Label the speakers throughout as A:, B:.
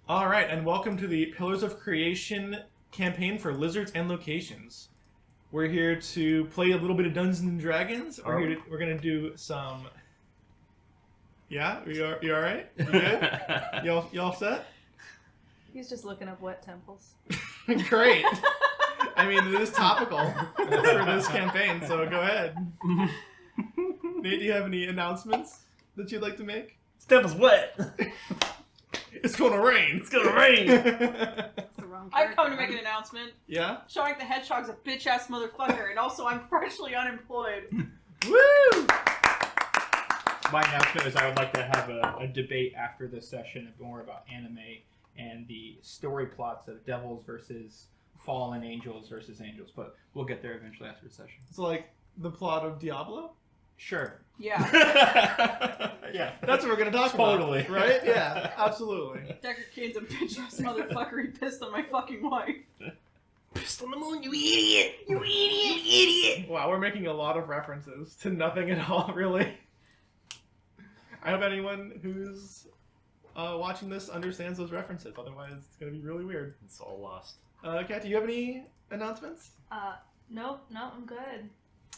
A: All right, and welcome to the Pillars of Creation campaign for Lizards and Locations. We're here to play a little bit of Dungeons and Dragons. We're gonna do some. Yeah, you all right? You good? y'all set?
B: He's just looking up wet temples.
A: Great. I mean, it is topical for this campaign, so go ahead. Nate, do you have any announcements that you'd like to make?
C: This temple's wet.
A: It's gonna rain.
C: It's gonna rain.
B: That's the wrong
D: I've come to
B: character.
D: make an announcement.
A: Yeah?
D: Sonic the Hedgehog's a bitch-ass motherfucker, and also I'm freshly unemployed.
A: Woo!
C: My announcement is I would like to have a debate after this session more about anime and the story plots of devils versus fallen angels versus angels, but we'll get there eventually after the session.
A: It's like the plot of Diablo?
C: Sure.
D: Yeah.
C: Yeah.
A: That's what we're gonna talk
C: Totally.
A: about. Right? Yeah, absolutely.
D: Decker Kane's a bitch-ass motherfucker. He pissed on my fucking wife.
C: Pissed on the moon, you idiot! You idiot! You idiot!
A: Wow, we're making a lot of references to nothing at all, really. I hope anyone who's watching this understands those references. Otherwise, it's going to be really weird.
C: It's all lost.
A: Kat, do you have any announcements?
B: No, I'm good.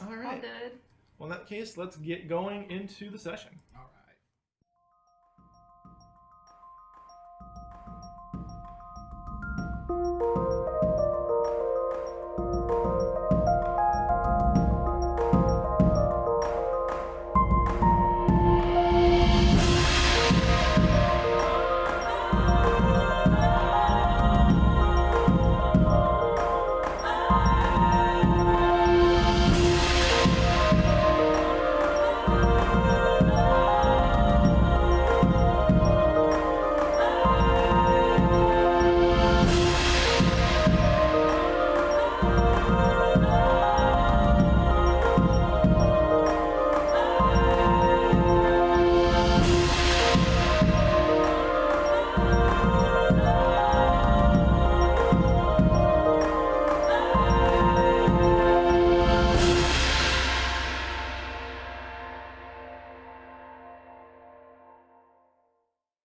A: All
B: All
A: right.
B: good.
A: Well, in that case, let's get going into the session.
C: All right.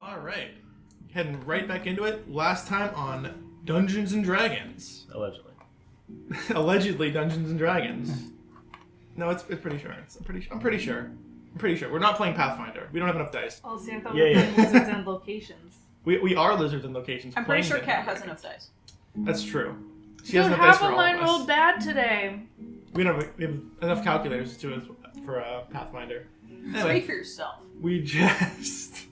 A: Alright. Heading right back into it. Last time on Dungeons and Dragons.
C: Allegedly.
A: Allegedly Dungeons and Dragons. No, it's pretty sure. I'm pretty sure. We're not playing Pathfinder. We don't have enough dice.
B: Oh, see, I thought
C: Yeah,
B: we were
C: yeah.
B: playing Lizards and Locations.
A: We are lizards in locations.
D: I'm pretty
A: playing
D: sure
A: Dungeons
D: Kat
A: and
D: has enough
A: Dragons.
D: dice.
A: That's true. She
B: Dude,
A: has enough dice
B: half
A: for
B: of
A: all
B: mine
A: of us.
B: rolled bad today.
A: We have enough calculators for Pathfinder.
D: Speak
A: Anyway,
D: for yourself.
A: we just...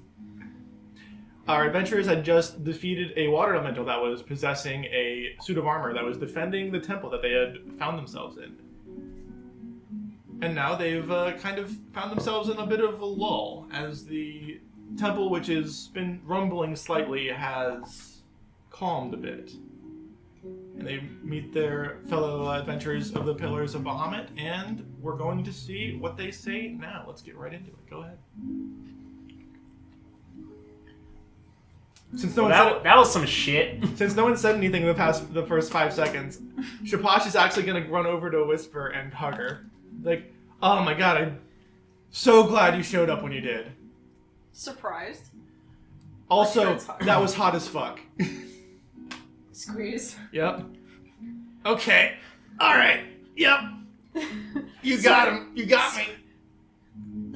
A: Our adventurers had just defeated a water elemental that was possessing a suit of armor that was defending the temple that they had found themselves in. And now they've kind of found themselves in a bit of a lull, as the temple, which has been rumbling slightly, has calmed a bit. And they meet their fellow adventurers of the Pillars of Bahamut, and we're going to see what they say now. Let's get right into it. Go ahead. Since no one said
C: That was some shit.
A: Since no one said anything in the first 5 seconds, Shaposh is actually gonna run over to Whisper and hug her. Like, oh my god, I'm so glad you showed up when you did.
D: Surprised.
A: Also,
D: That's hot.
A: that was hot as fuck.
D: Squeeze.
A: Yep. Okay. Alright. Yep. You got him. You got me.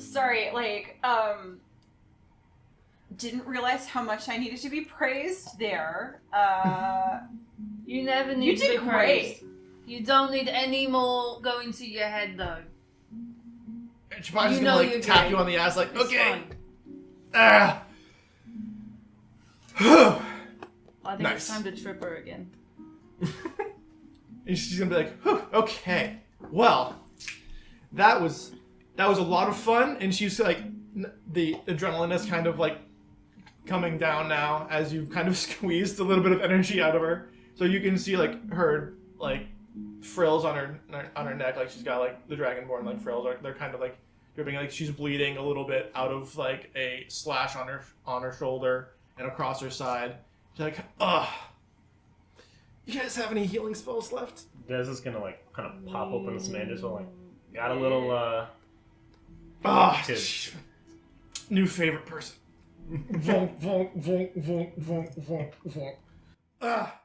D: Sorry, didn't realize how much I needed to be praised there.
B: You never
D: You
B: need to be
D: did
B: praised.
D: great.
B: You don't need any more going to your head, though.
A: And Shaposh is
B: You
A: gonna
B: know you're
A: tap
B: great.
A: you on the ass like,
B: It's
A: okay.
B: fine.
A: Ah.
B: I think
A: Nice.
B: it's time to trip her again.
A: And she's gonna be like, whew, okay, well, that was a lot of fun. And she's like, the adrenaline is kind of like coming down now as you've kind of squeezed a little bit of energy out of her. So you can see like her like frills on her neck, like she's got like the dragonborn like frills. They're kind of like dripping, like she's bleeding a little bit out of like a slash on her shoulder and across her side. She's like, ugh. You guys have any healing spells left?
E: Des is gonna like kind of pop open some Andersville, like got a little
A: Ah,
E: Good.
A: new favorite person. Vonk, vonk, vonk, vonk, vonk, vonk, vonk. Ah.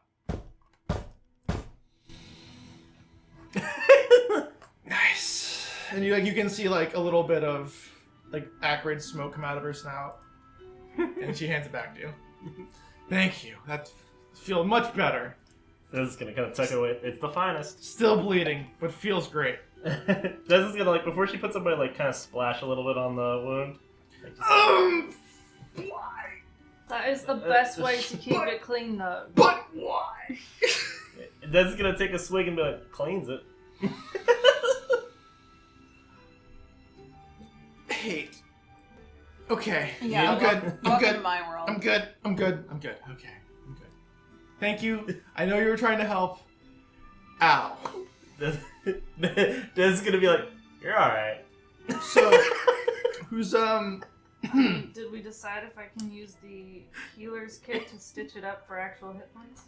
A: Nice. And you can see like a little bit of like acrid smoke come out of her snout, and she hands it back to you. Thank you. That's feeling much better.
E: This is gonna kind of tuck it away. It's the finest.
A: Still bleeding, but feels great.
E: This is gonna, like, before she puts it away, like, kind of splash a little bit on the wound. Like,
A: Why?
B: That is the best way to keep it clean, though.
A: But why?
E: This is gonna take a swig and be like, cleans it.
A: Hate. Okay.
D: Yeah,
A: I'm good. I'm
D: welcome
A: good.
D: to my world.
A: I'm good. I'm good. I'm good. Okay. I'm good. Thank you. I know you were trying to help. Ow.
E: This is gonna be like, you're alright.
A: So, who's
B: Did we decide if I can use the healer's kit to stitch it up for actual hit points?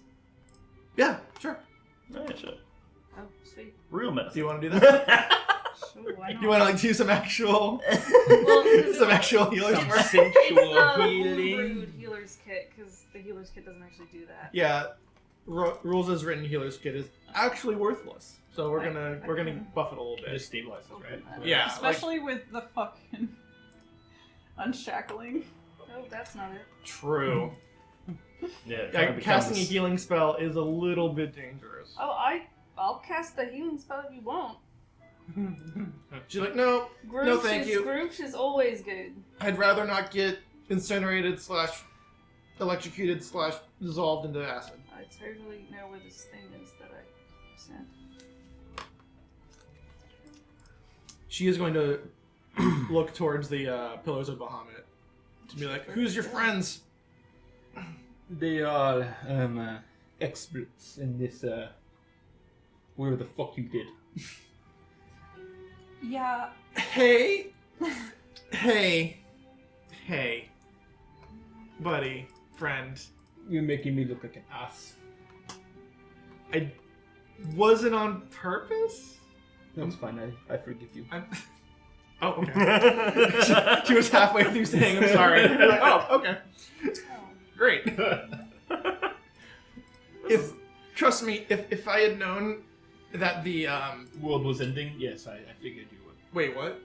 A: Yeah, sure.
E: Yeah, sure.
B: Oh, sweet.
E: Real mess.
A: Do you want to do that?
B: Sure, why not?
A: You want to like do some actual,
B: Well,
A: some actual healers
C: Some
A: work?
C: sensual
B: It's the
C: healing.
B: homebrewed healer's kit, because the healer's kit doesn't actually do that.
A: Yeah, rules as written healer's kit is actually worthless. So we're gonna buff it a little bit.
C: Just stabilizes, right?
A: Yeah,
D: Especially with the fucking unshackling.
B: Oh, that's not it.
A: True.
E: Yeah, it
A: Yeah,
E: kinda
A: casting a
E: becomes-
A: healing spell is a little bit dangerous.
B: Oh, I'll cast the healing spell if you want.
A: She's like, no,
B: Groosh
A: thank
B: is,
A: you.
B: Groosh is always good.
A: I'd rather not get incinerated / electrocuted / dissolved into acid.
B: I totally know where this thing is that I sent.
A: She is going to look towards the Pillars of Bahamut to be like, who's your friends?
C: They are experts in this. Whatever the fuck you did.
D: Yeah.
A: Hey, hey, buddy, friend.
C: You're making me look like an ass.
A: I wasn't on purpose.
C: That's fine. I forgive you.
A: Oh, okay. she was halfway through saying I'm sorry. You're like, oh, okay, great. Trust me, if I had known that the
C: World was ending. Yes, I figured you would.
A: wait, what?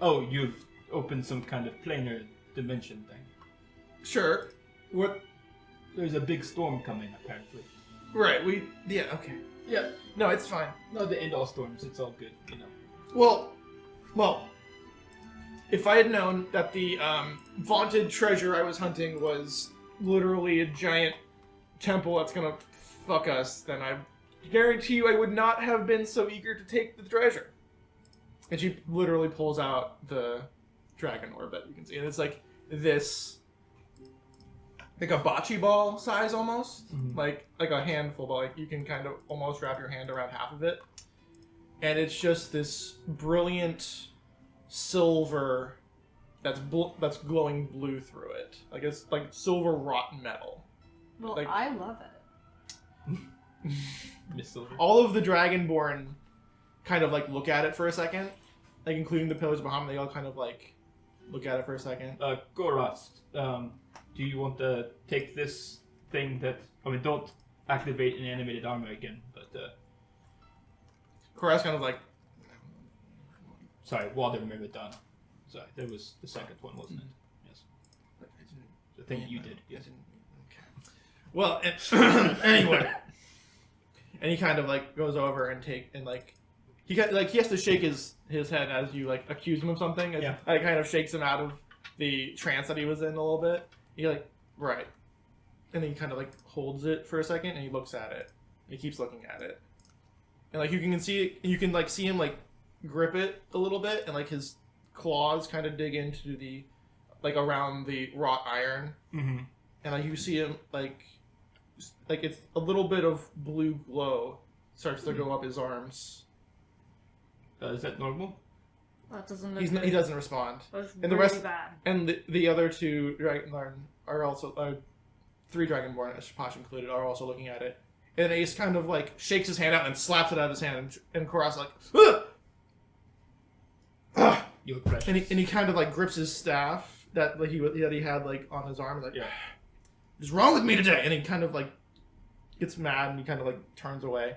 C: Oh, you've opened some kind of planar dimension thing.
A: Sure. What?
C: There's a big storm coming, apparently.
A: Right. Yeah. Okay. Yeah. No, it's fine.
C: No, the end all storms. It's all good, you know.
A: Well. If I had known that the vaunted treasure I was hunting was literally a giant temple that's gonna fuck us, then I guarantee you I would not have been so eager to take the treasure. And she literally pulls out the dragon orb that you can see, and it's like this, like a bocce ball size almost, like a handful, but like you can kind of almost wrap your hand around half of it, and it's just this brilliant silver that's glowing blue through it, like it's like silver wrought metal.
D: Well,
A: Like-
D: I love it.
C: Miss Silver.
A: All of the Dragonborn kind of like look at it for a second, like including the Pillars of Bahamut. They all kind of like look at it for a second.
C: Gorast, do you want to take this thing that... I mean, don't activate an animated armor again, but...
A: Kora's kind of like,
C: Sorry, Walder remembered done. Sorry, that was the second one, wasn't it? Yes. The thing you did. Yes.
A: okay. Well, anyway, and he kind of like goes over and he has to shake his head as you like accuse him of something. It kind of shakes him out of the trance that he was in a little bit. He like, right, and then he kind of like holds it for a second and he looks at it. He keeps looking at it, and like you can see him like grip it a little bit, and like his claws kind of dig into the like around the wrought iron,
C: Mm-hmm.
A: and like you see him like it's a little bit of blue glow starts to go up his arms.
C: Is that normal?
B: That doesn't look
A: He
B: good.
A: doesn't respond.
B: That's
A: and the
B: really
A: rest-
B: bad.
A: And the other two Dragonborn are also 3 Dragonborn, Shapash included, are also looking at it. And Ace kind of like shakes his hand out and slaps it out of his hand, and Kora's like, "Ugh! Ugh!
C: You look precious.
A: And he kind of like grips his staff that like he had like on his arm. Like,
C: Yeah.
A: what's wrong with me today? And he kind of like gets mad and he kind of like turns away.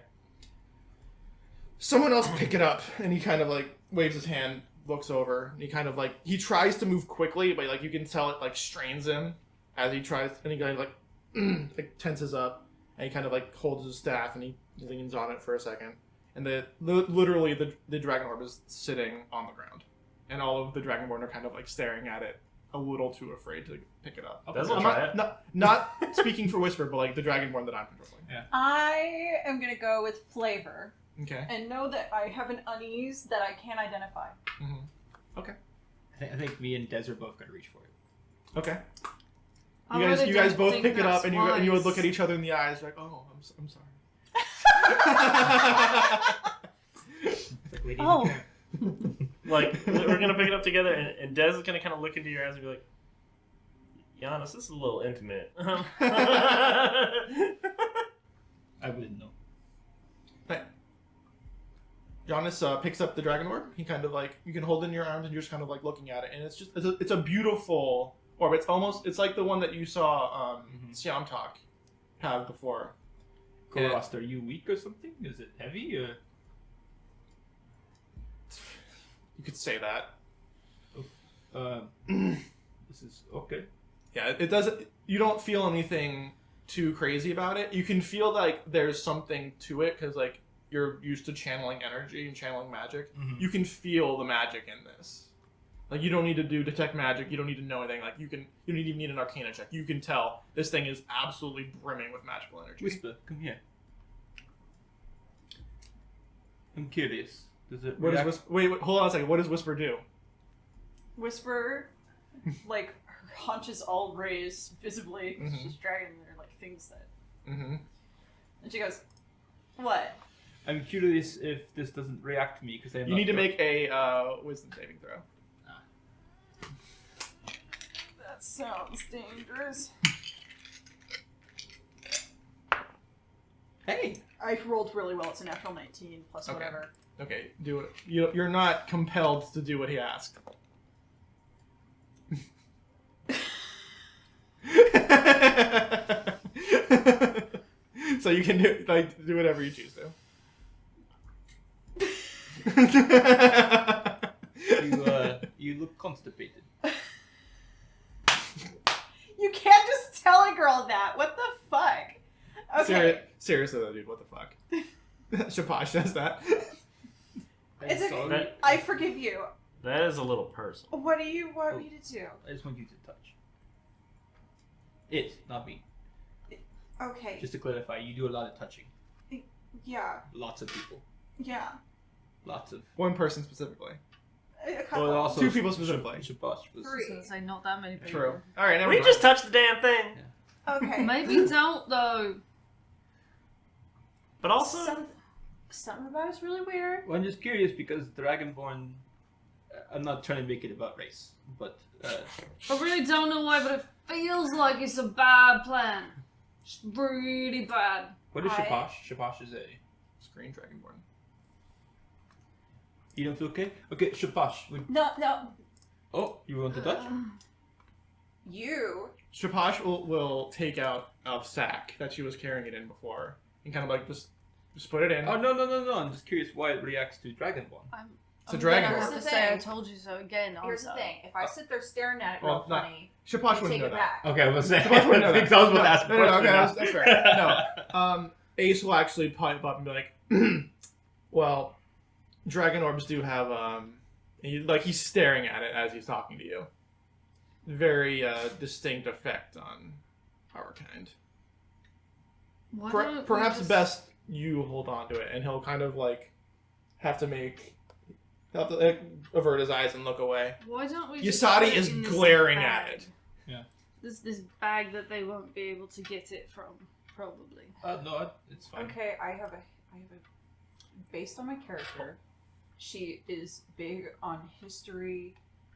A: Someone else pick it up, and he kind of like waves his hand, looks over, and he kind of like he tries to move quickly, but like you can tell it like strains him as he tries, and he kind of like tenses up, and he kind of like holds his staff and he leans on it for a second, and literally the dragon orb is sitting on the ground, and all of the dragonborn are kind of like staring at it, a little too afraid to pick it up.
E: That's what
A: I'm
E: try it.
A: not speaking for Whisper, but like the dragonborn that I'm controlling.
C: Yeah.
D: I am gonna go with flavor
A: Okay.
D: and know that I have an unease that I can't identify.
A: Okay.
C: I think me and Des are both gonna reach for it.
A: Okay.
B: I
A: You guys,
B: really
A: you guys
B: don't
A: both
B: think
A: pick it up,
B: that's
A: and you would look
B: wise.
A: at each other in the eyes, like, "Oh, I'm sorry."
C: Like Lady
D: Oh.
C: in the Tramp.
E: Like, we're gonna pick it up together, and Des is gonna kind of look into your eyes and be like, Giannis, this is a little intimate.
C: I wouldn't know.
A: Giannis picks up the dragon orb. He kind of like you can hold it in your arms, and you're just kind of like looking at it, and it's a beautiful orb. It's like the one that you saw Siam Talk have before.
C: Korost, are you weak or something? Is it heavy? Or...
A: You could say that.
C: This is okay.
A: Yeah, it doesn't. You don't feel anything too crazy about it. You can feel like there's something to it because like you're used to channeling energy and channeling magic.
C: Mhm.
A: You can feel the magic in this. Like you don't need to do detect magic. You don't need to know anything. Like you don't even need an Arcana check. You can tell this thing is absolutely brimming with magical energy.
C: Whisper, come here. I'm curious. Does it
A: What does
C: react?
A: Whisper? Wait, hold on a second. What does Whisper do?
D: Whisper, like her haunches all raised visibly. 'Cause
A: Mhm.
D: She's dragging their like things that,
A: Mm-hmm.
D: and she goes, "What?"
C: I'm curious if this doesn't react to me because
A: You need to make a Wisdom saving throw.
D: That sounds dangerous.
C: Hey.
D: I rolled really well. It's a natural 19 plus
A: Okay.
D: whatever.
A: Okay, do it. You're not compelled to do what he asked. So you can do whatever you choose to.
C: You look constipated.
D: You can't just tell a girl that. What the fuck? Okay.
A: Seriously though, dude, what the fuck? Shapash does that.
D: It's okay.
C: Sorry.
E: That,
D: I forgive you.
E: that is a little personal.
D: What do you want me to do?
C: I just want you to touch. It, not me.
D: Okay.
C: Just to clarify, you do a lot of touching.
D: Yeah.
C: Lots of people.
D: Yeah.
C: Lots of.
A: One person specifically.
D: A couple.
C: Well, also
A: Two people specifically.
C: Shabash was.
D: Three.
B: I was gonna say not that many people.
A: True. All right, never
E: We
A: mind.
E: just touched the damn thing.
D: Okay.
B: Maybe don't though.
E: But also,
D: Something about it's really weird.
C: Well, I'm just curious because Dragonborn. I'm not trying to make it about race, but
B: I really don't know why, but it feels like it's a bad plan. Just really bad.
C: what is
D: I-
C: Shabash? Shabash is a.
A: Screen Dragonborn.
C: You don't feel okay? Okay, Shabash.
D: No.
C: Oh, you want to touch?
D: You.
A: Shapash will take out a sack that she was carrying it in before and kind of like just put it in.
C: Oh no! I'm just curious why it reacts to Dragonborn.
A: It's a
B: I'm
A: dragon
B: gonna
A: orb.
B: have to
D: Here's the
B: say I
D: thing.
B: told you so again.
D: Here's the
B: also.
D: thing. If I sit there staring at it
A: Well,
D: real
A: not-
D: funny,
A: Shapash
D: you
A: wouldn't
D: take
A: know
D: it
A: that.
D: back.
C: Okay, I was saying.
A: Shabash wouldn't know that.
C: I was about to ask a
A: No,
C: question.
A: okay,
C: now.
A: that's fair. No. Ace will actually pipe up and be like, well, dragon orbs do have, he's staring at it as he's talking to you. Very distinct effect on our kind.
B: Why don't we
A: Perhaps
B: just-
A: best you hold on to it, and he'll kind of have to avert his eyes and look away.
B: Why don't we? just
A: Yasadi
B: put it
A: is
B: in this
A: glaring
B: bag?
A: at it.
B: This bag that they won't be able to get it from, probably.
C: No, it's fine.
D: Okay, I have a. Based on my character, she is big on history.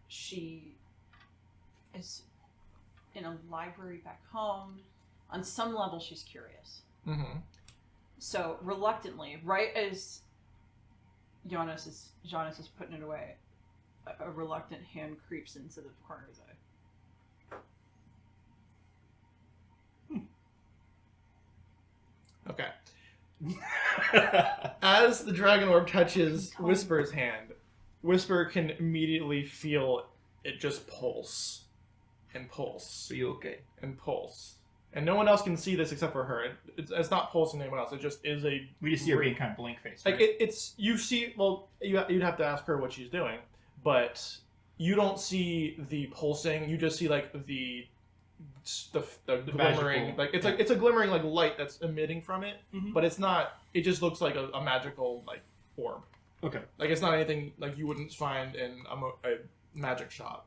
D: She is in a library back home. On some level, she's curious.
A: Mm-hmm.
D: So reluctantly, right as Jonas is putting it away, a reluctant hand creeps into the corner of his eye.
A: Okay. As the dragon orb touches Whisper's hand, Whisper can immediately feel it just pulse and pulse
C: Are you okay?
A: and pulse. And no one else can see this except for her. It's not pulsing anyone else. It just is a...
C: We just see her being kind of blank faced.
A: Like, it's... You see... Well, you'd have to ask her what she's doing. But you don't see the pulsing. You just see, like, the glimmering...
C: magical-
A: Like, it's a glimmering, like, light that's emitting from it.
C: Mhm.
A: But it's not... It just looks like a magical, like, orb.
C: Okay.
A: Like, it's not anything, like, you wouldn't find in a magic shop.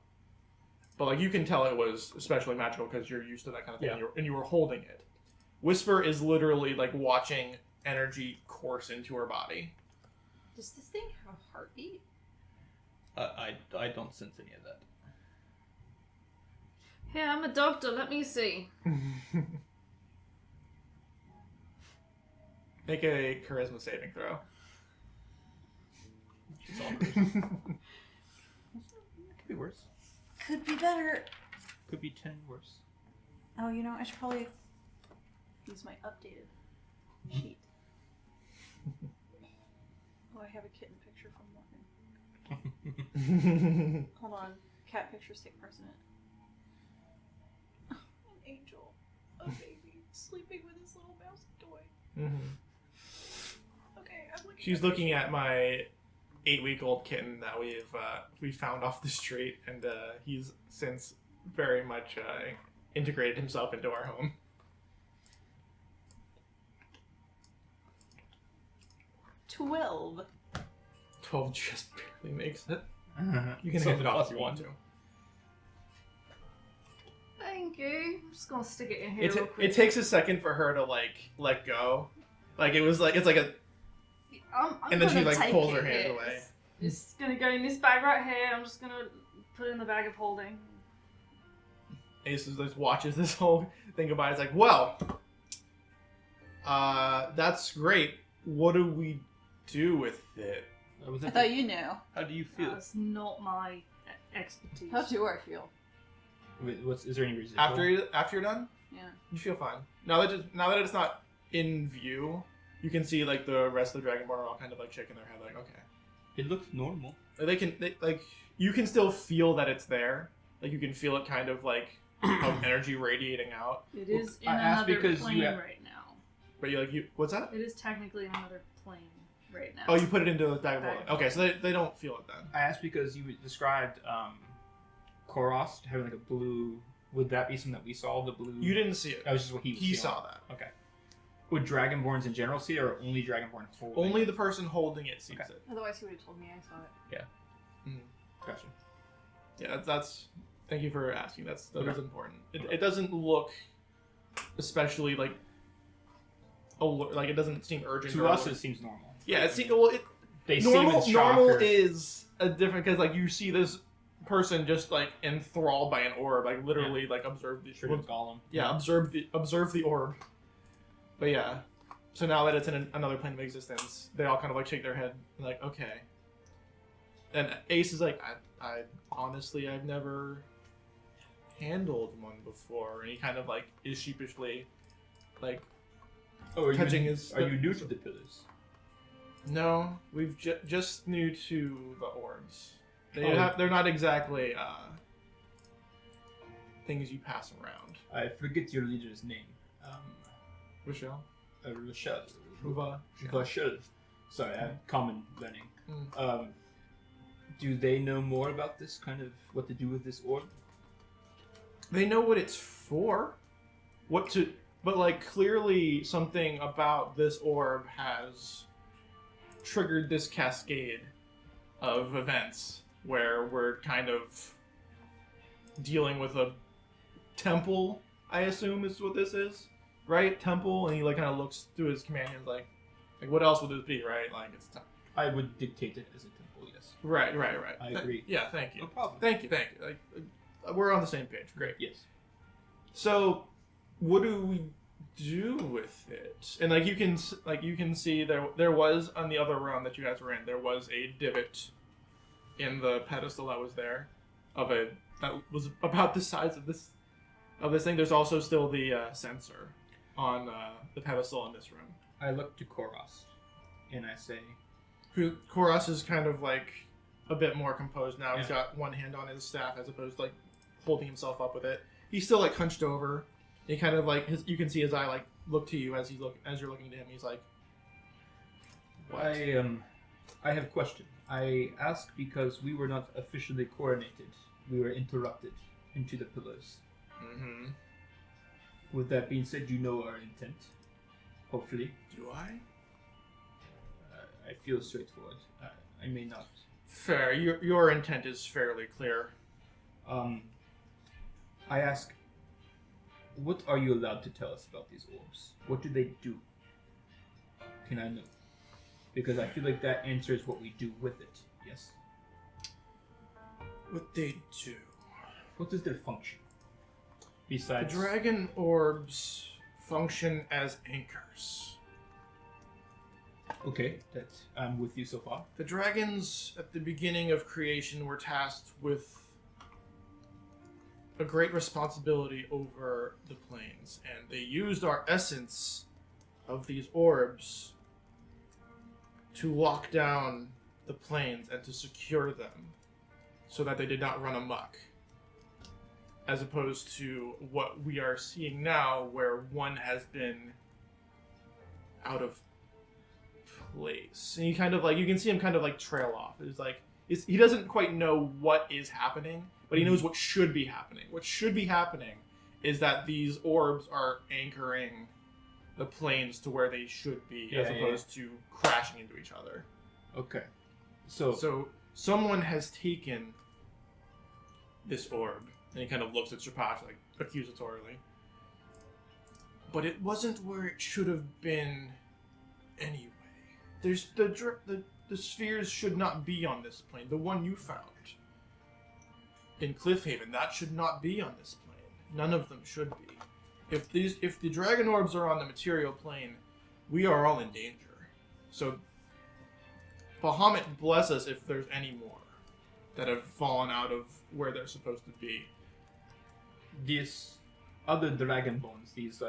A: But, like, you can tell it was especially magical because you're used to that kind of thing,
C: Yeah.
A: and you were holding it. Whisper is literally, like, watching energy course into her body.
D: Does this thing have a heartbeat?
C: I don't sense any of that.
B: Here, I'm a doctor. Let me see.
A: Make a charisma saving throw.
C: It's all good. Could be worse.
D: Could be better.
C: Could be 10 worse.
D: Oh, you know, I should probably use my updated sheet. Oh, I have a kitten picture from Morgan. Hold on. Cat pictures take precedent. An angel. A baby. Sleeping with his little mouse toy. Okay, I'm looking
A: She's looking at my 8-week-old kitten that we found off the street, and he's since very much integrated himself into our home.
D: 12.
A: 12 just barely makes it.
C: Uh-huh.
A: You can
C: So
A: hand it off
C: plus
A: if you want to.
B: Thank you. I'm just gonna stick it in here real quick.
A: It takes a second for her to like let go. Like it was like it's like a
B: I'm
A: and then she
B: gonna
A: like
B: take
A: pulls her
B: it
A: hand
B: here.
A: away.
B: It's gonna go in this bag right here. I'm just gonna put it in the bag of holding.
A: Ace just watches this whole thing goodbye. It's like, well, that's great. What do we do with it?
D: I thought you knew.
C: How do you feel?
B: That's not my expertise.
D: How do I feel?
C: Wait, is there any residual?
A: After you're done,
D: Yeah.
A: you feel fine. Now that it's not in view, you can see like the rest of the Dragonborn are all kind of like shaking their head, like okay.
C: It looks normal.
A: Like you can still feel that it's there. Like you can feel it kind of like of energy radiating out.
B: It is in
C: I asked
B: another
C: because
B: plane
C: you have-
B: right now.
A: But what's that?
B: It is technically in another plane right now.
A: Oh, you put it into the bag of
B: Bag.
A: holding. Okay, so they don't feel it then.
C: I asked because you described Koros having like a blue. Would that be something that we saw? The blue.
A: You didn't see it.
C: That was just what he was
A: He
C: feeling.
A: saw that.
C: Okay. Would Dragonborns in general see it, or only Dragonborn holding?
A: Only the person holding it sees
C: Okay.
A: it.
D: Otherwise, he would have told me I saw it.
C: Gotcha.
A: Yeah, that's. Thank you for asking. That
C: Okay.
A: is important. It doesn't look, especially like it doesn't seem urgent.
C: To
A: or
C: us,
A: alert.
C: it seems normal.
A: Yeah, it seems well.
C: They seem in
A: Normal
C: shock.
A: normal
C: or-
A: is a different because like you see this person just like enthralled by an orb, like literally like observe the
C: Straight up Gollum.
A: yeah observe the orb. But yeah, so now that it's in another plane of existence, they all kind of like shake their head like okay. And Ace is like I honestly I've never handled one before, and he kind of like is sheepishly like
C: Oh, are
A: touching
C: you,
A: his.
C: Are you new to the pillars?
A: No, we've just new to the orbs.
C: Oh.
A: They're not exactly things you pass around.
C: I forget your leader's name.
A: Rochelle?
C: Rochelle.
A: Uva?
C: Rochelle. Sorry, I have common learning.
A: Mm.
C: Do they know more about this kind of what to do with this orb?
A: They know what it's for. But like clearly something about this orb has triggered this cascade of events where we're kind of dealing with a temple, I assume is what this is, right? Temple, and he like kind of looks through his companions like what else would this be, right? Like it's
C: I would dictate it as a temple, yes.
A: right.
C: I agree.
A: Yeah, thank you.
C: No problem.
A: Thank you. Like we're on the same page. Great.
C: Yes.
A: So, what do we do with it? And like you can see there was on the other room that you guys were in, there was a divot in the pedestal that was there, that was about the size of this thing. There's also still the sensor on the pedestal in this room.
C: I look to Koros, and I say,
A: Koros is kind of like a bit more composed now. He's
C: Yeah.
A: got one hand on his staff as opposed to like holding himself up with it. He's still like hunched over. He kind of like you can see his eye like look to you as you're looking to him. He's like, "What?"
C: I have a question. I ask because we were not officially coronated. We were interrupted into the pillars.
A: Mm-hmm.
C: With that being said, you know our intent. Hopefully.
A: Do I?
C: I feel straightforward. I may not.
A: Fair. Your intent is fairly clear.
C: I ask, what are you allowed to tell us about these orbs? What do they do? Can I know? Because I feel like that answers what we do with it. Yes?
A: What they do?
C: What is their function?
A: The
C: Besides...
A: dragon orbs function as anchors.
C: Okay, I'm with you so far.
A: The dragons at the beginning of creation were tasked with a great responsibility over the planes, and they used our essence of these orbs to lock down the planes and to secure them so that they did not run amok. As opposed to what we are seeing now, where one has been out of place. And he kind of like, you can see him kind of like trail off. It's like, he doesn't quite know what is happening, but he knows what should be happening. What should be happening is that these orbs are anchoring the planes to where they should be, as opposed to crashing into each other.
C: Okay. So
A: someone has taken this orb, and he kind of looks at Shapash like accusatorily. But it wasn't where it should have been anyway. There's the spheres should not be on this plane. The one you found in Cliffhaven, that should not be on this plane. None of them should be. If the dragon orbs are on the material plane, we are all in danger. So Bahamut bless us if there's any more that have fallen out of where they're supposed to be.
C: these other dragon bones, these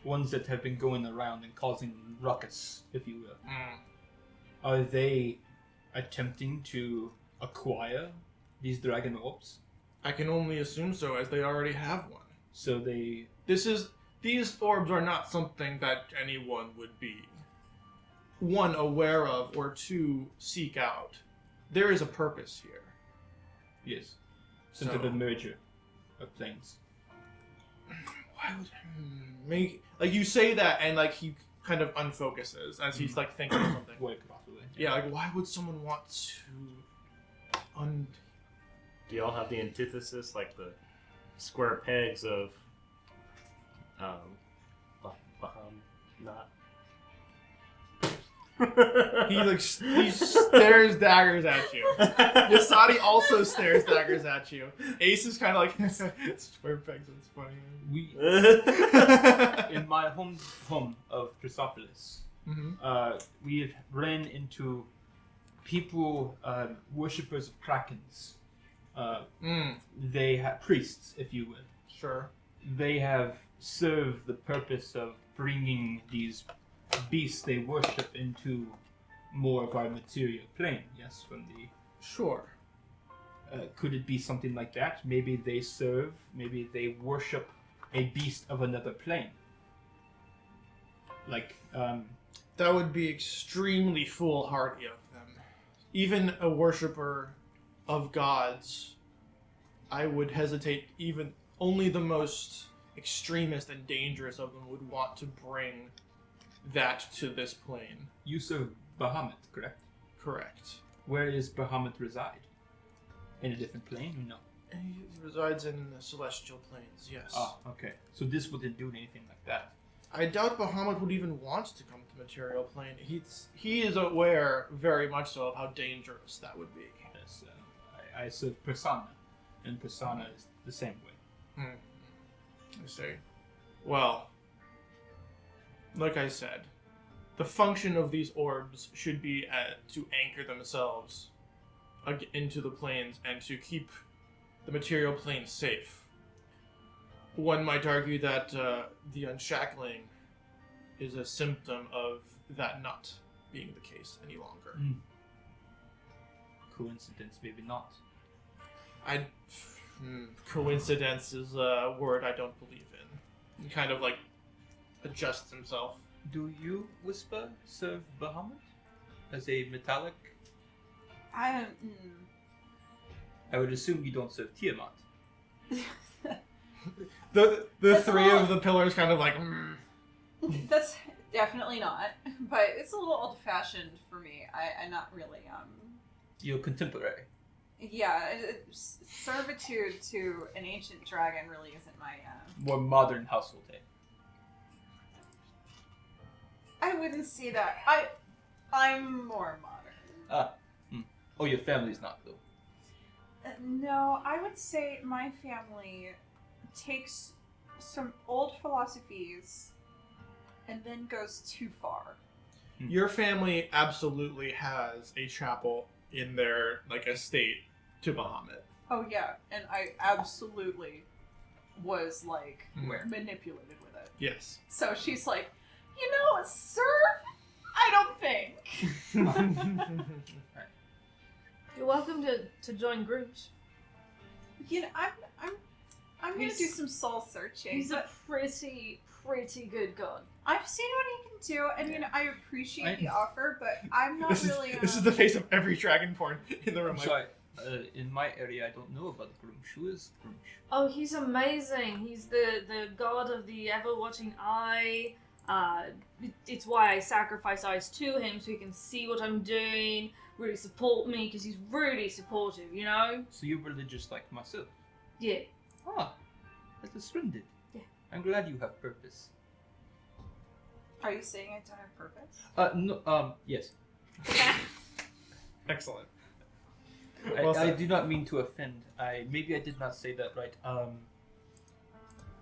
C: ones that have been going around and causing ruckus, if you will, are they attempting to acquire these dragon orbs?
A: I can only assume so, as they already have one.
C: So they...
A: These orbs are not something that anyone would be, one, aware of, or two, seek out. There is a purpose here.
C: Yes. Some type of merger of planes.
A: Why would make like you say that and like he kind of unfocuses as he's like thinking of something.
C: Quite possibly.
A: Yeah, like why would someone want to
E: Do y'all have the antithesis, like the square pegs of not?
A: he stares daggers at you. Yasadi also stares daggers at you. Ace is kind of like square pegs. It's funny.
C: We in my home of Chrysopolis, we have ran into people, worshippers of krakens. They have priests, if you will.
A: Sure.
C: They have served the purpose of bringing these beasts they worship into more of our material plane. Yes, from the.
A: Sure.
C: Could it be something like that? Maybe they serve. Maybe they worship a beast of another plane. Like.
A: That would be extremely foolhardy of them. Even a worshipper of gods, I would hesitate. Even only the most extremist and dangerous of them would want to bring that to this plane.
C: You serve Bahamut, correct?
A: Correct.
C: Where does Bahamut reside? In a different plane or no?
A: He resides in the celestial planes, yes.
C: Ah, okay. So this wouldn't do anything like that.
A: I doubt Bahamut would even want to come to material plane. He is aware very much so of how dangerous that would be.
C: Yes, I serve Persona, and Persona is the same way.
A: I see. Well, like I said, the function of these orbs should be to anchor themselves into the planes and to keep the material plane safe. One might argue that the unshackling is a symptom of that not being the case any longer.
C: Coincidence, maybe not.
A: Coincidence is a word I don't believe in. He kind of like adjusts himself.
C: Do you, Whisper, serve Bahamut as a metallic?
D: I
C: I would assume you don't serve Tiamat.
A: The
D: That's
A: three
D: all.
A: of the pillars kind of like.
D: That's definitely not. But it's a little old-fashioned for me. I'm not really
C: You're contemporary.
D: Yeah, servitude to an ancient dragon really isn't my.
C: More modern household, eh?
D: I wouldn't say that. I'm more modern.
C: Oh, your family's not, though.
D: No, I would say my family takes some old philosophies and then goes too far.
A: Your family absolutely has a chapel in their like estate to Bahamut.
D: Oh yeah, and I absolutely was like
A: Where?
D: manipulated with it.
A: Yes.
D: So she's like, serve? I don't think.
B: You're welcome to join groups.
D: I'm gonna do some soul searching.
B: He's a
D: but
B: pretty good god.
D: I've seen what he can do, and I appreciate the offer, but I'm not
A: This
D: really.
A: is the face of every dragonborn in the room.
C: I'm
A: Like,
C: sorry. In my area, I don't know about Grumsh. Who is Grumsh?
B: Oh, he's amazing. He's the god of the ever-watching eye. It's why I sacrifice eyes to him so he can see what I'm doing, really support me, because he's really supportive, you know?
C: So you're religious like myself.
B: Yeah.
C: Ah, that is splendid.
B: Yeah.
C: I'm glad you have purpose.
D: Are you saying I don't have purpose?
C: No, yes.
A: excellent.
C: I,
A: Well
C: I
A: said.
C: do not mean to offend. Maybe I did not say that right.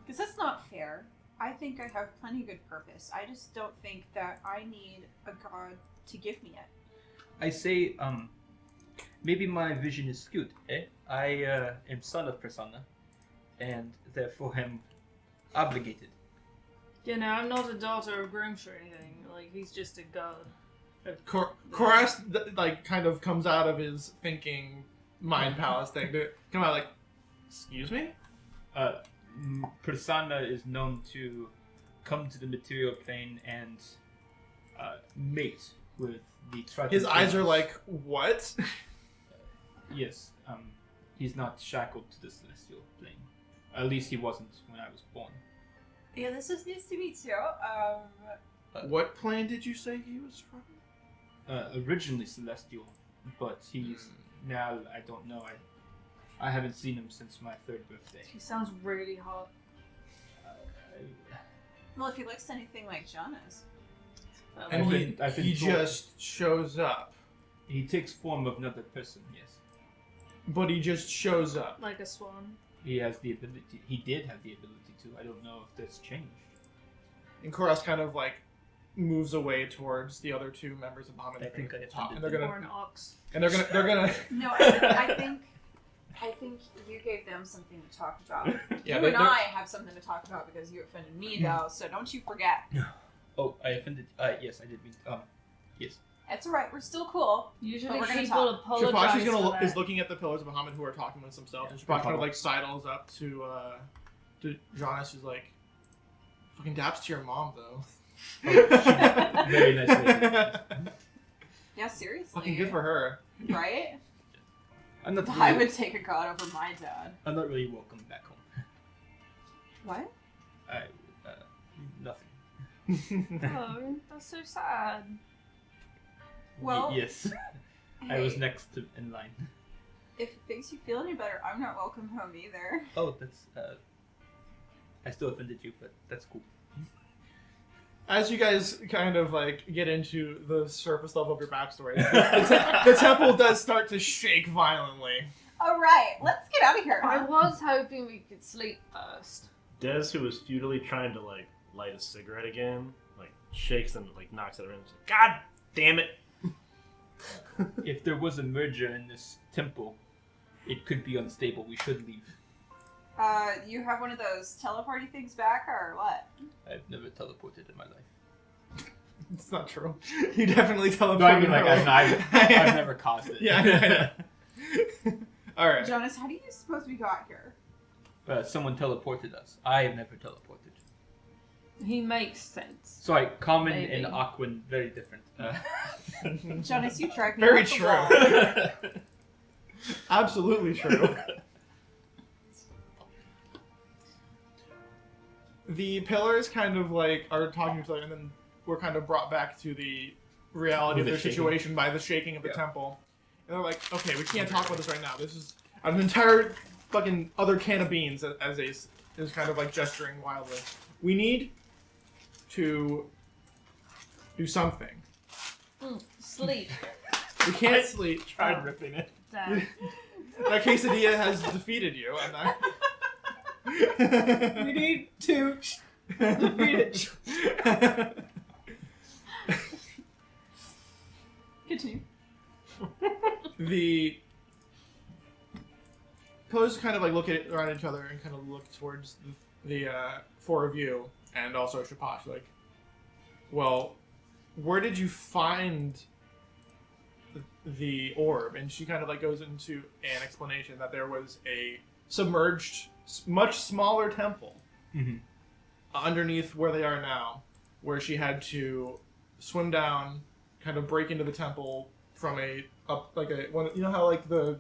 D: Because that's not fair. I think I have plenty good purpose. I just don't think that I need a god to give me it.
C: I say, maybe my vision is skewed, eh? I am son of Prasanna, and therefore am obligated.
B: You know, I'm not a daughter of Grimsh or anything. Like, he's just a god.
A: Koras like kind of comes out of his thinking mind palace thing to come out like, excuse me?
C: Prasanna is known to come to the material plane and mate with the Triton.
A: His eyes are
C: Prince.
A: like, what?
C: Yes, he's not shackled to the celestial plane. At least he wasn't when I was born.
D: Yeah, this is news to me too.
A: What plane did you say he was from?
C: Originally celestial, but he's now, I don't know, I haven't seen him since my 3rd birthday.
B: He sounds really hot.
D: Well, if he looks anything like Jonas.
A: And
C: I've been
A: he
C: told.
A: just shows up.
C: He takes form of another person, yes.
A: But he just shows up.
B: Like a swan.
C: He has the ability, he did have the ability to, I don't know if that's changed.
A: And Koras kind of like moves away towards the other two members of Bahamut.
C: I think I
A: top, and
C: offended
A: they're
B: Or an
A: gonna
B: ox.
A: they're gonna
D: No, I think you gave them something to talk about.
A: yeah,
D: You
A: they,
D: and I have something to talk about because you offended me, though. So don't you forget.
C: Oh, I offended, yes, I did mean, yes.
D: It's all right. We're still cool.
B: Usually
D: we're gonna
B: people
D: talk.
B: apologize
A: Shapashi's
B: for that.
A: is looking at the pillars of Bahamut who are talking amongst themselves, and Shapash kind of like sidles up to Jonas, who's like, fucking daps to your mom though.
C: Very nice lady.
D: Yeah, seriously.
A: Fucking good for her.
D: Right?
C: I'm not
D: I
C: really,
D: would take a god over my dad.
C: I'm not really welcome back home.
D: What?
C: Nothing.
B: Oh, that's so sad.
D: Well,
C: yes.
D: Hey,
C: I was next in line.
D: if it makes you feel any better, I'm not welcome home either.
C: Oh, that's, I still offended you, but that's cool.
A: As you guys kind of like get into the surface level of your backstory, the temple does start to shake violently.
D: All right, let's get out of here.
B: I was hoping we could sleep first.
E: Des, who was futilely trying to like light a cigarette again, like shakes and like knocks it around. Like, God damn it!
C: If there was a merger in this temple, it could be unstable. We should leave.
D: You have one of those teleporty things back, or what?
C: I've never teleported in my life.
A: It's not true. You definitely teleported.
C: No, I mean, like,
A: away.
C: I've never caused it.
A: Yeah, I know. All right.
D: Jonas, how do you suppose we got here?
C: Someone teleported us. I have never teleported.
B: He makes sense.
C: Sorry, common
B: Maybe.
C: and Aquan, very different.
D: Jonas, you dragged me
A: Very
D: off the
A: true.
D: wall.
A: Absolutely true. The pillars kind of like are talking to each other, and then we're kind of brought back to the reality of
C: With
A: their
C: the shaking.
A: situation by the shaking of the
C: Yeah.
A: temple. And they're like, okay, we can't talk about this right now. This is an entire fucking other can of beans, as Ace is kind of like gesturing wildly. We need to do something.
B: Sleep.
A: We can't sleep.
C: Tried ripping it.
B: Damn.
A: That quesadilla has defeated you, and I...
C: We need to defeat it.
D: Continue.
A: The pillars kind of like look around each other and kind of look towards the four of you and also Shapash. Like, well, where did you find the orb? And she kind of like goes into an explanation that there was a submerged, much smaller temple underneath where they are now, where she had to swim down, kind of break into the temple from a up like a one. You know how like the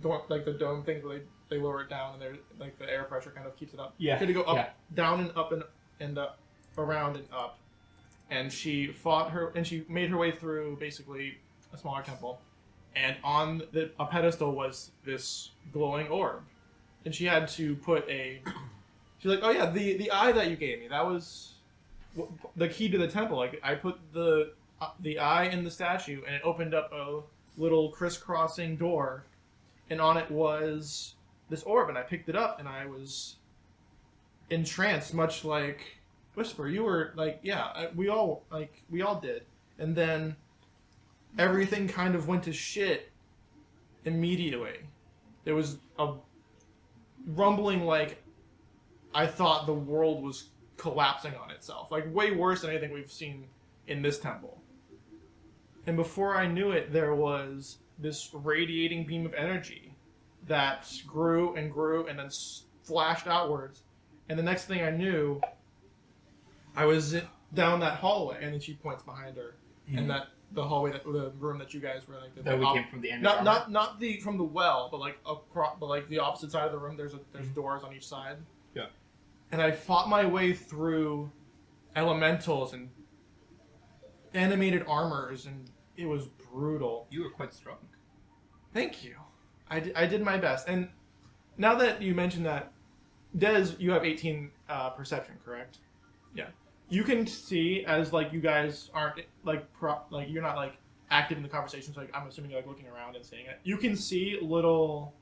A: dome things where they lower it down and they're like the air pressure kind of keeps it up.
C: Yeah.
A: She had to go up,
C: yeah.
A: down and up and up, around and up, and she fought her and she made her way through basically a smaller temple, and on a pedestal was this glowing orb, and she had to put a. She's like, oh yeah, the eye that you gave me, that was the key to the temple. Like I put the eye in the statue, and it opened up a little crisscrossing door, and on it was this orb, and I picked it up, and I was entranced, much like Whisper. You were like, yeah, we all did, and then everything kind of went to shit immediately. There was a rumbling like I thought the world was collapsing on itself, like way worse than anything we've seen in this temple. And before I knew it, there was this radiating beam of energy that grew and grew and then flashed outwards. And the next thing I knew, I was down that hallway, and then she points behind her, and that the hallway, the room that you guys were like.
C: That we came from the end.
A: Not the from the well, but like across, but like the opposite side of the room. There's doors on each side.
C: Yeah.
A: And I fought my way through elementals and animated armors, and it was brutal.
C: You were quite strong.
A: Thank you. I did my best. And now that you mentioned that, Des, you have 18 perception, correct? Yeah. You can see as like you guys aren't like you're not like active in the conversation. So like I'm assuming you're like looking around and seeing it. You can see little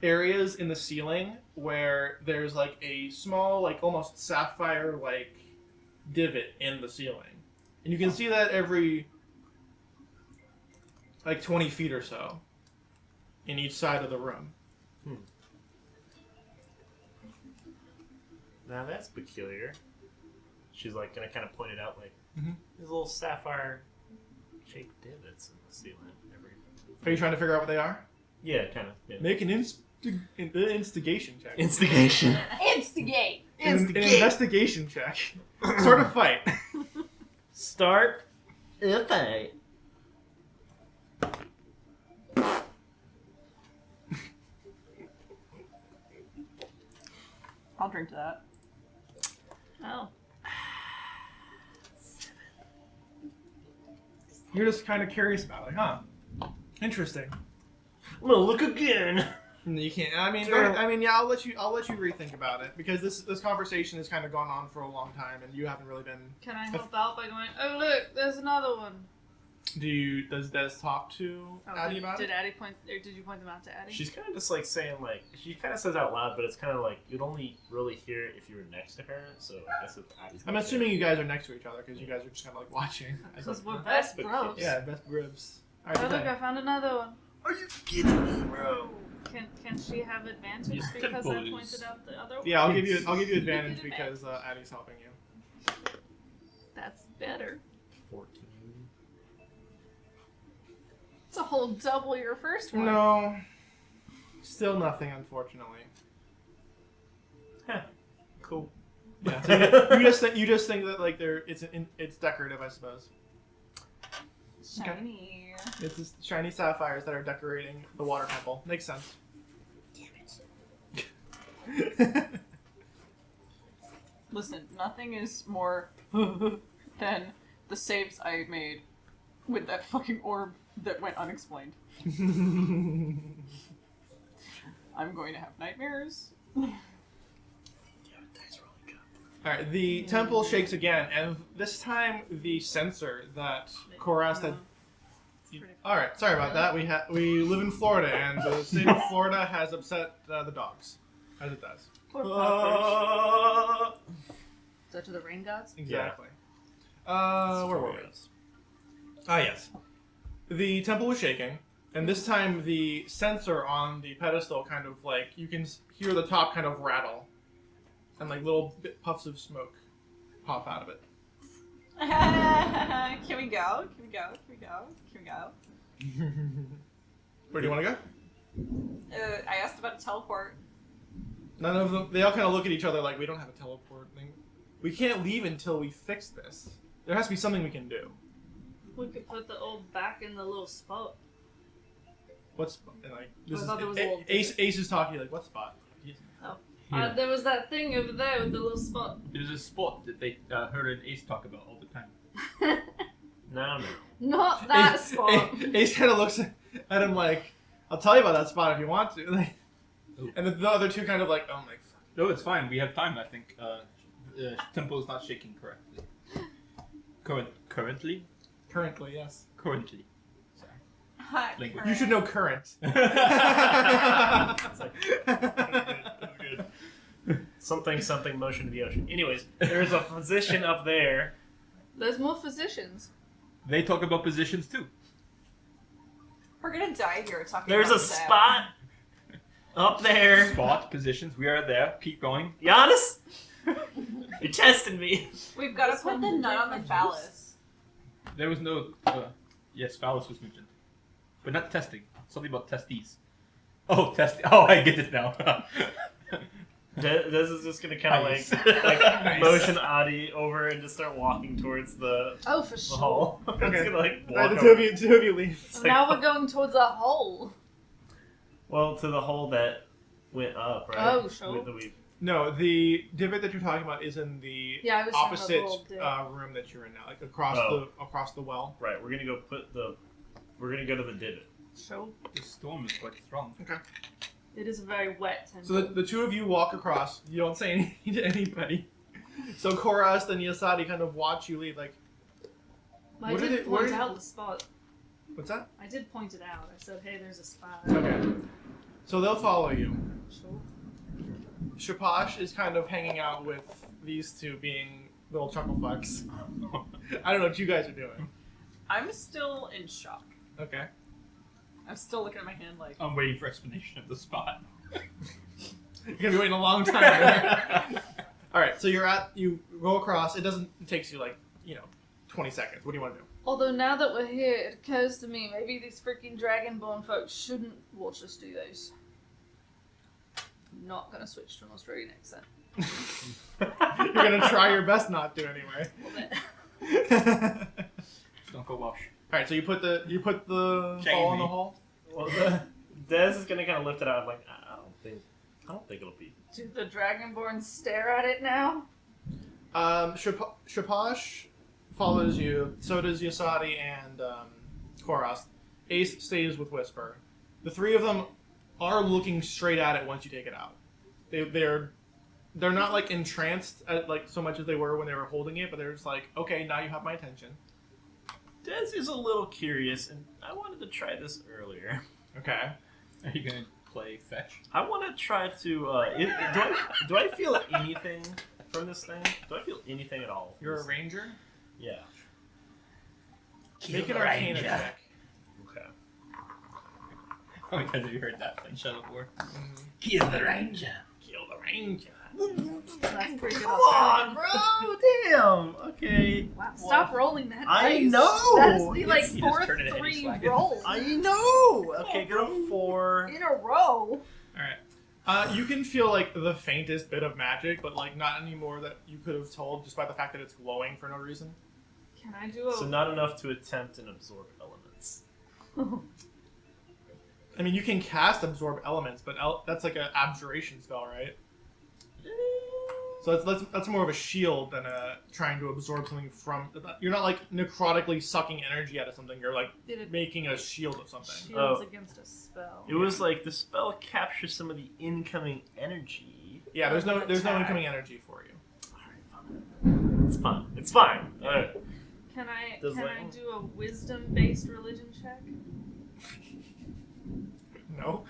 A: areas in the ceiling where there's like a small like almost sapphire like divot in the ceiling, and you can see that every like 20 feet or so in each side of the room.
E: Now that's peculiar. She's like gonna kind of point it out, like
A: Mhm.
E: these little sapphire-shaped divots in the ceiling.
A: Are you trying to figure out what they are?
E: Yeah, kind of. Yeah.
A: Make an instigation check.
E: Instigation.
D: Instigate!
A: An investigation check. Sort of fight.
E: Start a fight.
D: I'll drink to that.
B: Oh.
A: You're just kind of curious about it, like, huh? Interesting.
E: I'm gonna look again.
A: No, you can't. I mean,
E: Sure.
A: yeah. I'll let you rethink about it because this conversation has kind of gone on for a long time, and you haven't really been.
B: Can I help out by going, oh look, there's another one?
A: Does Des talk to Addie about
B: did
A: it?
B: Addie point, or did you point them out to Addie?
E: She's kind of just like saying like she kind of says out loud, but it's kind of like you'd only really hear it if you were next to her. So I guess Addie's
A: I'm assuming you guys are next to each other because you guys are just kind of like watching.
B: Because we're
E: That's
B: best
E: the
B: bros.
E: case.
A: Yeah, best ribs. All right,
B: Oh, look,
A: okay.
B: I found another one.
E: Are you kidding me, bro?
B: Can she have advantage
C: Yes,
B: because I
C: temples.
B: pointed out the other one?
A: Yeah, I'll give you
B: You
A: advantage
B: get
A: because Addie's helping you.
B: That's better.
E: 14.
B: It's a whole double your first one.
A: No, still nothing, unfortunately.
E: Huh. Cool.
A: Yeah, so you just think that like it's decorative, I suppose.
D: Shiny.
A: It's just shiny sapphires that are decorating the water temple. Makes sense.
D: Listen, nothing is more than the saves I made with that fucking orb that went unexplained. I'm going to have nightmares.
A: Alright, the temple shakes again, and this time the sensor that Koras had. Alright, sorry about that. We live in Florida, and the state of Florida has upset the dogs, as it does.
B: Poor puppers. Is that to the rain gods?
A: Exactly. Where were we? Ah, yes. The temple was shaking, and this time the sensor on the pedestal kind of like you can hear the top kind of rattle, and like little puffs of smoke pop out of it.
D: Can we go? Can we go? Can we go? Can we go?
A: Where do you want to go?
D: I asked about a teleport.
A: None of them. They all kind of look at each other like we don't have a teleport thing. We can't leave until we fix this. There has to be something we can do.
B: We could put the old back in the little spot.
A: What's like? This
B: I thought there was a little
A: Ace is talking like what spot?
C: Yeah.
B: There was that thing over there with the little spot.
C: There's a spot that they heard an Ace talk about all the time.
E: No.
B: Not that spot.
A: Ace kind of looks at him like, "I'll tell you about that spot if you want to." Like, and the other two kind of like, "Oh my."
C: No, it's fine. We have time. I think temple is not shaking correctly. Currently.
A: Currently, yes.
C: Currently. Sorry.
D: Hi.
C: Language.
A: You should know current.
E: That's good. Something motion to the ocean. Anyways, there's a physician up there.
B: There's more physicians.
C: They talk about positions too.
D: We're gonna die here talking
E: There's
D: about
E: a
D: that.
E: spot up there.
C: Spot positions. We are there. Keep going.
E: Giannis, you're testing me.
D: We've got to
B: This
D: put
B: one
D: the
B: did
D: nut
B: take
D: on
B: my
D: the
B: juice.
D: phallus.
C: There was no. Yes, phallus was mentioned, but not testing. Something about testes. Oh, test. Oh, I get it now.
E: This is just gonna kind of
C: Nice.
E: like
C: Nice.
E: motion Adi over and just start walking towards the
B: Oh, for sure.
E: hole.
A: Okay.
E: It's gonna like
A: Alright,
E: walk
A: the
E: over.
A: two of you leave.
B: So now we're going towards a hole.
E: Well, to the hole that went up, right?
B: Oh, sure.
E: With the weed.
A: No, the divot that you're talking about is in the
B: Yeah, I was talking about the
A: opposite
B: little dip.
A: room that you're in now, like across
E: Oh.
A: the well.
E: Right, we're gonna go to the divot.
B: Sure.
C: The storm is quite strong.
B: It is a very wet temple.
A: So the two of you walk across. You don't say anything to anybody. So Koras and Yasadi kind of watch you leave. Like,
B: I
A: what are
B: did
A: they- what
B: point
A: are-
B: out the spot.
A: what's that?
B: I did point it out. I said, hey, there's a spot.
A: Okay. So they'll follow you.
B: Sure.
A: Shapash is kind of hanging out with these two, being little chuckle fucks. I don't know what you guys are doing.
D: I'm still in shock.
A: Okay.
D: I'm still looking at my hand like.
C: I'm waiting for explanation of the spot.
A: You're gonna be waiting a long time. There. All right. So you go across. It takes you like 20 seconds. What do you want to do?
B: Although now that we're here, it occurs to me maybe these freaking Dragonborn folks shouldn't watch us do those. I'm not gonna switch to an Australian accent.
A: You're gonna try your best not to anyway.
B: Well,
C: Don't go wash.
A: All right, so you put the ball in the hole.
E: Well, Dez is gonna kind of lift it out. I'm like, I don't think it'll be.
B: do the Dragonborn stare at it now?
A: Shapash follows you. So does Yasadi and Koras. Ace stays with Whisper. The three of them are looking straight at it once you take it out. They're not like entranced at, like so much as they were when they were holding it, but they're just like, okay, now you have my attention.
E: Dez is a little curious, and I wanted to try this earlier.
A: Okay.
C: Are you gonna play fetch?
E: I want to try to. Do I feel anything from this thing? Do I feel anything at all? from
A: You're a
E: this?
A: ranger.
E: Yeah.
A: Make an Arcana check.
E: Okay.
C: Because you heard that thing.
F: Shadow of War.
E: Kill the ranger. Kill the ranger.
B: That's pretty good.
E: Come on, bro. Damn. Okay.
B: Wow, stop rolling that
E: I
B: dice.
E: know.
B: That's the like
C: You just
B: fourth
C: turn it into
B: 3
C: Swagger.
B: roll
E: I know. Okay, go 4.
B: in a row.
A: Alright. You can feel like the faintest bit of magic, but like not anymore that you could have told just by the fact that it's glowing for no reason.
B: Can I do a?
E: So not enough to attempt and absorb elements.
A: I mean, you can cast absorb elements, but that's like an abjuration spell, right? So that's more of a shield than trying to absorb something from. You're not like necrotically sucking energy out of something. You're like
B: Did it
A: making a shield of something.
B: shields
E: Oh.
B: against a spell?
E: It was like the spell captures some of the incoming energy.
A: Yeah, there's no
B: Attack.
A: incoming energy for you.
E: It's fine. It's fine. Alright.
B: Can I
E: Does
B: can I
E: lightning-
B: do a wisdom-based religion check?
A: No.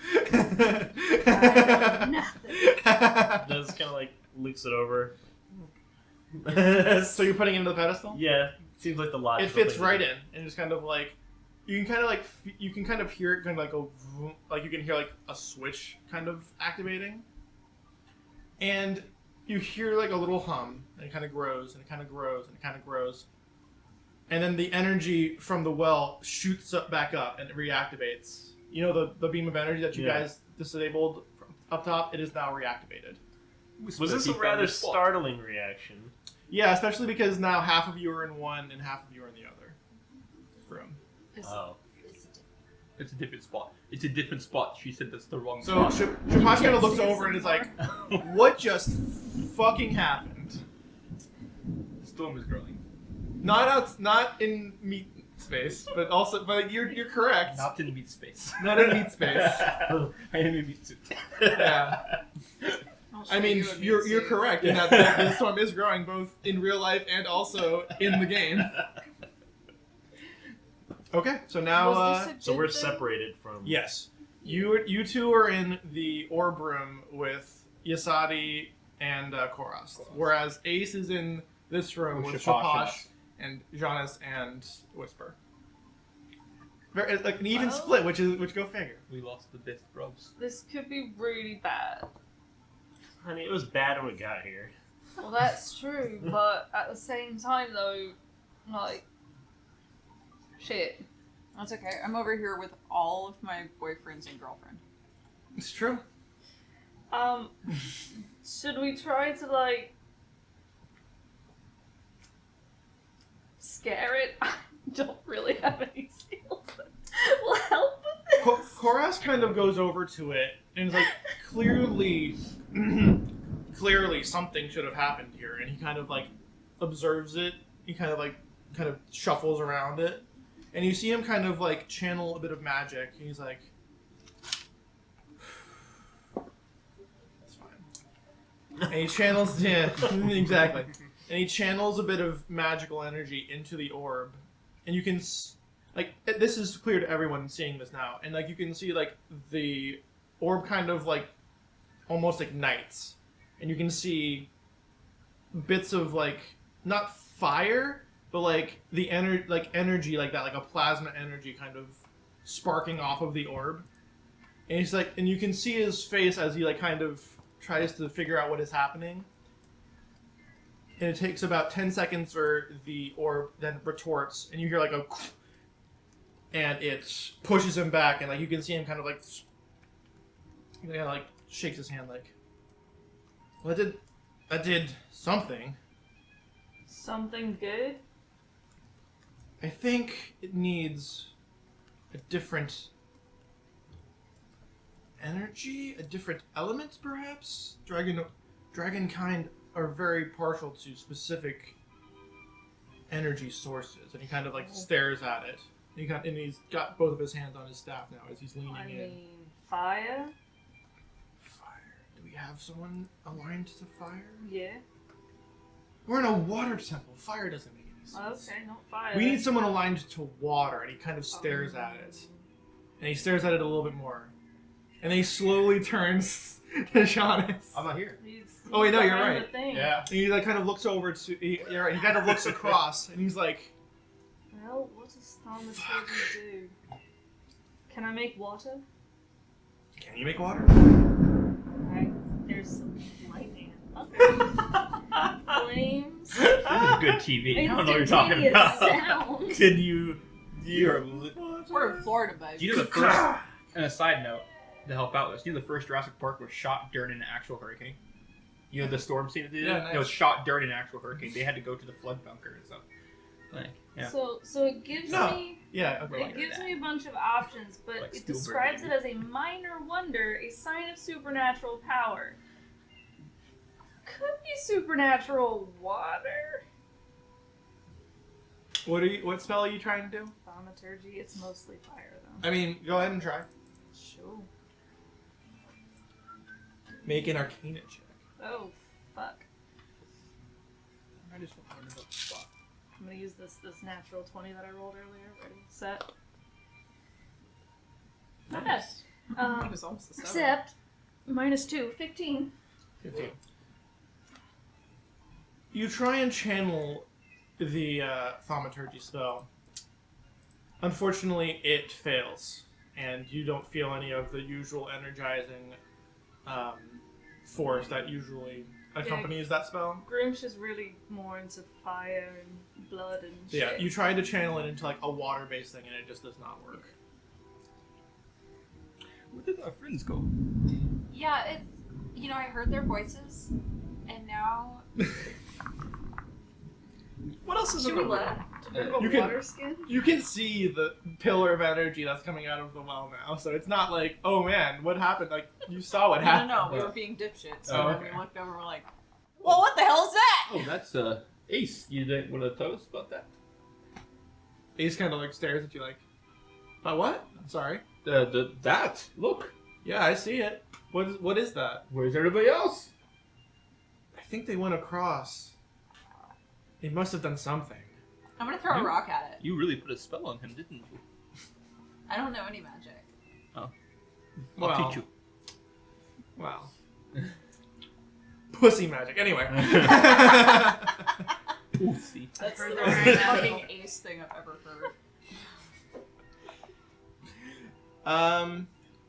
B: Nothing.
E: Does kind of like looks it over.
A: So you're putting it into the pedestal?
E: Yeah, seems like the logical.
A: It fits
E: thing to
A: right
E: do.
A: in, and just kind of like you can kind of hear it kind of like go vroom, like you can hear like a switch kind of activating, and you hear like a little hum, and it kind of grows and it kind of grows and it kind of grows, and then the energy from the well shoots back up and it reactivates. You know the beam of energy that you
E: Yeah.
A: guys disabled up top. It is now reactivated.
E: Was this a rather startling reaction?
A: Yeah, especially because now half of you are in one and half of you are in the other room.
E: Oh.
F: It's a different spot. It's a different spot. She said that's the wrong
A: So
F: spot.
A: Shapash kind of looks over and is like, "What just fucking happened?"
F: Storm is growing.
A: Not in meat space, but you're correct.
F: Not in meat space.
A: Not in meat space.
F: I am in meat suit.
A: Yeah.
D: I'll show
A: I mean,
D: you a meat
A: you're
D: suit.
A: correct in that the storm is growing both in real life and also in the game. Okay, so now
B: Was this a
E: So
B: good
E: we're
B: thing?
E: separated from.
A: yes, you two are in the orb room with Yasadi and Koras, whereas Ace is in this room with Shapash and Jonas and Whisper. Very, like an even
B: Well-
A: split, which go figure.
F: We lost the best bros.
B: This could be really bad.
E: Honey, it was bad when we got here.
B: Well, that's true, but at the same time, though, like, shit.
D: That's okay. I'm over here with all of my boyfriends and girlfriend.
A: It's true.
B: Should we try to like scare it? I don't really have any skills that will help with this.
A: Koras kind of goes over to it and is like, clearly something should have happened here, and he kind of like observes it. He kind of shuffles around it, and you see him kind of like channel a bit of magic. He's like, "It's fine." And he channels, yeah, exactly. And he channels a bit of magical energy into the orb, and you can like this is clear to everyone seeing this now, and like you can see like the orb kind of like almost ignites, and you can see bits of like not fire, but like the energy like that, like a plasma energy kind of sparking off of the orb, and he's like, and you can see his face as he like kind of tries to figure out what is happening. And it takes about 10 seconds for the orb then retorts, and you hear like a, and it pushes him back, and like you can see him kind of like, shakes his hand like, well, that did something.
B: Something good?
A: I think it needs a different energy, a different element, perhaps. Dragonkind are very partial to specific energy sources, and he kind of like stares at it. And he's got both of his hands on his staff now as he's leaning
B: I
A: in.
B: mean, fire?
A: Fire. Do we have someone aligned to fire?
B: Yeah.
A: We're in a water temple. Fire doesn't make any sense.
B: Okay, not fire.
A: We need someone aligned to water, and he kind of stares at it. And he stares at it a little bit more. And then he slowly turns to Shaunus.
F: I'm not here.
A: Oh, wait, no, you're
B: behind
A: right.
B: the thing.
F: Yeah.
A: And he like kind of looks over to. You're right. He kind of looks across, and he's like,
B: Well, what does thaumaturgy do? Can I make water?
A: Can you make water?
B: There's some lightning and thunder. Flames.
C: This is good TV. I don't know what you're talking
B: Instantaneous
C: about.
B: sound.
A: Can you?
D: We're in Florida, baby.
C: Do you know the first? And a side note to help out this, do you know the first Jurassic Park was shot during an actual hurricane? You know the storm scene that they did?
A: Yeah, nice.
C: It was shot during an actual hurricane. They had to go to the flood bunker and stuff. Like, yeah.
B: So it gives
A: No.
B: me
A: Yeah. Okay.
B: it gives me a bunch of options, but
C: Like
B: it
C: Spielberg,
B: describes
C: maybe.
B: it as a minor wonder, a sign of supernatural power. Could be supernatural water.
A: What spell are you trying to do?
B: Thaumaturgy, it's mostly fire though.
A: I mean, go ahead and try.
B: Sure.
A: Make an Arcana check.
B: Oh fuck.
C: I just want to learn about the spot.
B: I'm gonna use this natural 20 that I rolled earlier. Ready, set.
A: Nice.
D: It was almost a 7.
B: Except -2, 15.
A: 15. You try and channel the thaumaturgy spell. Unfortunately, it fails, and you don't feel any of the usual energizing force that usually accompanies that spell.
B: Grimsh is really more into fire and blood and shit.
A: Yeah, you tried to channel it into like a water-based thing, and it just does not work.
F: Where did our friends go?
G: Yeah, it's, I heard their voices, and now
A: What else is in
G: she
A: the
G: left.
A: You can-
B: water skin?
A: You can see the pillar of energy that's coming out of the well now, so it's not like, oh man, what happened? Like, you saw what happened.
D: No, we were being dipshits. So
A: Oh,
D: then
A: okay.
D: we looked over and we're like, well, what the hell is that?
F: Oh, that's Ace. You didn't want to tell us about that?
A: Ace kind of like stares at you like, what? I'm sorry.
F: That. Look.
A: Yeah, I see it. What is that?
F: Where's everybody else?
A: I think they went across. They must have done something.
D: I'm gonna throw a rock at it.
F: You really put a spell on him, didn't you?
D: I don't know any magic.
F: I'll teach you.
A: Wow. Pussy magic. Anyway.
F: Pussy.
D: That's
B: heard
D: the
B: that
D: most
B: right now.
D: fucking ace thing I've ever heard.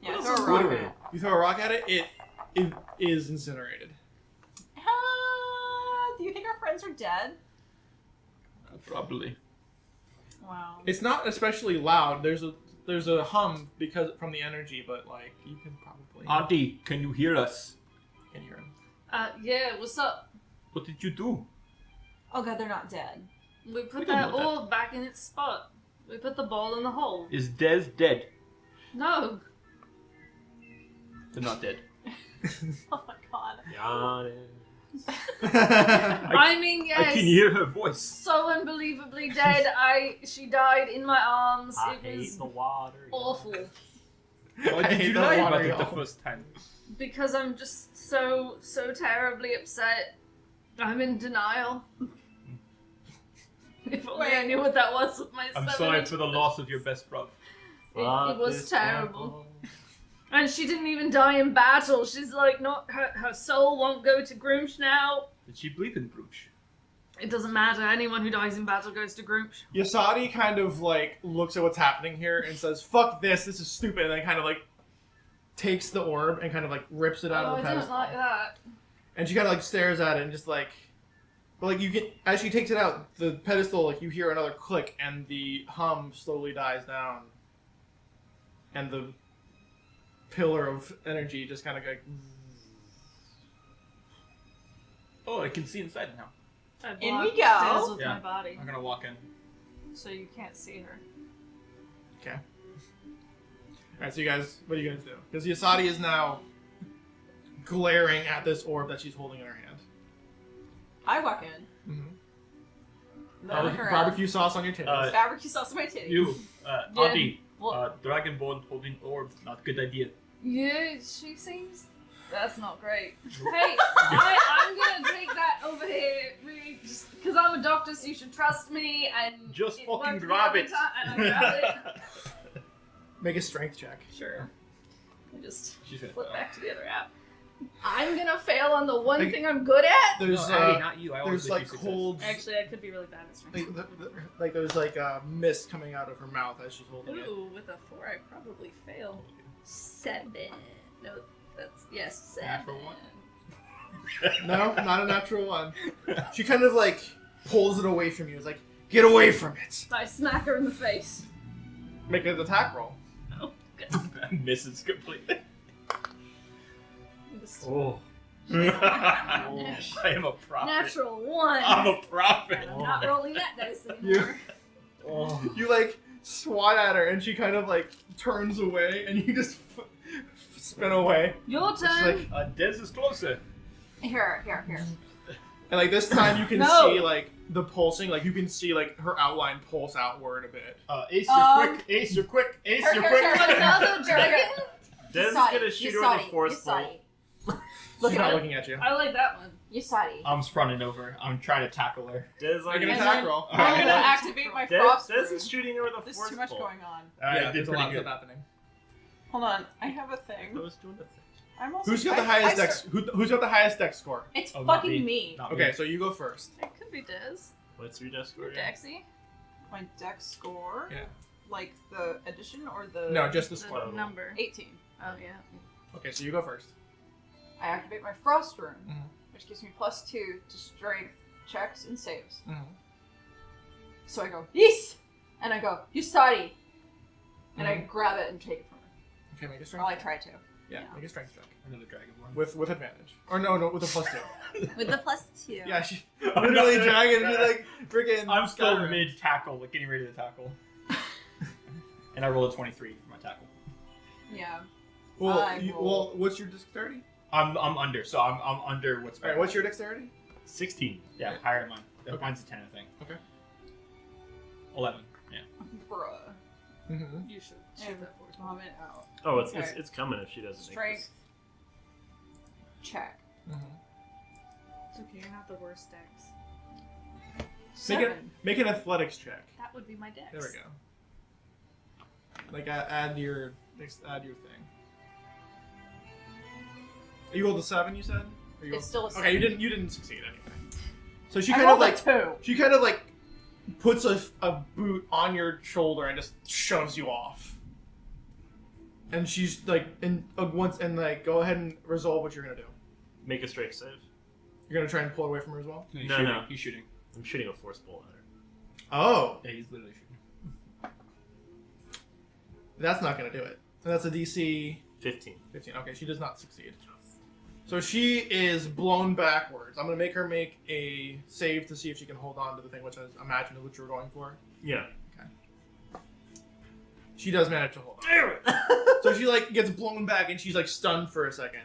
D: Yeah,
E: What
D: throw
E: else
D: a
E: is
D: rock
E: good?
D: at it.
A: You throw a rock at it, it is incinerated.
D: Do you think our friends are dead?
F: Probably.
D: Wow.
A: It's not especially loud. There's a hum because from the energy, but like you can probably
F: Auntie, can you hear us?
A: can hear him.
B: Yeah, what's up?
F: What did you do?
D: Oh god, they're not dead.
B: We put
F: We don't
B: that
F: know that.
B: orb back in its spot. We put the ball in the hole.
F: Is Des dead?
B: No.
F: They're not dead.
D: Oh my god.
B: I mean, yes.
F: I can hear her voice.
B: So unbelievably dead. She died in my arms.
E: I
B: It
E: hate
B: was
E: the water.
B: awful.
F: Why
A: I
F: did
A: hate
F: you
A: the
F: lie about
A: water,
F: it the
A: y'all.
F: first time?
B: Because I'm just so terribly upset. I'm in denial. If only I
D: Wait.
B: knew what that was with my
F: I'm
B: 7
F: sorry for the loss of your best brother.
B: It was terrible. And she didn't even die in battle. She's like, not her soul won't go to Groomsh now.
F: Did she believe in Bruges?
B: It doesn't matter. Anyone who dies in battle goes to Groomsh.
A: Yasadi kind of like looks at what's happening here and says, "Fuck this! This is stupid!" And then kind of like takes the orb and kind of like rips it out
B: Oh,
A: of the
B: I
A: pedestal.
B: don't like that.
A: And she kind of like stares at it and just like, but like you get as she takes it out, the pedestal like you hear another click and the hum slowly dies down, and the pillar of energy just kind of like.
F: Oh, I can see inside now.
B: I
D: In we
B: blocked
D: go.
B: Des with
F: Yeah.
B: my body,
C: I'm gonna walk in.
B: so you can't see her.
A: Okay. Alright, so you guys, what are you guys do? Because Yasadi is now glaring at this orb that she's holding in her hand.
D: I walk in.
A: Mm-hmm.
D: Look around.
A: Barbecue sauce on your titties.
D: Barbecue sauce on my titty.
F: You,
B: Yeah.
F: Auntie,
B: Well,
F: Dragonborn holding orb, not good idea.
B: yeah, she seems. That's not great. Hey, I'm gonna take that over here, really, just because I'm a doctor, so you should trust me. And
F: Just
B: it
F: fucking
B: worked the
F: grab
B: other
F: it.
B: time, and I grabbed it.
A: Make a strength check.
B: Sure. I just
F: She's gonna
B: flip
F: fail.
B: back to the other app. I'm gonna fail on the one
A: Like-
B: thing I'm good at.
A: There's
C: No, Addie, not you. I always
A: there's
C: wish
A: like
C: you success.
A: cold,
B: Actually, I could be really bad at strength.
A: like there's like mist coming out of her mouth as she's holding it.
B: Ooh, with a 4, I probably fail. 7. No, that's yes. 7.
C: Natural one?
A: No, not a natural one. She kind of like pulls it away from you. It's like, get away from it.
B: I smack her in the face.
A: Make an attack roll.
C: Misses completely.
E: Oh.
C: I am a prophet.
B: Natural 1.
C: I'm a prophet.
B: And I'm not rolling that dice anymore.
E: Oh.
A: You like swat at her, and she kind of like turns away, and you just spin away.
B: Your
A: It's
B: turn.
A: like,
C: Des is closer.
D: Here.
A: and like this time you can
B: No.
A: see like the pulsing, like you can see like her outline pulse outward a bit.
C: Ace, you're quick. Ace, you're quick. Ace, you're quick.
B: Another dragon?
E: Des is
G: Yasadi,
E: gonna shoot her with a force bolt.
G: Yasadi.
A: She's not looking at you.
B: I like that one.
G: Yasadi.
C: I'm running over. I'm trying to tackle her.
E: Des
A: Make
E: already
A: an
D: And
A: attack
D: then-
A: roll.
D: I'm
C: Alright.
D: gonna activate my
E: Des
D: frost
E: is
D: rune.
E: shooting her with a
D: There's
E: force
D: too much
E: bolt.
D: going on.
A: Yeah,
C: did
A: there's a
C: pretty
A: lot of
C: good.
A: stuff happening.
D: Hold on, I have a thing.
E: I was doing the thing.
D: I'm also.
A: Who's got the highest dex? Who's got the highest dex score?
D: It's
C: Oh, not
D: fucking me.
C: Not
A: Okay,
C: me.
A: so you go first.
B: It could be Diz.
E: What's your desk score?
B: Or Dexy.
D: My dex score.
A: Yeah.
D: Like the addition or the.
A: No, just the
B: The
A: score.
B: number.
D: 18.
B: Oh, yeah.
A: Okay, so you go first.
D: I activate my frost rune,
A: Mhm.
D: which gives me +2 to strength checks and saves.
A: Mhm.
D: So I go yes, and I go Yasadi, and I
A: Mhm.
D: grab it and take it from her.
A: Okay, make a
D: Well,
A: strength.
D: I try to.
A: Yeah, make a strength check
C: Another dragonborn.
A: with advantage. Or no, with a +2.
G: With the +2.
A: Yeah, she literally dragon and be like freaking.
C: I'm still
A: scattering.
C: mid tackle, like getting ready to tackle. And I rolled a 23 for my tackle.
D: Yeah.
A: Well,
D: I roll.
A: well, what's your dexterity?
C: I'm under, so I'm under what's
A: All right, what's your dexterity?
E: 16.
C: Yeah, higher than mine.
A: Okay.
C: Mine's a 10, I think.
A: Okay.
C: 11. Yeah.
D: Bruh.
A: Mm-hmm.
B: You should
D: And
B: shoot that force.
D: vomit out.
E: Oh, it's
D: Okay.
E: it's coming if she doesn't make this.
D: Strength. Check.
B: It's okay, you're not the worst Dex.
A: Make it
D: 7.
A: make an athletics check.
B: That would be my Dex.
A: There we go. Like add your thing. You rolled a 7, you said? Or you
D: It's still a
A: Okay,
D: 7.
A: you didn't succeed anyway. So she
D: I
A: kind of
D: rolled
A: like
D: a 2.
A: she kind of like puts a boot on your shoulder and just shoves you off. And she's like, like, go ahead and resolve what you're gonna do.
E: Make a strength save.
A: You're gonna try and pull away from her as well.
C: He's
E: No,
C: shooting.
E: no.
C: He's shooting.
E: I'm shooting a force bolt at her.
A: Oh,
C: Yeah, he's literally shooting.
A: that's not gonna do it. So that's a DC
E: 15.
A: 15. Okay, she does not succeed. So she is blown backwards. I'm gonna make her make a save to see if she can hold on to the thing, which I imagine is what you were going for.
E: Yeah.
A: She does manage to hold on. So she like gets blown back and she's like stunned for a second.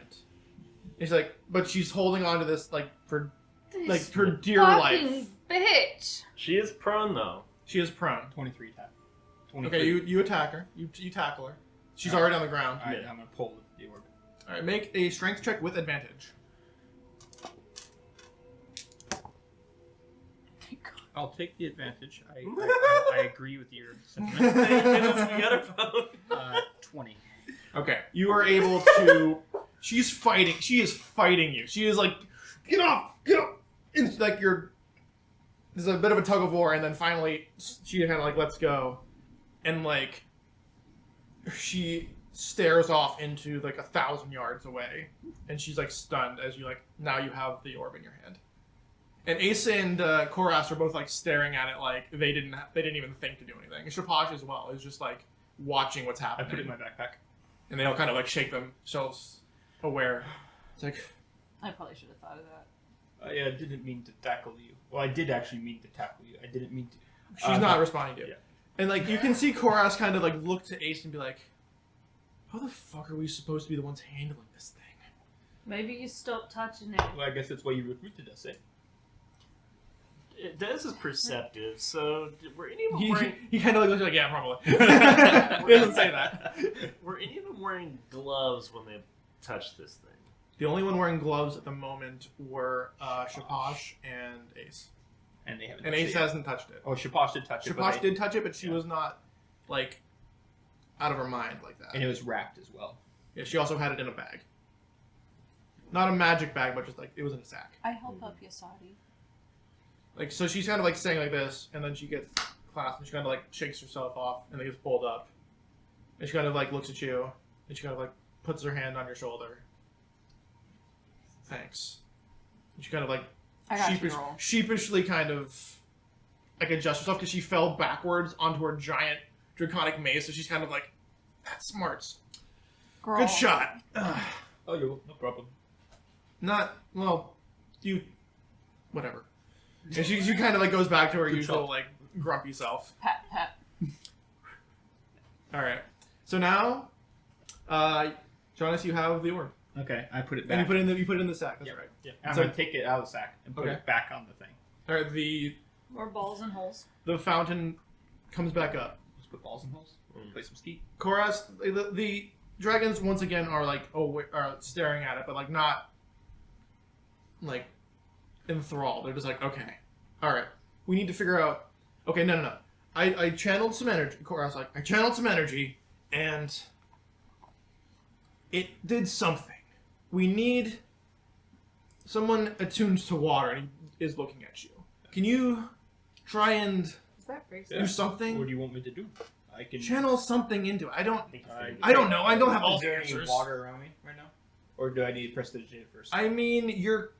A: It's like, but she's holding on to this like for like
B: This
A: her dear
B: fucking
A: life.
B: bitch.
E: She is prone though.
A: She is prone.
C: 23 tap. 23.
A: Okay, you attack her. You tackle her. She's already on the ground.
C: Alright,
E: Yeah.
C: I'm gonna pull the orb.
A: All right, make a strength check with advantage.
F: I'll take the advantage. I agree with your sentiment.
E: Thank goodness we got a phone.
F: 20.
A: Okay, you are able to. She's fighting. She is fighting you. She is like, get off, get off. It's like you're. There's a bit of a tug of war, and then finally she kind of like lets go, and like she stares off into like 1,000 yards away, and she's like stunned as you like now you have the orb in your hand. And Ace and Koras are both like staring at it like they didn't even think to do anything. And Shapash as well is just like watching what's
C: I
A: happening.
C: put it in my backpack.
A: And they all kind of like shake themselves aware. It's like,
D: I probably should have thought of that.
C: I didn't mean to tackle you. Well, I did actually mean to tackle you. I didn't mean to.
A: she's not responding to you.
C: yeah.
A: And like you can see Koras kind of like look to Ace and be like, how the fuck are we supposed to be the ones handling this thing?
B: Maybe you stop touching it.
C: Well, I guess that's why you recruited us, eh?
E: Des is perceptive, so were any of them wearing
A: He kind of like looks like, yeah, probably. He doesn't say that.
E: Were any of them wearing gloves when they touched this thing?
A: The only one wearing gloves at the moment were Shapash and Ace.
C: And they haven't.
A: And
C: touched
A: Ace
C: it yet.
A: hasn't touched it.
C: Oh, Shapash did touch it. but
A: Shapash
C: they-
A: did touch it, but she
C: Yeah.
A: was not like out of her mind like that.
C: And it was wrapped as well.
A: Yeah, she also had it in a bag. Not a magic bag, but just like it was in a sack.
D: I help up Yasadi.
A: Like, so she's kind of like saying like this, and then she gets clasped, and she kind of like shakes herself off, and then gets pulled up. And she kind of like looks at you, and she kind of like puts her hand on your shoulder. Thanks. And she kind of like
D: I got you, roll.
A: sheepishly kind of like adjusts herself because she fell backwards onto her giant draconic mace, so she's kind of like, that's smarts.
D: Girl.
A: Good shot.
F: Oh, no problem.
A: Not, well, you, whatever. And she kind of like goes back to her
F: Good
A: usual
F: shot.
A: like grumpy self.
D: Pat, pat.
A: All right. So now, Jonas, you have the orb,
C: Okay, I put it
A: and
C: back.
A: you put it in the sack. That's
C: Yep.
A: right.
C: Yeah, I'm
A: So-
C: gonna take it out of the sack and put
A: Okay.
C: it back on the thing.
A: All right.
B: More balls and holes.
A: The fountain comes back up.
F: Let's put balls in holes. Play some ski.
A: Koras, the dragons once again are like are staring at it, but like not like enthralled. They're just like, okay, all right, we need to figure out. Okay, no. I channeled some energy. Koras like, I channeled some energy, and it did something. We need someone attuned to water, and he is looking at you. Can you try and
B: Is that racist?
A: do something?
F: What do you want me to do?
C: I can
A: Channel something into it. I don't
C: I
A: don't know. I don't have all
C: Is
A: the
C: there any
A: answers.
C: water around me right now, or do I need to prestidigitate first?
A: I mean, you're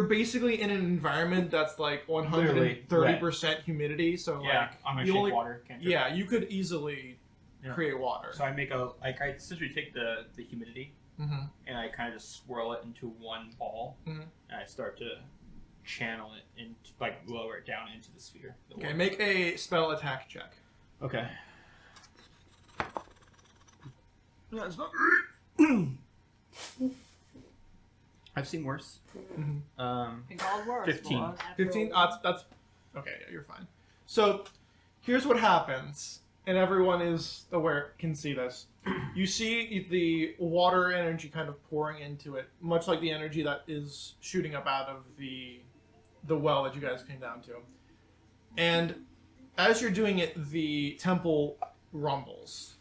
A: basically in an environment that's like 130% humidity, so
C: yeah,
A: like
C: I'm gonna
A: you
C: shake
A: only,
C: water. Can't you?
A: yeah, you could easily
C: Yeah.
A: create water.
C: So I make I essentially take the humidity
A: Mm-hmm.
C: and I kind of just swirl it into one ball,
A: Mhm.
C: and I start to channel it into like lower it down into the sphere. The
A: Okay,
C: water.
A: make a spell attack check.
C: Okay.
F: Yeah, it's not.
C: I've seen worse.
A: Mhm.
D: Think all works,
C: 15.
D: boys.
A: 15. That's okay. Yeah, you're fine. So here's what happens, and everyone is aware, can see this. You see the water energy kind of pouring into it, much like the energy that is shooting up out of the well that you guys came down to. And as you're doing it, the temple rumbles.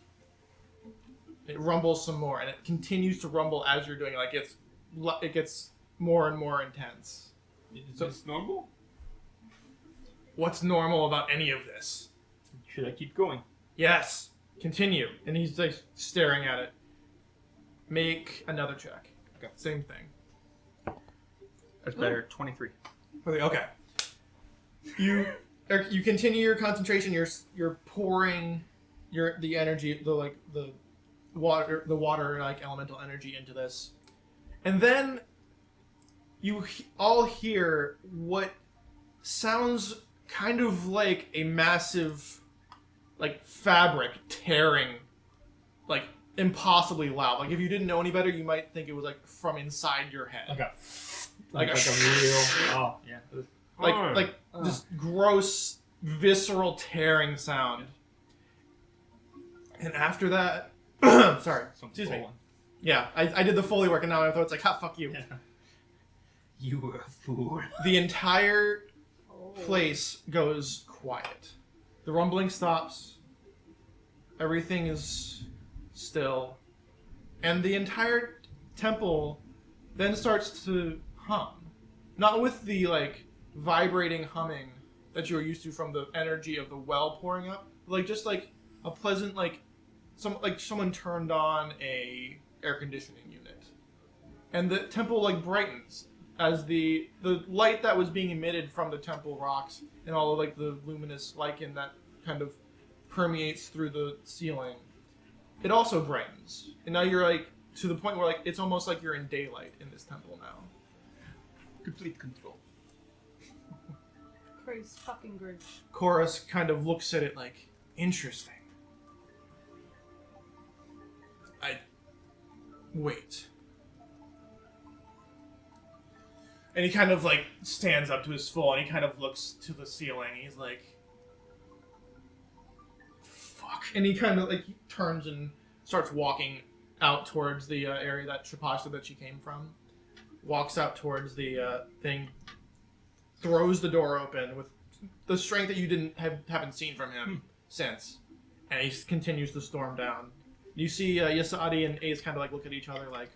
A: It rumbles some more, and it continues to rumble as you're doing it. Like it gets more and more intense.
F: Is
A: So-
F: this normal?
A: What's normal about any of this?
C: Should I keep going?
A: Yes. Continue. And he's like staring at it. Make another check.
C: Okay.
A: Same thing.
C: That's better. 23.
A: Okay. You continue your concentration. You're pouring the energy, the water like elemental energy into this, and then you all hear what sounds kind of like a massive like fabric tearing, like impossibly loud. Like if you didn't know any better, you might think it was like from inside your head.
C: Okay.
A: Like
C: Like
A: a
C: a real. Oh yeah.
A: like this gross visceral tearing sound. And after that, sorry, excuse me. Yeah, I did the Foley work, and now my throat's like, ha, fuck you.
C: You were a fool.
A: The entire place goes quiet. The rumbling stops. Everything is still. And the entire temple then starts to hum. Not with the, like, vibrating humming that you're used to from the energy of the well pouring up. Like, just, like, a pleasant, like someone turned on a air conditioning unit. And the temple, like, brightens as the light that was being emitted from the temple rocks and all of like the luminous lichen that kind of permeates through the ceiling, it also brightens. And now you're like to the point where like it's almost like you're in daylight in this temple now.
F: Complete control.
B: Praise fucking Grinch.
A: Chorus kind of looks at it like, interesting. Wait. And he kind of like stands up to his full and he kind of looks to the ceiling. He's like, fuck. And he kind of like turns and starts walking out towards the area that Shapashta that she came from. Walks out towards the thing, throws the door open with the strength that you haven't seen from him since. And he continues to storm down. You see Yasadi and Ace kind of like look at each other like,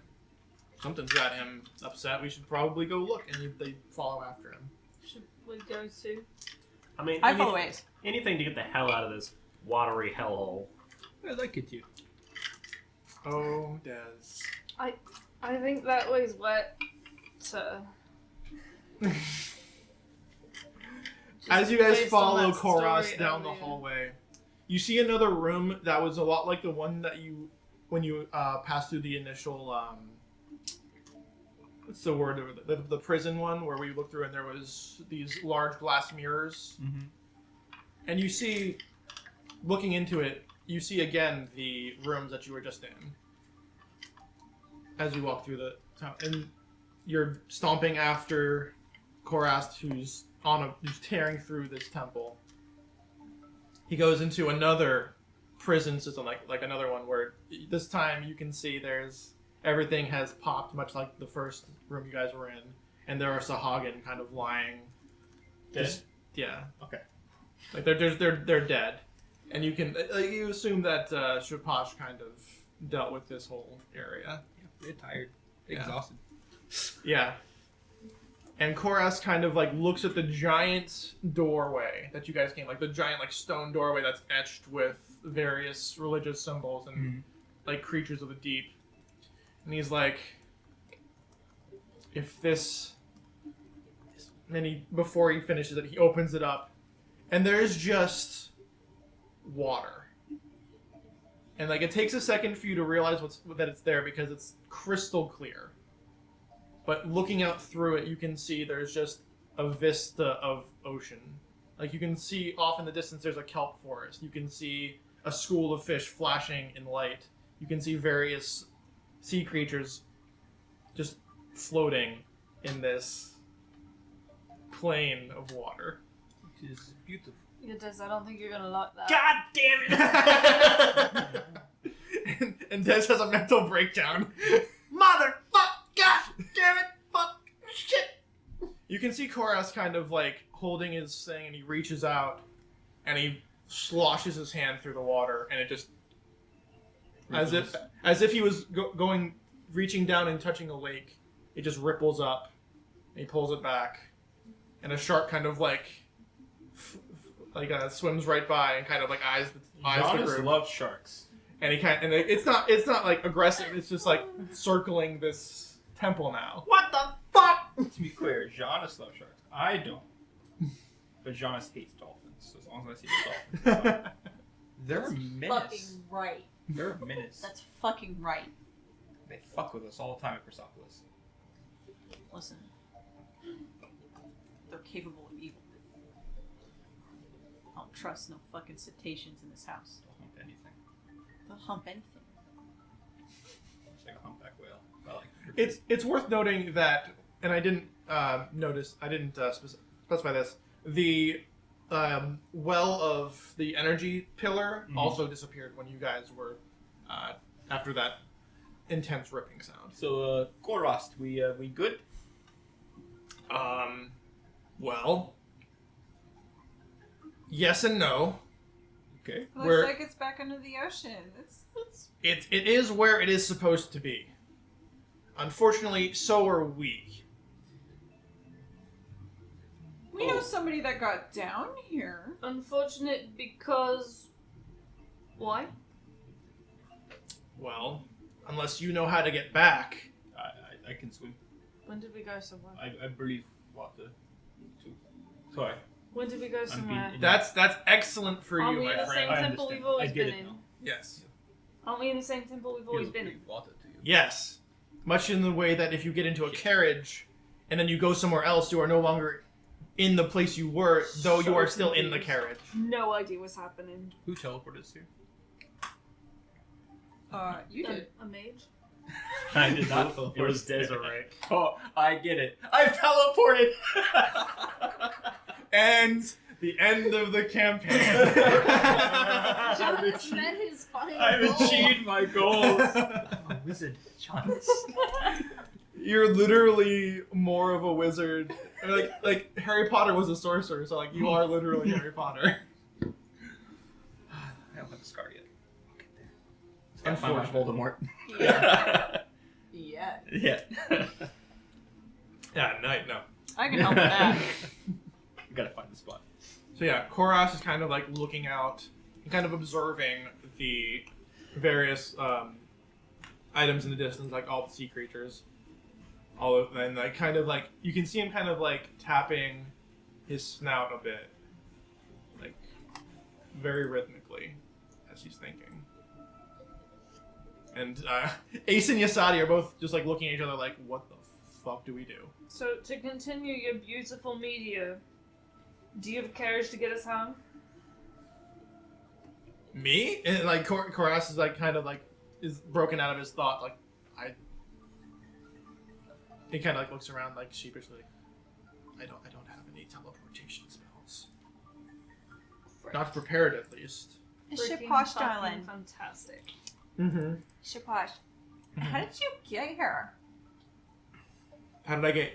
A: something's got him upset. We should probably go look. And they follow after him.
B: Should we go to?
E: I mean,
D: I follow Ace.
E: anything to get the hell out of this watery hellhole.
F: I like it here.
A: Oh, Des.
B: I think that was wet.
A: As you guys
B: based on
A: follow
B: that story
A: Koros down the
B: earlier.
A: hallway, you see another room that was a lot like the one that when you passed through the initial, what's the word? The prison one where we looked through and there was these large glass mirrors.
F: Mm-hmm.
A: And you see, looking into it, you see again the rooms that you were just in. As you walk through the town, and you're stomping after Korast, who's tearing through this temple. He goes into another prison system, like another one where this time you can see everything has popped, much like the first room you guys were in, and there are Sahagin kind of lying.
C: Dead?
A: Yeah.
C: Okay.
A: Like they're dead, and you can you assume that Shapash kind of dealt with this whole area.
F: They're tired.
A: Yeah.
F: Exhausted.
A: Yeah. And Koras kind of looks at the giant doorway that you guys came, the giant stone doorway that's etched with various religious symbols and creatures of the deep. And he's like, before he finishes it, he opens it up, and there's just water. And it takes a second for you to realize that it's there because it's crystal clear. But looking out through it, you can see there's just a vista of ocean. You can see off in the distance there's a kelp forest. You can see a school of fish flashing in light. You can see various sea creatures just floating in this plain of water.
F: It is beautiful.
B: Yeah, Des, I don't think you're gonna like that.
E: God damn it!
A: and Des has a mental breakdown.
E: Motherfuck! God damn it! Fuck! Shit!
A: You can see Koras kind of holding his thing, and he reaches out and he sloshes his hand through the water, and it just as if he was reaching down and touching a lake. It just ripples up, and he pulls it back, and a shark kind of swims right by and kind of eyes the
C: Giannis
A: group.
C: loves sharks.
A: And it's not aggressive. It's just circling this temple now.
E: What the fuck?
C: To be clear, Giannis loves sharks. I don't. But Giannis hates dolphins, so as long as I see the dolphins. They're menace.
D: Fucking right.
C: They're menace.
D: That's fucking right.
C: They fuck with us all the time at Persepolis.
D: Listen. They're capable of evil. I don't trust no fucking cetaceans in this house.
C: They'll hump anything.
D: They'll hump anything.
C: It's like a humpback whale. I like
A: It's worth noting that, and I didn't specify this. The well of the energy pillar also disappeared when you guys were after that intense ripping sound.
C: So, Korast, we good?
A: Well, yes and no.
C: Okay.
A: Where-
D: Looks like it's back under the ocean.
A: It is where it is supposed to be. Unfortunately, so are we.
D: We know somebody that got down here.
B: Unfortunate because... Why?
A: Well, unless you know how to get back.
C: I can swim.
B: When did we go somewhere?
C: I breathe water too. Sorry.
B: When did we go somewhere?
C: being-
A: That's excellent for
B: Aren't
A: you,
B: we in
A: my
B: the
A: friend.
B: same
C: I
B: temple
C: understand.
B: we've always
C: I get
B: been
C: it
B: in?
C: now.
A: Yes.
B: Aren't we in the same temple we've always been in?
F: Breathe water to you.
A: Yes. Much in the way that if you get into a carriage and then you go somewhere else, you are no longer in the place you were, though you
B: So
A: are still in the
B: confused.
A: carriage.
B: No idea what's happening.
F: Who teleported us here?
D: You did.
B: A mage?
C: I did not
E: It
C: teleport.
E: was Desiree.
C: Oh, I get it. I teleported!
A: And the end of the campaign.
B: Jonas met his final
C: I've
B: goal.
C: achieved my goals. I'm a wizard, Jonas.
A: You're literally more of a wizard. Like Harry Potter was a sorcerer, so you are literally Harry Potter.
F: I don't have a scar yet.
C: I find my Voldemort.
D: Yeah. Yeah.
C: Yeah.
A: Yeah, no.
D: I can help with that.
C: I gotta find the spot.
A: So yeah, Koras is kind of looking out and kind of observing the various items in the distance, like all the sea creatures. All of and like kind of like you can see him kind of like tapping his snout a bit, like very rhythmically as he's thinking. And Ace and Yasadi are both just like looking at each other like, what the fuck do we do?
B: So, to continue your beautiful media, do you have courage to get us home?
A: Me? And like Koras is like kind of like is broken out of his thought, like he kind of like looks around like sheepishly. I don't have any teleportation spells. Not prepared at least.
B: Freaking
D: Shiposh,
B: fucking
D: darling.
B: Fantastic.
A: Mm-hmm.
D: Shiposh, how did you get here?
A: How did I get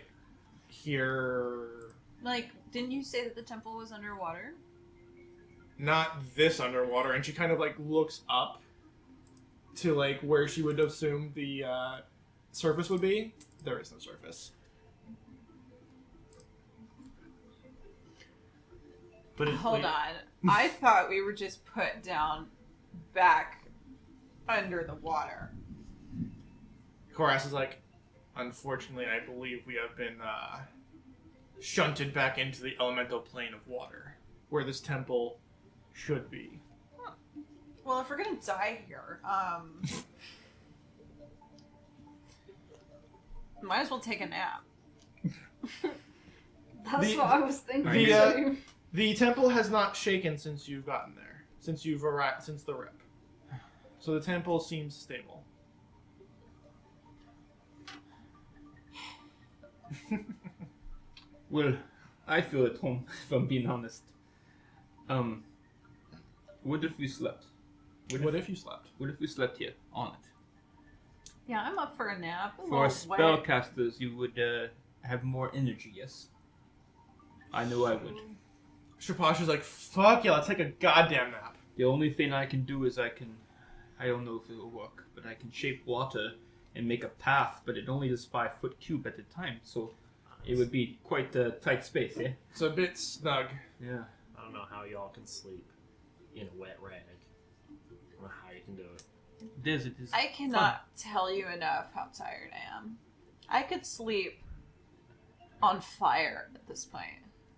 A: here?
D: Like, didn't you say that the temple was underwater?
A: Not this underwater, and she kind of like looks up to like where she would assume the surface would be. There is no surface.
E: But
D: Hold on. I thought we were just put down back under the water.
A: Koras is like, unfortunately, I believe we have been shunted back into the elemental plane of water, where this temple should be.
D: Well, if we're gonna die here, might as well take a nap.
B: That's
A: The-
B: what I was thinking.
A: The temple has not shaken since you've gotten there, since you've arrived, since the rip. So the temple seems stable.
F: Well, I feel at home, if I'm being honest. What if we slept?
A: What if you slept?
F: What if we slept here, on it?
D: Yeah, I'm up for a nap.
F: For spellcasters, you would have more energy, yes? I know I would.
A: Shiposh is like, fuck yeah, let's take a goddamn nap.
F: The only thing I can do is I don't know if it will work, but I can shape water and make a path, but it only does 5 foot cube at a time, so it would be quite a tight space, eh?
A: It's a bit snug.
F: Yeah.
E: I don't know how y'all can sleep in a wet rag. I don't know how you can do it.
F: Desert is
D: I cannot tell you enough how tired I am. I could sleep on fire at this point.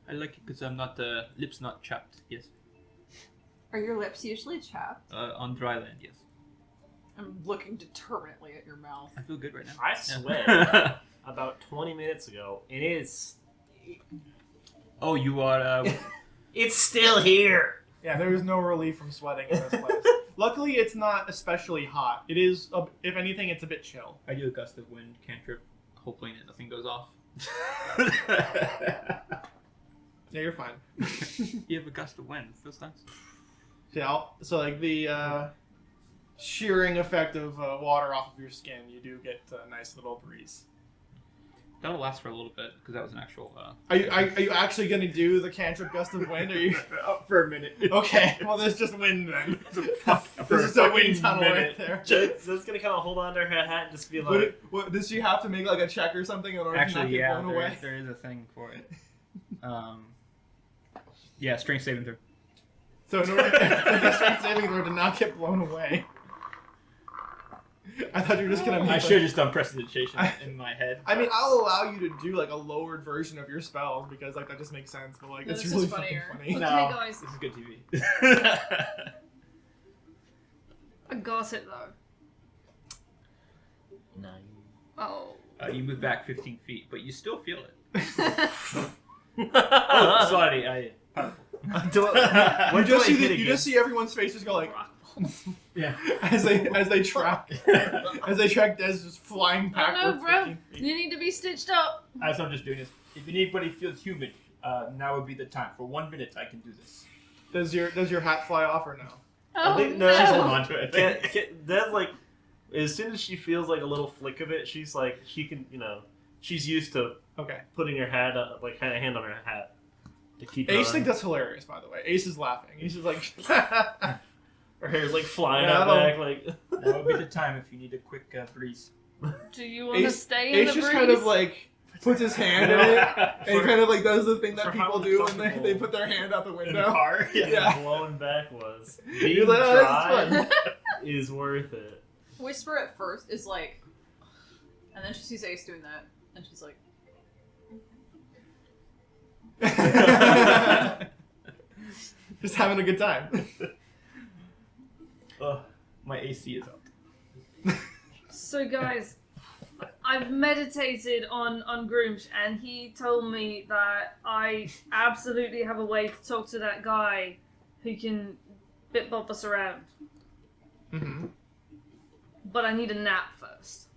F: I like it because I'm not, lips not chapped, yes.
D: Are your lips usually chapped?
F: On dry land, yes.
D: I'm looking determinately at your mouth.
F: I feel good right now.
E: I swear, about 20 minutes ago, and it's
F: Oh, you are,
E: it's still here.
A: Yeah, there is no relief from sweating in this place. Luckily, it's not especially hot. It is, if anything, it's a bit chill.
F: I do a gust of wind cantrip, hoping that nothing goes off.
A: Yeah, you're fine.
F: You have a gust of wind, feels nice.
A: Yeah, so like the shearing effect of water off of your skin, you do get a nice little breeze.
F: That'll last for a little bit, because that was an actual,
A: Are you actually going to do the cantrip gust of wind? Are you?
F: for a minute.
A: Okay, well there's just wind then.
F: For
A: This is a wind
E: fucking
A: tunnel
E: minute.
A: right there.
E: Just gonna kind of hold on to her hat and just be like,
A: What, does she have to make like a check or something in order to not
F: Actually,
A: get
F: yeah,
A: blown away?
F: there is a thing for it. Yeah, strength saving throw.
A: So in order to strength saving throw to not get blown away. I thought you were just gonna.
F: I should have just done prestidigitation in my head.
A: I mean, I'll allow you to do like a lowered version of your spells because like that just makes sense. But like
D: No,
A: it's
D: this
A: really
D: is
A: fucking
D: funnier.
A: funny.
B: Okay,
F: No,
B: guys.
F: this is good TV.
B: I got it though.
E: no.
B: Oh.
F: You move back 15 feet, but you still feel it.
E: Oh,
F: Oh, sorry, I.
A: You just see you just see everyone's faces go like
F: Yeah.
A: as they track Des just flying
B: Oh
A: backwards.
B: no, bro!
A: 15 feet.
B: You need to be stitched up.
F: As I'm just doing this, if anybody feels humid, now would be the time. For 1 minute, I can do this.
A: Does your hat fly off or no?
B: Oh
E: think-
B: no!
E: no, she's
F: Hold on to it.
E: That's like, as soon as she feels like a little flick of it, she's like, she can, she's used to
A: Okay.
E: putting her hat up, like kind of hand on her hat to keep it
A: Ace
E: on.
A: thinks that's hilarious, by the way. Ace is laughing. He's just like,
E: Her hair's like flying
A: Yeah,
E: out back, like.
F: That would be the time if you need a quick breeze.
B: Do you want to
A: Ace,
B: stay in
A: Ace
B: the
A: just
B: breeze?
A: kind of like puts his hand in it and he
E: For-
A: kind of like does the thing that
E: for
A: people
E: how
A: do when
E: uncomfortable
A: they put their hand out the
E: In the
A: window.
E: car,
A: Yeah.
E: blowing back was.
A: You're
E: Being
A: like, "Oh, this is
E: dry
A: fun."
E: is worth it.
D: Whisper at first is like, and then she sees Ace doing that, and she's like,
A: Just having a good time.
C: My AC is up.
B: So guys, I've meditated on Groomsh, and he told me that I absolutely have a way to talk to that guy who can bit bop us around.
A: Mm-hmm.
B: But I need a nap first.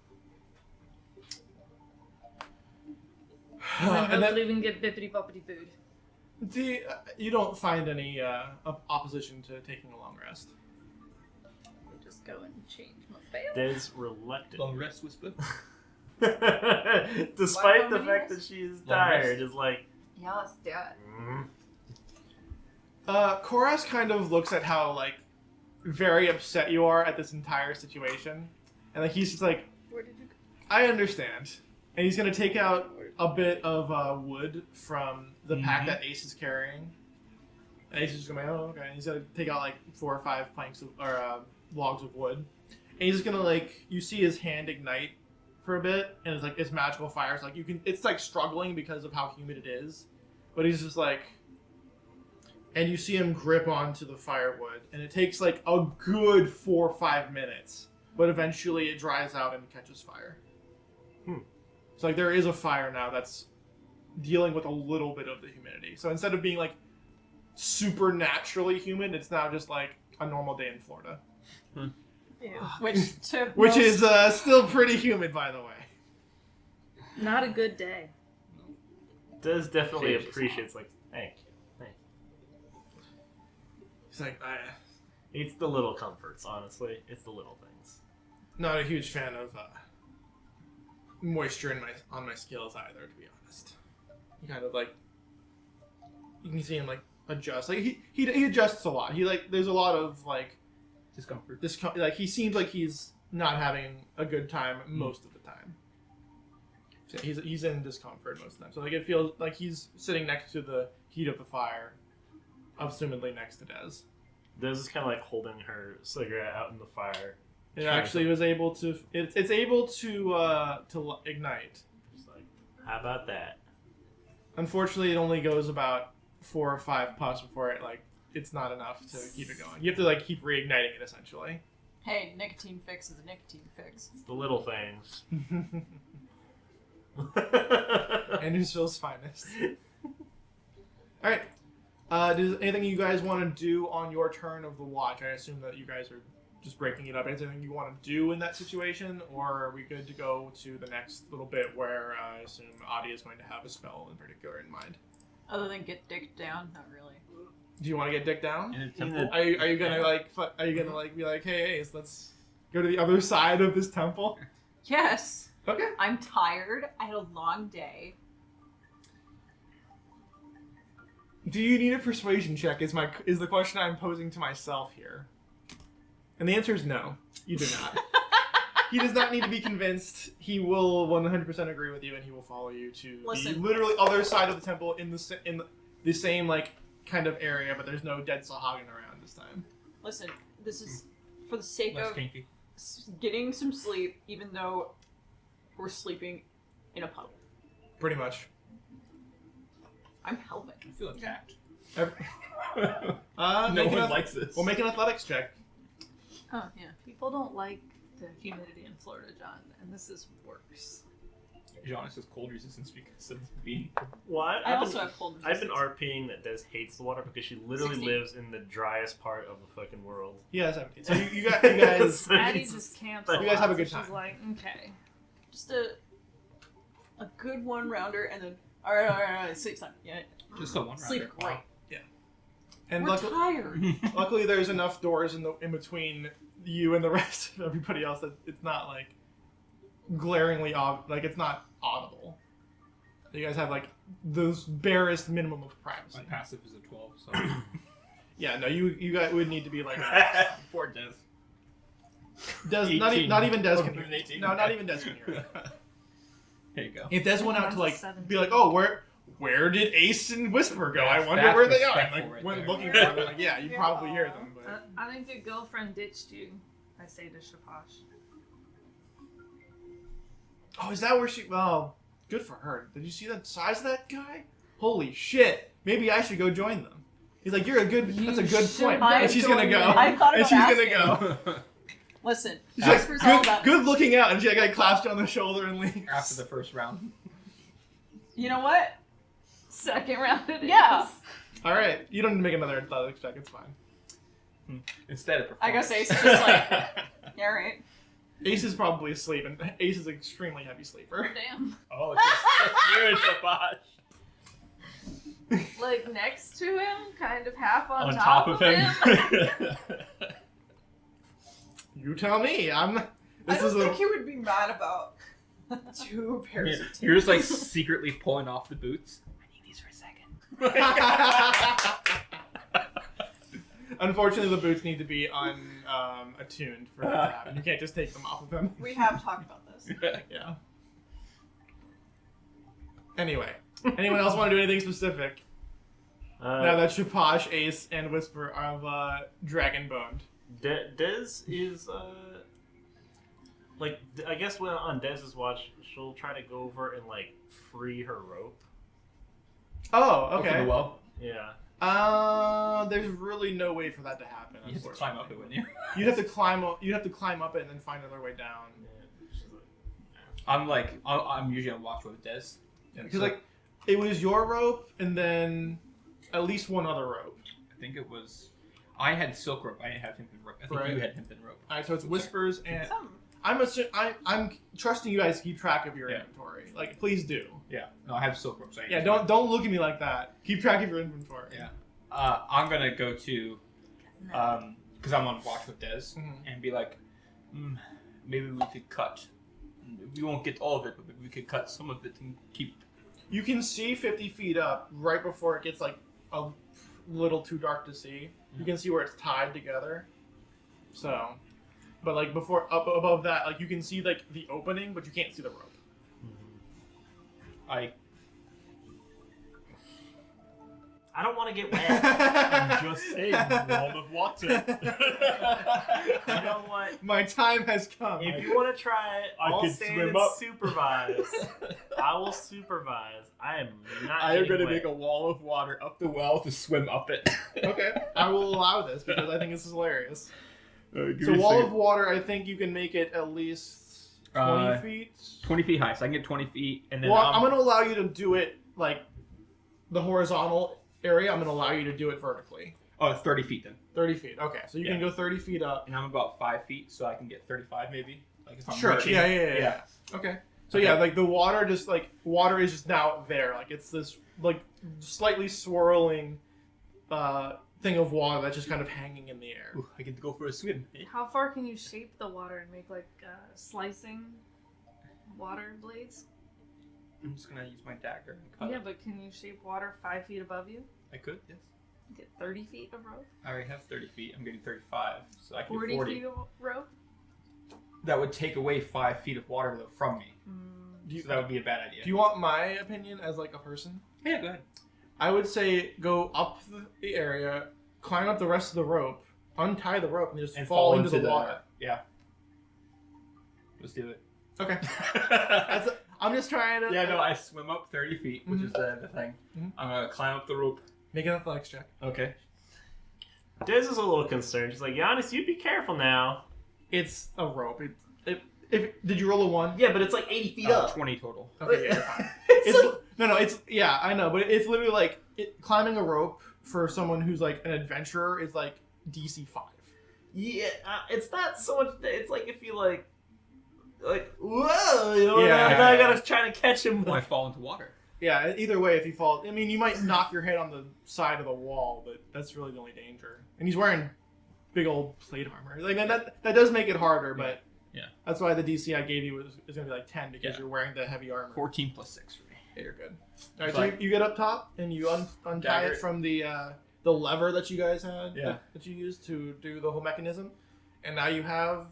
B: And then
A: And
B: hopefully
A: then,
B: we can get bippity boppity booed.
A: you don't find any opposition to taking a long rest.
B: I'll just go and change my fail.
E: Des reluctant.
F: Long rest, Whisper.
E: Despite
D: Why
E: the
D: don't
E: fact
D: we
E: that she's
F: Long
E: tired,
F: rest.
E: is like,
G: Yeah, let's do it.
A: Koras kind of looks at how like very upset you are at this entire situation, and like he's just like,
B: Where did you go?
A: I understand, and he's gonna take out a bit of wood from the pack that Ace is carrying, and Ace is just gonna be, oh okay, and he's gonna take out like 4 or 5 planks of, or logs of wood, and he's just gonna like, you see his hand ignite for a bit, and it's like it's magical fire, so like you can, it's like struggling because of how humid it is, but he's just like. And you see him grip onto the firewood, and it takes like a good 4 or 5 minutes, but eventually it dries out and catches fire. So like there is a fire now that's dealing with a little bit of the humidity. So instead of being like supernaturally humid, it's now just like a normal day in Florida,
D: which
A: which is still pretty humid, by the way.
B: Not a good day.
E: Des definitely
F: Changes.
E: appreciates, like, thank you.
A: He's like,
E: It's the little comforts, honestly. It's the little things.
A: not a huge fan of moisture on my skills either, to be honest. He kind of like, you can see him like adjust. Like he adjusts a lot. He like, there's a lot of like
F: Discomfort.
A: like he seems like he's not having a good time most of the time. So he's in discomfort most of the time. So like it feels like he's sitting next to the heat of the fire, assumedly next to Des.
E: Des is kind of like holding her cigarette out in the fire.
A: It actually was able to. It's able to ignite.
E: Just like, how about that?
A: Unfortunately, it only goes about 4 or 5 puffs before it like it's not enough to keep it going. You have to like keep reigniting it essentially.
D: Hey, nicotine fix is a nicotine fix.
E: It's the little things.
A: Andersville's finest. All right. Does anything you guys want to do on your turn of the watch? I assume that you guys are just breaking it up. Anything you want to do in that situation, or are we good to go to the next little bit where I assume Adi is going to have a spell in particular in mind?
D: Other than get dick down, not really.
A: Do you want to get dick down?
F: In a temple.
A: Are you gonna like? Are you gonna like be like, hey, let's go to the other side of this temple?
D: Yes,
A: Okay.
D: I'm tired. I had a long day.
A: Do you need a persuasion check? Is the question I'm posing to myself here? And the answer is no. You do not. He does not need to be convinced. He will 100% agree with you, and he will follow you to the
D: Listen.
A: literally other side of the temple in the same like kind of area, but there's no dead Sahagan around this time.
D: Listen, this is for the sake
F: Less
D: of
F: kinky.
D: getting some sleep, even though we're sleeping in a puddle.
A: Pretty much.
D: I'm helping.
F: I feel attacked.
A: No
F: No one likes this.
A: We'll make an athletics check.
D: Oh yeah.
B: People don't like the humidity in Florida, John, and this is worse.
F: Giannis has cold resistance because of being.
E: Well,
D: I also have cold
E: I've been
D: resistance.
E: RPing that Des hates the water because she literally
D: 16.
E: lives in the driest part of the fucking world.
A: Yeah, 17. So you guys.
E: So
B: Addie
E: he's-
B: just camps.
E: You
B: a
A: guys
B: lot,
A: have a
B: so
A: good
B: She's
A: time.
B: like, okay.
D: Just a good one rounder, and then all right, sleep time. Yeah,
F: Just a one
D: sleep
F: rounder.
D: great.
A: And
D: We're
A: luckily,
D: tired.
A: luckily, there's enough doors in between you and the rest of everybody else that it's not like glaringly like it's not audible. You guys have like the barest minimum of privacy.
F: My passive is a 12, so.
A: Yeah, no, you guys would need to be like
F: Poor Des.
A: Des,
F: 18.
A: not even Des
F: Oh,
A: can
F: an
A: hear.
F: 18?
A: No, not
F: Okay.
A: even Des can hear.
F: There you go.
A: If Des went out to like
B: 17.
A: be like, oh, where did Ace and Whisper go? I
F: That's-
A: wonder
F: that's
A: where they are. And,
F: respectful
A: like
F: right
A: when
F: there.
A: looking for them, like, yeah, you probably hear them. But
B: I think your girlfriend ditched you. I say to Shapash.
A: Oh, is that where she? Well, good for her. Did you see the size of that guy? Holy shit! Maybe I should go join them. He's like, you're a good. That's a good point.
D: I
A: And she's gonna go.
D: I thought
A: And
D: about
A: she's gonna
D: asking.
A: go.
D: Listen,
A: She's like,
D: Jasper's all about.
A: good looking out, and she like claps you on the shoulder and leaves.
F: After the first round.
D: You know what?
B: Second round it
D: Yeah.
B: is.
A: All right, you don't need to make another athletics check. It's fine.
F: Instead of
D: I guess
F: performance.
D: Ace is just like, yeah, right.
A: Ace is probably asleep, and Ace is an extremely heavy sleeper.
B: Damn.
E: Oh, it's you and Shabash.
B: Like next to him, kind of half on
E: On top of him.
A: You tell me.
D: I don't think he would be mad about 2 pairs of
F: You're just like secretly pulling off the boots. I need these for a second.
A: Unfortunately, the boots need to be attuned for that to happen. You can't just take them off of him.
D: We have talked about this.
A: Yeah. Anyway, anyone else want to do anything specific? Now that Shapash, Ace, and Whisper are dragon boned.
E: Dez is like I guess when on Dez's watch, she'll try to go over and like free her rope.
A: Oh,
F: Go for
A: okay.
F: the well.
E: Yeah.
A: There's really no way for that to happen.
F: You have to climb up it, wouldn't you?
A: You'd have to climb up. You'd have to climb up it and then find another way down.
F: I'm usually on watch with Des.
A: Because like, it was your rope and then at least one other rope.
F: I think it was. I had silk rope. I didn't have hempen rope. I think
A: Right.
F: you had hempen rope.
A: All right, so it's Whispers and
D: Some.
A: I'm trusting you guys to keep track of your
F: Yeah.
A: inventory. Like, please do.
F: Yeah. No, I have silk rope. So I
A: Yeah,
F: use
A: don't look at me like that. Keep track of your inventory.
F: Yeah. I'm gonna go to, because I'm on watch with Des,
A: Mhm.
F: and be like, maybe we could cut. We won't get all of it, but maybe we could cut some of it and keep.
A: You can see 50 feet up right before it gets like a little too dark to see. You can see where it's tied together. So, but like before up above that, like you can see like the opening, but you can't see the rope.
E: I don't want to get wet.
A: I'm
E: just saying, wall of water. You know what?
A: My time has come.
E: If you want to try it,
C: I
E: I'll
C: could
E: stand
C: swim
E: and
C: up.
E: supervise. I will supervise. I am not.
F: I am
E: getting
F: gonna
E: wet.
F: make a wall of water up the well to swim up it.
A: Okay, I will allow this because I think this is hilarious.
F: Give
A: So
F: me a
A: wall
F: second.
A: of water, I think you can make it at least 20 feet.
F: 20 feet high, so I can get 20 feet, and then
A: Well, I'm going to allow you to do it like the horizontal area. I'm going to allow you to do it vertically.
F: Oh, 30 feet then.
A: 30 feet. Okay, so you can
F: Yeah.
A: go 30 feet up.
F: And I'm about 5 feet, so I can get 35 maybe. Like if I'm
A: Sure.
F: reaching.
A: Yeah. Okay. So
F: Okay.
A: yeah, like the water just like water is just now there. Like it's this like slightly swirling thing of water that's just kind of hanging in the air.
F: Ooh, I get to go for a swim.
B: How far can you shape the water and make like slicing water blades?
F: I'm just gonna use my dagger and cut
B: Yeah,
F: it.
B: but can you shape water 5 feet above you?
F: I could, yes.
B: Get 30 feet of rope?
F: I already have 30 feet. I'm getting 35, so I can
B: 40
F: do 40.
B: feet of rope?
F: That would take away 5 feet of water though from me.
A: Do you,
F: So that would be a bad idea.
A: do you want my opinion as like a person?
F: Yeah, go ahead.
A: I would say go up the area, climb up the rest of the rope, untie the rope, and just
F: And
A: fall into the water.
F: Yeah. Let's do it.
A: Okay. I'm just trying to
F: Yeah, no, I swim up 30 feet, which
A: Mhm.
F: is the thing.
A: Mhm.
F: I'm gonna climb up the rope.
A: make an athletics check.
F: Okay.
E: Dez is a little concerned. She's like, Giannis, you be careful now.
A: It's a rope. If did you roll a 1?
E: Yeah, but it's like 80 feet up.
F: 20 total.
A: Okay, yeah, you're fine. It's yeah, I know, but it's literally like climbing a rope for someone who's like an adventurer is like DC 5.
E: Yeah, it's not so much. It's like if you like whoa, you know.
A: Yeah.
E: Now I gotta try to catch him.
F: I fall into water.
A: Yeah, either way, if you fall, I mean, you might knock your head on the side of the wall, but that's really the only danger. And he's wearing big old plate armor. Like that does make it harder, but
F: Yeah.
A: that's why the DC I gave you is gonna be like 10 because
F: Yeah.
A: you're wearing the heavy armor.
F: 14 plus 6 for me.
A: Yeah, you're good. All right,
F: It's
A: so
F: like-
A: you get up top and you untie
F: Dagger.
A: it from the lever that you guys had
F: Yeah.
A: that you used to do the whole mechanism, and now you have.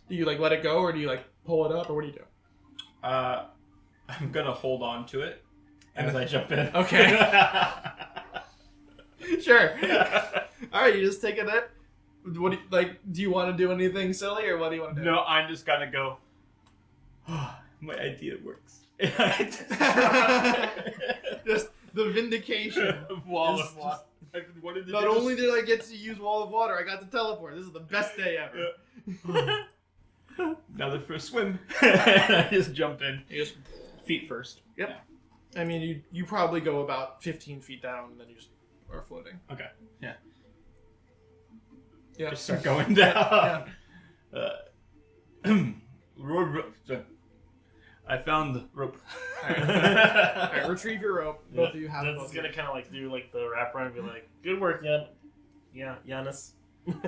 A: Do you like let it go or do you like pull it up or what do you do?
F: I'm gonna hold on to it as I jump in.
A: Okay. Sure. All right, you just take it up. What do you, like? Do you want to do anything silly or what do you want to do?
F: No, I'm just gonna go. My idea works.
A: Just the vindication.
F: Wall
A: It's
F: of water. I've been wanting to
A: Not
F: do this.
A: only did I get to use Wall of Water, I got to teleport. This is the best day ever.
F: Now they're for a swim. I just jump in.
C: You just feet first.
A: Yep. I mean, you probably go about 15 feet down, and then you just are floating.
C: Okay.
A: Yeah.
C: Just start going down.
F: I found the rope.
A: Alright, retrieve your rope. Both of you have
E: This
A: both
E: is gonna
A: your-
E: kind of like do like the wrap around and be like, "Good work, Giannis."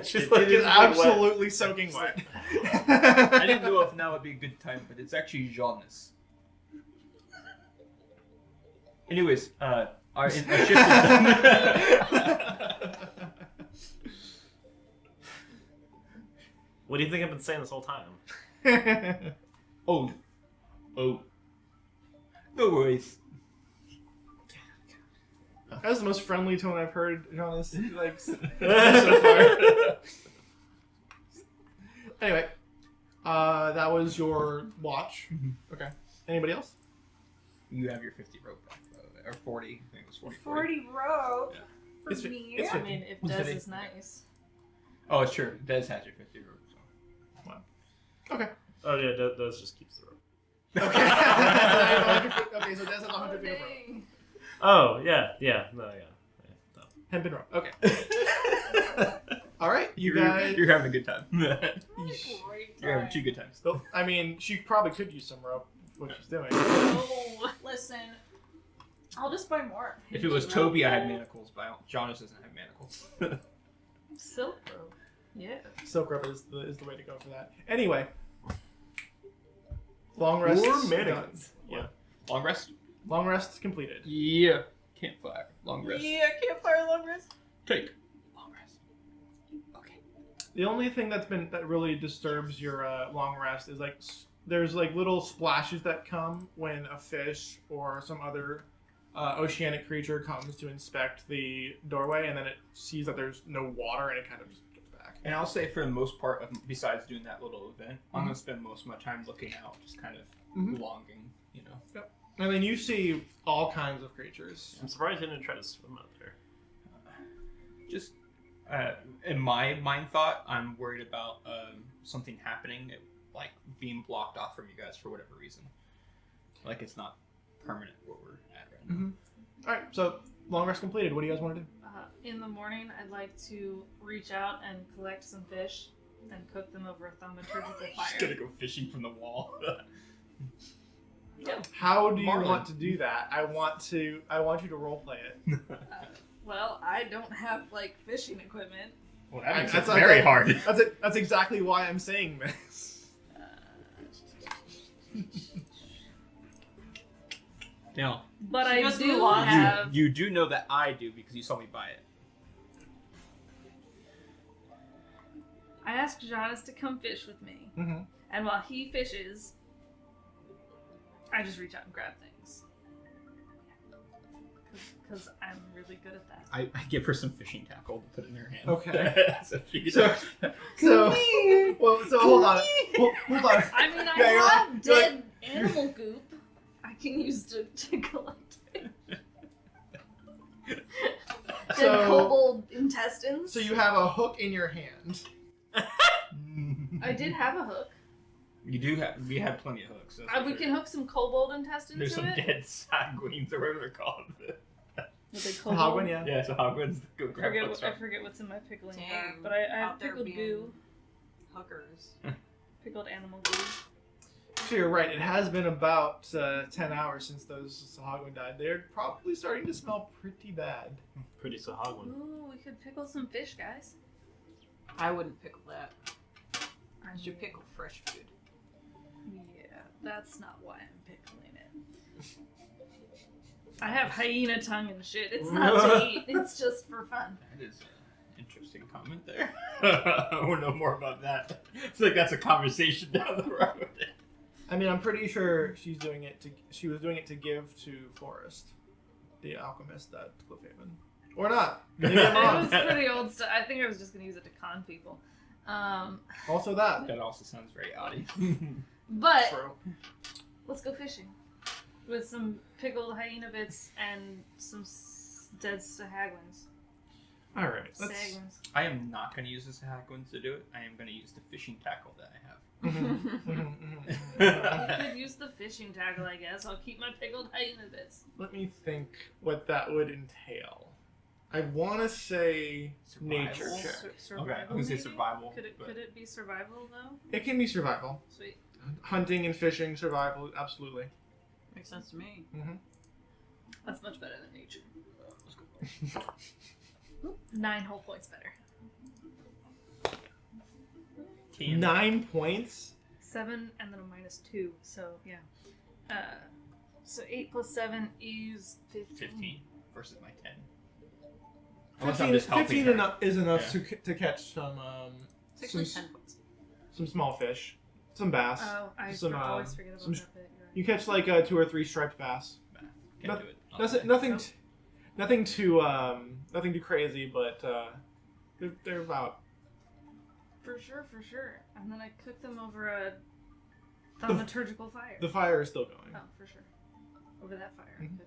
E: She's
A: It
E: like,
A: is
E: it's like wet.
A: absolutely soaking wet.
F: I didn't know if now would be a good time, but it's actually Giannis. Anyways, our shift is done.
E: What do you think I've been saying this whole time?
F: Oh. No worries.
A: That's the most friendly tone I've heard Jonas like so far. Anyway, that was your watch. Okay. Anybody else?
F: You have your 50 rope back, by the way. Or 40. I think it was 40.
D: 40 rope
F: Yeah.
D: for
A: It's fi-
D: me.
A: it's
B: I mean, if
F: Who's
B: Des
F: fitting?
B: is nice.
F: Oh, it's true. Des has your 50 rope. So.
A: Okay.
E: Oh yeah, Des just keeps the rope.
A: Okay. Okay, so Des has 100 feet of rope.
B: dang.
E: Oh yeah, no.
A: Hempen rope. Okay. All right, you
F: You're
A: guys.
F: having a good time.
B: Great
F: You're having
B: time.
F: 2 good times.
A: So, I mean, she probably could use some rope. What she's doing.
B: Oh,
D: Listen, I'll just buy more.
F: If it was Toby, I had manacles, but Jonas doesn't have manacles.
B: silk rope. Yeah.
A: Silk rope is the way to go for that. Anyway. Long rest.
E: Or
A: done.
E: mannequins.
A: Yeah.
F: Long rest?
A: Long rest completed.
F: Yeah. Campfire. Long rest.
D: Yeah, campfire long rest.
F: Take. Long rest. Okay.
A: The only thing that really disturbs your long rest is like there's like little splashes that come when a fish or some other oceanic creature comes to inspect the doorway, and then it sees that there's no water, and it kind of just goes back.
F: And I'll say for the most part, besides doing that little event, I'm going to spend most of my time looking out, just kind of longing, you know.
A: And then you see all kinds of creatures.
E: I'm surprised he didn't try to swim out there.
F: Just in my mind thought, I'm worried about something happening, like being blocked off from you guys for whatever reason. Like it's not permanent where we're at right now.
A: All right, so long rest completed. What do you guys want to do?
B: In the morning, I'd like to reach out and collect some fish and cook them over a thaumaturgical
F: Just gonna
B: fire.
F: go fishing from the wall.
A: How do you
F: Marlin.
A: want to do that? I want you to role play it.
B: Well, I don't have like fishing equipment.
C: Well, that makes it
A: That's
C: very
A: okay.
C: hard.
A: That's exactly why I'm saying this.
F: Now,
B: But
D: She
B: I
D: must
B: do
D: be lost.
B: have.
F: you do know that I do because you saw me buy it.
B: I asked Jonas to come fish with me,
A: Mm-hmm.
B: and while he fishes, I just reach out and grab things. Because I'm really good at that.
F: I give her some fishing tackle to put in her hand.
A: Okay.
F: so she can
A: So, so hold on. Hold on.
B: I mean, I
A: Yeah, you're
B: have
A: like- you're like-
B: dead animal goop I can use to collect fish. Dead
A: So-
B: kobold intestines.
A: So you have a hook in your hand.
B: I did have a hook.
F: You do have. We have plenty of hooks. that's for
B: We
F: sure.
B: can hook some kobold intestines
F: There's
B: to
F: some
B: it.
F: dead sagwines or whatever they're called.
B: Are they
A: Hogwen,
B: kobold?
A: yeah.
F: Yeah, so hogwins go
B: I
F: grab
B: forget,
F: hooks
B: I
F: from.
B: forget what's in my pickling
D: Dang,
B: jar, but I have
D: out there
B: pickled
D: being-
B: goo,
D: Hookers.
B: pickled animal goo.
A: So you're right. It has been about 10 hours since those Sahagwin died. They're probably starting to smell pretty bad.
E: Pretty Sahagwin.
B: Ooh, we could pickle some fish, guys.
D: I wouldn't pickle that.
B: I
D: I should pickle fresh food.
B: Yeah, that's not why I'm pickling it. I have hyena tongue and shit. It's not to eat. It's just for fun.
F: That is an interesting comment there. I want to know more about that. I feel like that's a conversation down the road.
A: I mean, I'm pretty sure she was doing it to give to Forrest, the alchemist at Cliffhaven. Or not. Maybe I'm
B: It
A: wrong.
B: was pretty old stuff. I think I was just gonna use it to con people.
A: Also that.
F: That also sounds very oddie.
B: But
A: True.
B: Let's go fishing. With some pickled hyena bits and some dead sahaglins.
A: All right. Let's.
B: Saglins.
F: I am not going to use the Sahagwins to do it. I am going to use the fishing tackle that I have.
B: You could use the fishing tackle, I guess. I'll keep my pickled hyena bits.
A: Let me think what that would entail. I want to say nature
F: Survival?
A: check.
B: Survival,
F: Okay, I was going to say
B: maybe?
F: survival.
B: Could
F: but-
B: it be survival though?
A: It can be survival.
B: Sweet.
A: Hunting and fishing, survival, absolutely.
D: Makes sense to me.
B: That's much better than nature. 9 whole points better.
A: 9 points.
B: 7 and then a -2. So yeah. So 8 plus 7 is 15.
F: 15 versus my 10. Unless
A: 15,
F: I'm just helping
A: 15
F: her.
A: is enough to catch some
D: It's actually
A: some,
D: 10 points.
A: some small fish, some bass.
B: Oh, I
A: Some,
B: always forget about
A: some
B: that bit. You're right.
A: You catch like 2 or 3 striped bass.
F: Can't
A: No-
F: do it.
A: Nothing too crazy, but they're about.
B: For sure. And then I cook them over a thaumaturgical fire.
A: The fire is still going.
B: Oh, for sure. Over that fire. I
A: Mhm.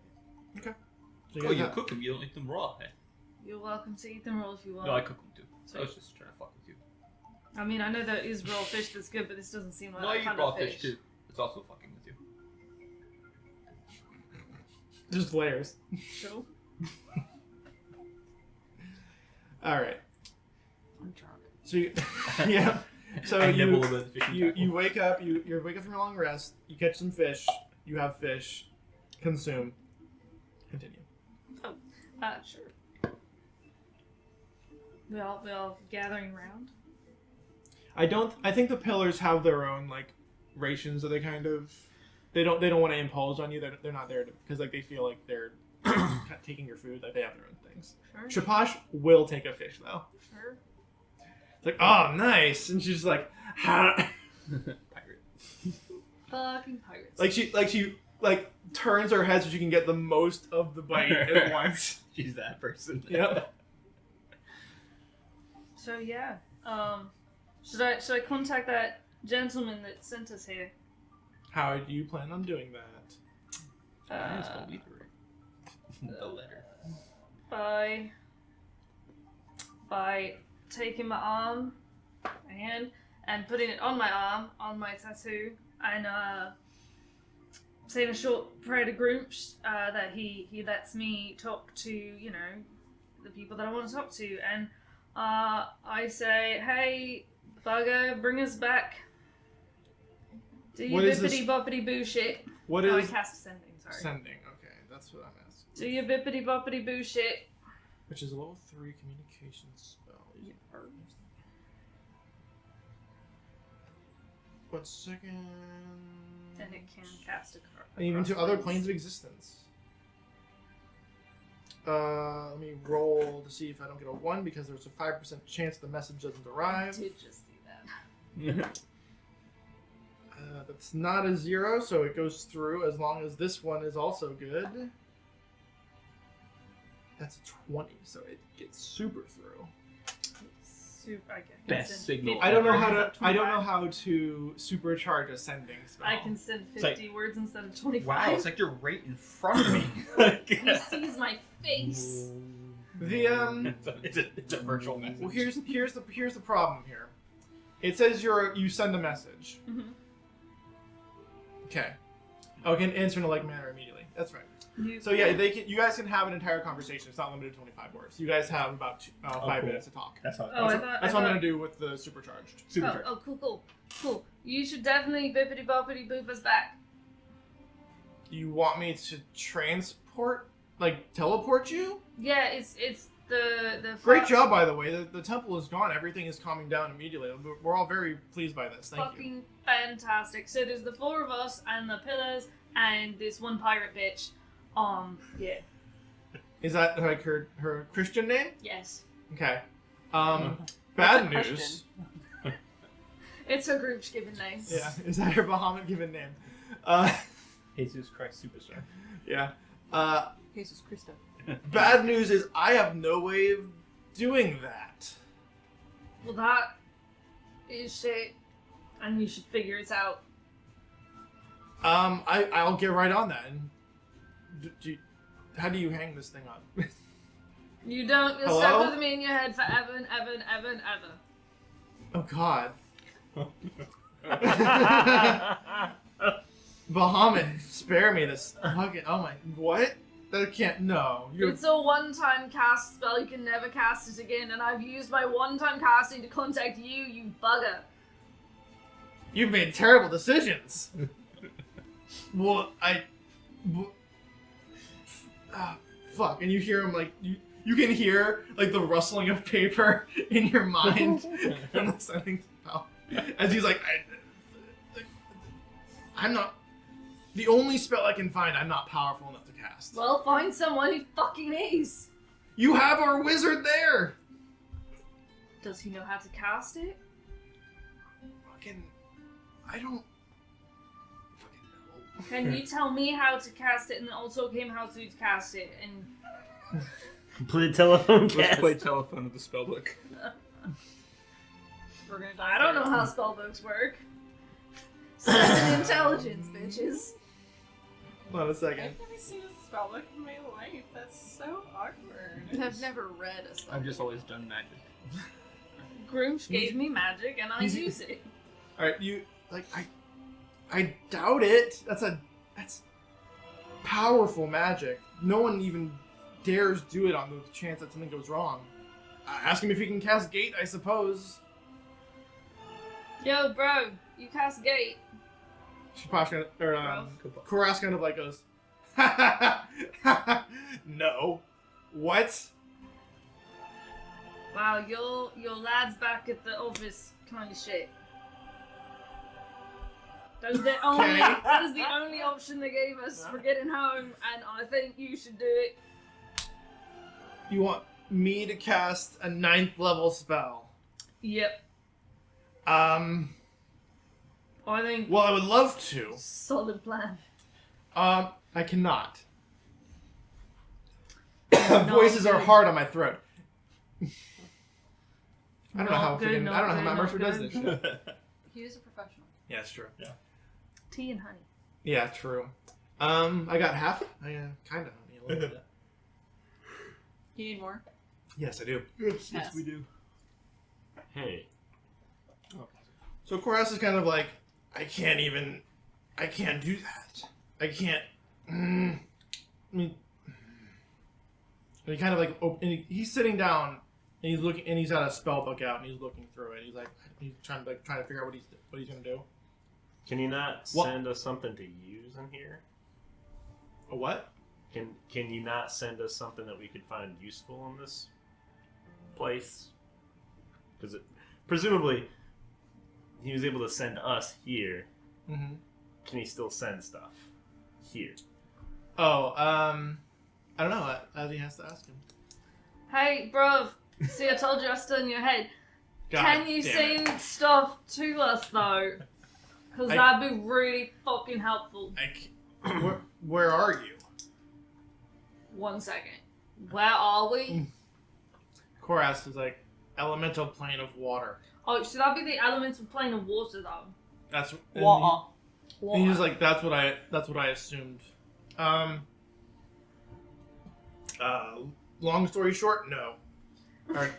B: cook it.
A: So
F: Oh,
A: guys
F: you
A: have-
F: cook them. You don't eat them raw. Eh?
B: You're welcome to eat them raw if you want.
F: No, I cook them too.
B: Sweet.
F: I was just trying to fuck with you.
B: I mean, I know there is raw fish that's good, but this doesn't seem like
F: No, I
B: that
F: eat
B: kind
F: raw
B: of
F: fish too. It's also fucking with you.
A: just layers.
B: Sure.
A: All right.
D: I'm drunk.
A: So you, yeah. So
F: I
A: you
F: nibble a bit of the fishing
A: you
F: tackle.
A: wake up. You wake up from your long rest. You catch some fish. You have fish. Consume. Continue.
B: Sure. We all gathering around.
A: I think the pillars have their own like rations that they kind of. They don't want to impose on you. They're not there because like they feel like they're taking your food. Like they have their own things.
B: Sure.
A: Shapash will take a fish though.
B: Sure.
A: It's like, oh, nice, and she's like, ha.
F: Pirate.
B: Fucking pirates.
A: she turns her head so she can get the most of the bite at once.
F: She's that person.
A: Yep.
B: So yeah. Should I contact that gentleman that sent us here?
A: How do you plan on doing that?
F: It's gonna be the letter.
B: By taking my arm, my hand, and putting it on my arm, on my tattoo, and saying a short prayer to Groomch that he lets me talk to, you know, the people that I want to talk to, and I say, hey, bugger, bring us back. Do your
A: What is this-
B: bippity boppity boo shit.
A: What
B: Oh, I
A: is
B: cast sending, sorry.
A: sending? Okay, that's what I'm asking.
B: Do your bippity boppity boo shit.
A: Which is a level 3 communication spell. 1 second.
B: And it can cast a card.
A: And even to other planes of existence. Let me roll to see if I don't get a 1 because there's a 5% chance the message doesn't
B: I
A: arrive.
B: did just see that.
A: That's not a 0, so it goes through as long as this one is also good. That's a 20, so it gets super through.
B: Super, I can
F: Best
B: send
F: signal
B: 50
A: I don't know
B: words
A: how to.
B: instead of
A: I don't know
B: 25.
A: how to supercharge a sending spell.
B: I can send
F: It's like-
B: 50 words instead of 25.
F: Wow, it's like you're right in front of me.
B: He sees my face.
A: The
F: it's a virtual message.
A: Well, here's the problem here. It says you send a message.
B: Mhm.
A: Okay. Oh, can answer in a like manner immediately. That's right.
B: You-
A: So yeah, you guys can have an entire conversation. It's not limited to 25 words. You guys have about 5
F: cool.
A: minutes to talk.
F: That's how.
B: Oh, I
A: That's
B: thought.
A: what I'm gonna do with the supercharged.
F: Supercharged.
B: Cool. You should definitely bippity boppity boop us back.
A: You want me to transport, like teleport you?
B: Yeah, it's the
A: Great job, by the way. The temple is gone. Everything is calming down immediately. We're all very pleased by this. Thank you.
B: Fucking fantastic. So there's the 4 of us and the pillars and this one pirate bitch. Yeah.
A: Is that like her Christian name?
B: Yes.
A: Okay.
D: That's
A: Bad
D: a
A: news.
D: question.
B: It's her group's given name.
A: Yeah. Is that her Bahamut given name?
F: Jesus Christ Superstar.
A: Yeah.
D: Jesus Christo.
A: Bad news is I have no way of doing that.
B: Well, that is shit, and you should figure it out.
A: I'll get right on that. And how do you hang this thing on?
B: You don't. You're
A: Hello?
B: stuck with me in your head forever and ever and ever and ever.
A: Oh God. Bahamut, spare me this fucking. Oh my. What? That can't. No. You're.
B: It's a one-time cast spell. You can never cast it again, and I've used my one-time casting to contact you, you bugger.
A: You've made terrible decisions. Well, fuck. And you hear him like you can hear like the rustling of paper in your mind and the sending spell as he's like, I'm not. The only spell I can find, I'm not powerful enough to cast.
B: Well, find someone who fucking is.
A: You have our wizard there.
B: Does he know how to cast it?
A: Fucking, I don't fucking know.
B: Can you tell me how to cast it and then also him how to cast it? And
E: Complete telephone
F: Let's
E: cast.
F: play telephone of the spellbook.
D: We're gonna die.
B: I don't know how spellbooks work. 7 intelligence, bitches.
A: Hold on a second.
D: I've never seen a spellbook in my life. That's so awkward.
G: I've never read a spell.
F: I've just always done magic.
B: Groomsh gave me magic and I
A: He's-
B: use it.
A: All right, you like I doubt it. That's powerful magic. No one even dares do it on the chance that something goes wrong. Ask him if he can cast Gate, I suppose.
B: Yo, bro, you cast Gate.
A: Shapash Koras kind of like goes, no. What?
B: Wow, your lad's back at the office kind of shit. That is the only,
A: Okay.
B: that is the only option they gave us for getting home, and I think you should do it.
A: You want me to cast a 9th level spell?
B: Yep.
A: I
B: think
A: Well, I would love to.
B: solid plan.
A: I cannot. Voices are
B: good.
A: hard on my throat. I don't know
B: Not
A: how
B: good,
A: freaking,
B: not
A: I don't know how
B: good,
A: Matt
B: not
A: Mercer does
B: good.
A: this shit.
D: He is a professional.
A: Yeah, it's true.
B: Tea and honey.
A: Yeah, true. I got half. I kind of. A little bit.
D: You need more?
A: Yes, I do.
D: Yes.
F: we do.
E: Hey.
A: So Koras is kind of like, I can't do that. I can't. I mean, and he kind of like, he's sitting down and he's looking, and he's got a spell book out and he's looking through it. He's like, he's trying to figure out what he's gonna do.
E: Can you not
A: What?
E: send us something to use in here?
A: A what?
E: Can you not send us something that we could find useful in this place? Because presumably he was able to send us here.
A: Mm-hmm.
E: Can he still send stuff here?
A: Oh, I don't know. He has to ask him.
B: Hey, bruv. See, I told you I stood in your head.
A: God
B: Can you
A: damn it.
B: send stuff to us, though? Because that'd be really fucking helpful.
A: Where are you?
B: 1 second. Where are we?
A: Koras is like, elemental plane of water.
B: Oh, should that be the elemental plane of water, though?
A: That's
D: Water.
A: And he's like, that's what I assumed. Long story short, no. Or,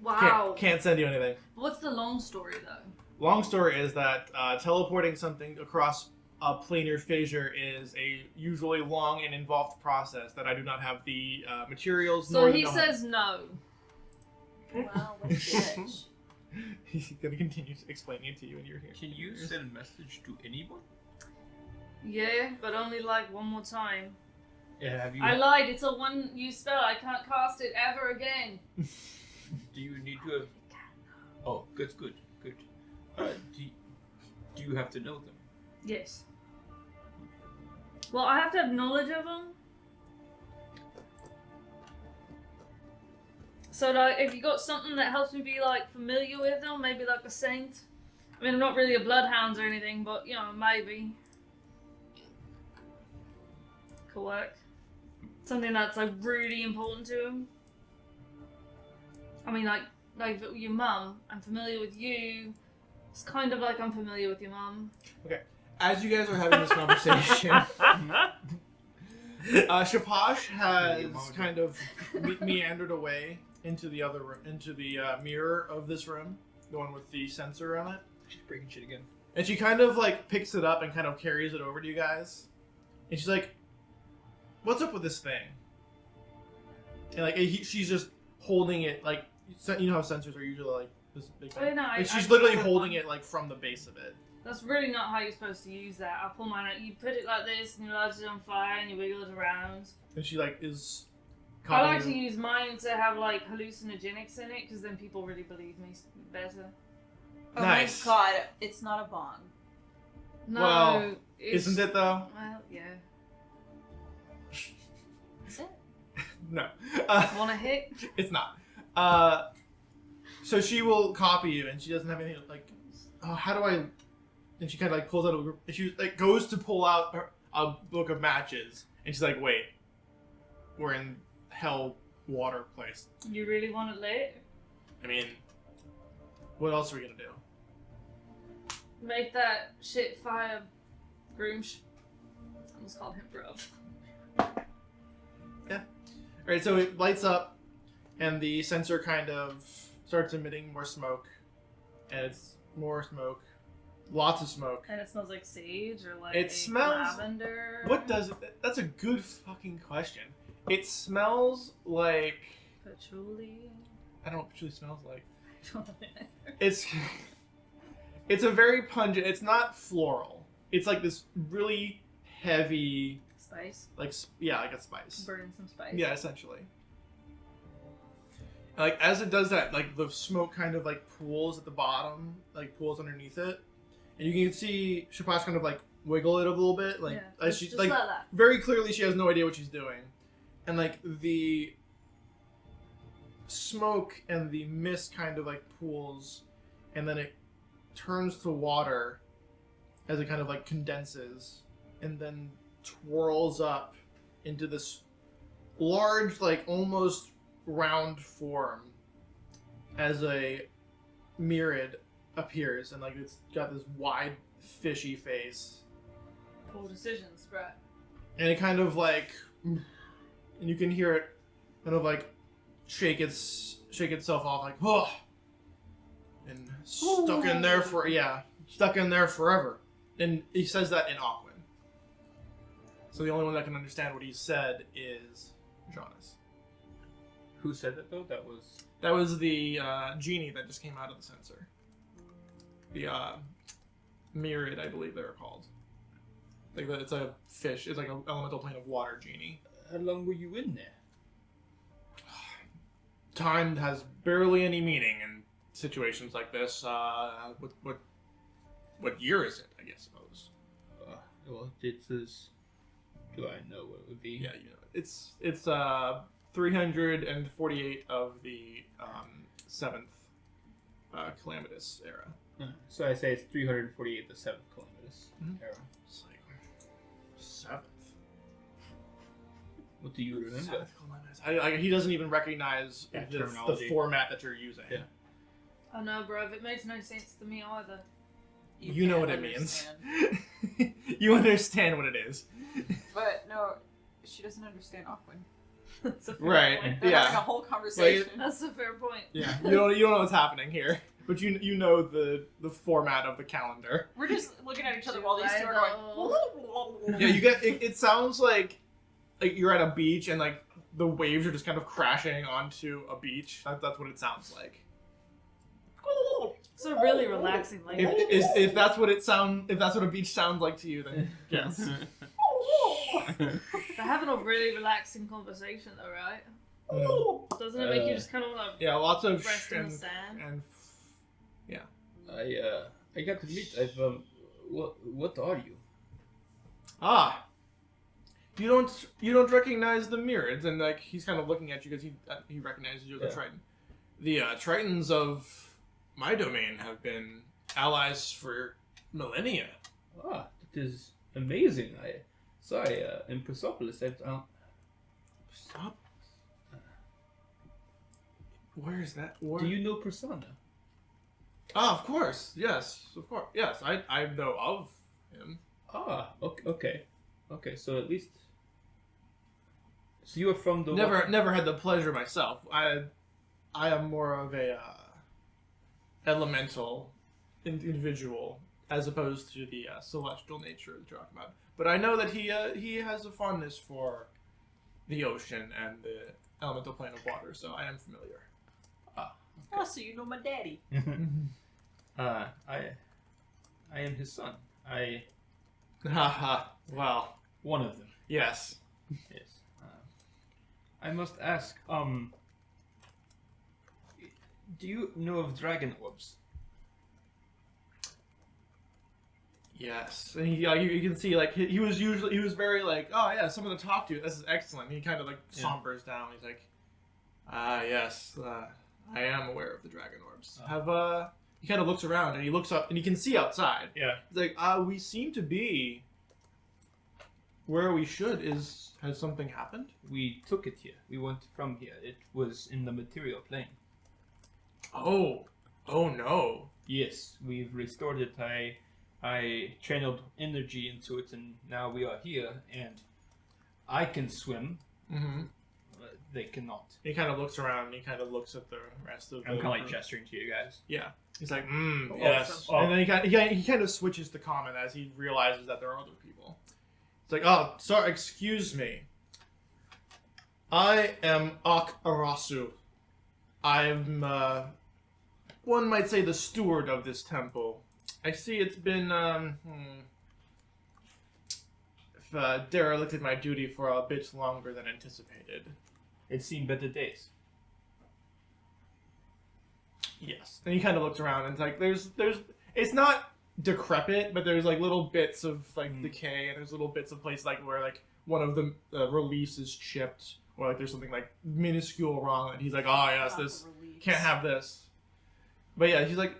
B: Wow.
A: can't send you anything.
B: What's the long story, though?
A: Long story is that teleporting something across a planar fissure is a usually long and involved process that I do not have the materials.
B: So
A: nor
B: he
A: the
B: says no.
D: Wow, what a bitch.
A: he's gonna continue explaining it to you, and you're here.
F: Can you send a message to anyone?
B: Yeah, but only like one more time.
F: Yeah, have you?
B: I lied. It's a one-use spell. I can't cast it ever again.
F: Do you need to have? Oh, good. Do you have to know them?
B: Yes. Well, I have to have knowledge of them. So, like, if you got something that helps me be, like, familiar with them, maybe like a saint. I mean, I'm not really a bloodhound or anything, but, you know, maybe. Could work. Something that's, like, really important to him. I mean, like your mum, I'm familiar with you. It's kind of like I'm familiar with your mum.
A: as you guys are having this conversation, Shaposh has kind of meandered away into the mirror of this room, the one with the sensor on it.
F: She's breaking shit again.
A: And she kind of like picks it up and kind of carries it over to you guys. And she's like, "What's up with this thing?" And like she's just holding it like, you know how sensors are usually like this big thing. She's literally holding it like from the base of it.
B: That's really not how you're supposed to use that. I pull mine out. You put it like this, and you light it on fire, and you wiggle it around.
A: And she like is.
B: I like to use mine to have like hallucinogenics in it, because then people really believe me better.
D: Oh
A: Nice.
D: my god, it's not a bong.
B: No,
A: Well,
B: it's,
A: Isn't it though?
B: Well, yeah.
D: Is it?
A: No.
B: Want a hit?
A: It's not. So she will copy you, and she doesn't have anything like. Oh, how do I? And she kind of like pulls out and she like goes to pull out a book of matches, and she's like, "Wait, we're in hell water place.
B: You really want it lit?
A: I mean, what else are we gonna do?"
B: Make that shit fire, Groomsh. I almost called him bruv.
A: Alright, so it lights up, and the sensor kind of starts emitting more smoke, and it's more smoke, lots of smoke.
B: And it smells like sage or like
A: It smells-
B: lavender.
A: What does it? That's a good fucking question. It smells like
B: Patchouli.
A: I don't know what patchouli smells like.
B: I don't know.
A: It's a very pungent. It's not floral. It's like this really heavy,
B: Spice.
A: like like a spice.
B: Burn some spice.
A: Yeah, essentially. Like as it does that, like the smoke kind of like pools at the bottom, like pools underneath it, and you can see Shapash kind of like wiggle it a little bit, like
B: Yeah,
A: as she
B: just
A: like
B: that.
A: very clearly she has no idea what she's doing, and like the smoke and the mist kind of like pools, and then it turns to water as it kind of like condenses, and then twirls up into this large, like almost round form as a myriad appears, and like it's got this wide fishy face,
B: Poor decisions, Brett.
A: and it kind of like, and you can hear it kind of like shake itself off, like oh, and stuck in there forever. And he says that in Aquan. So the only one that can understand what he said is Jonas.
F: Who said that though?
A: That was the genie that just came out of the sensor. The myriad, I believe they were called. Like it's a fish. It's like an elemental plane of water genie.
F: How long were you in there?
A: Time has barely any meaning in situations like this. What year is it? I guess suppose.
F: Well, it is. Do I know what it would be?
A: Yeah, you know it's 348 of the 7th calamitous era.
F: So I say it's 348, the 7th calamitous era.
A: It's like 7th.
F: What do you remember?
A: 7th calamitous. He doesn't even recognize
F: That
A: the
F: terminology.
A: format that you're using.
F: Yeah.
B: Oh no, bruv, it makes no sense to me either.
A: You know
D: can't
A: what it means.
D: understand.
A: You understand what it is.
D: But no, she doesn't understand Aquan.
B: That's a fair
A: Right.
B: point.
D: They're
A: Yeah.
D: having a whole conversation.
B: That's a fair point.
A: Yeah. You don't know what's happening here. But you know the format of the calendar.
D: We're just looking at each other while these two are going.
A: Yeah, you get it sounds like you're at a beach and like the waves are just kind of crashing onto a beach. That's what it sounds like.
B: It's a really relaxing language.
A: If that's what a beach sounds like to you, then yes.
B: They're having a really relaxing conversation though, right?
A: Mm.
B: Doesn't it make you just kind of want to
A: Yeah, lots of
B: rest in the sand?
A: and
F: I got to meet. What are you?
A: you don't recognize the Myriads, and like he's kind of looking at you because he recognizes you as a Triton. The Tritons of my domain have been allies for millennia.
F: That is amazing. I saw in Persepolis.
A: Stop. Where is that?
F: Do you know Persona?
A: Of course. Yes, of course. Yes, I know of him.
F: Okay. So at least, so you are from the
A: Never had the pleasure myself. I am more of a elemental individual as opposed to the celestial nature that you're talking about. But I know that he has a fondness for the ocean and the elemental plane of water, so I am familiar.
D: Oh, so you know my daddy.
F: I am his son.
A: Haha. Well,
F: One of them.
A: yes.
F: Yes. I must ask. Do you know of dragon orbs?
A: Yes, and you can see like he was very like, oh yeah, someone to talk to. This is excellent. He kind of like sombers down. He's like, yes, I am aware of the dragon orbs. He kind of looks around and he looks up and he can see outside.
C: Yeah.
A: He's like, we seem to be where we should. Has something happened?
F: We took it here. We went from here. It was in the material plane.
A: Oh no.
F: Yes, we've restored it. I channeled energy into it, and now we are here. And I can swim.
A: Mm-hmm.
F: They cannot.
A: He kind of looks around and he kind of looks at the rest of the
F: I'm kind of like
A: group.
F: gesturing to you guys.
A: Yeah. He's like, yes.
C: Oh.
A: And then he kind of switches to common as he realizes that there are other people. It's like, oh, sorry, excuse me. I am Ak Arasu. I'm, one might say the steward of this temple. I see it's been, derelicted my duty for a bit longer than anticipated.
F: It's seen better days.
A: Yes. And he kind of looks around and it's like, there's, it's not decrepit, but there's like little bits of like decay and there's little bits of places like where like one of the reliefs is chipped or like there's something like minuscule wrong and he's like, oh yes, this, can't have this. But yeah, he's like,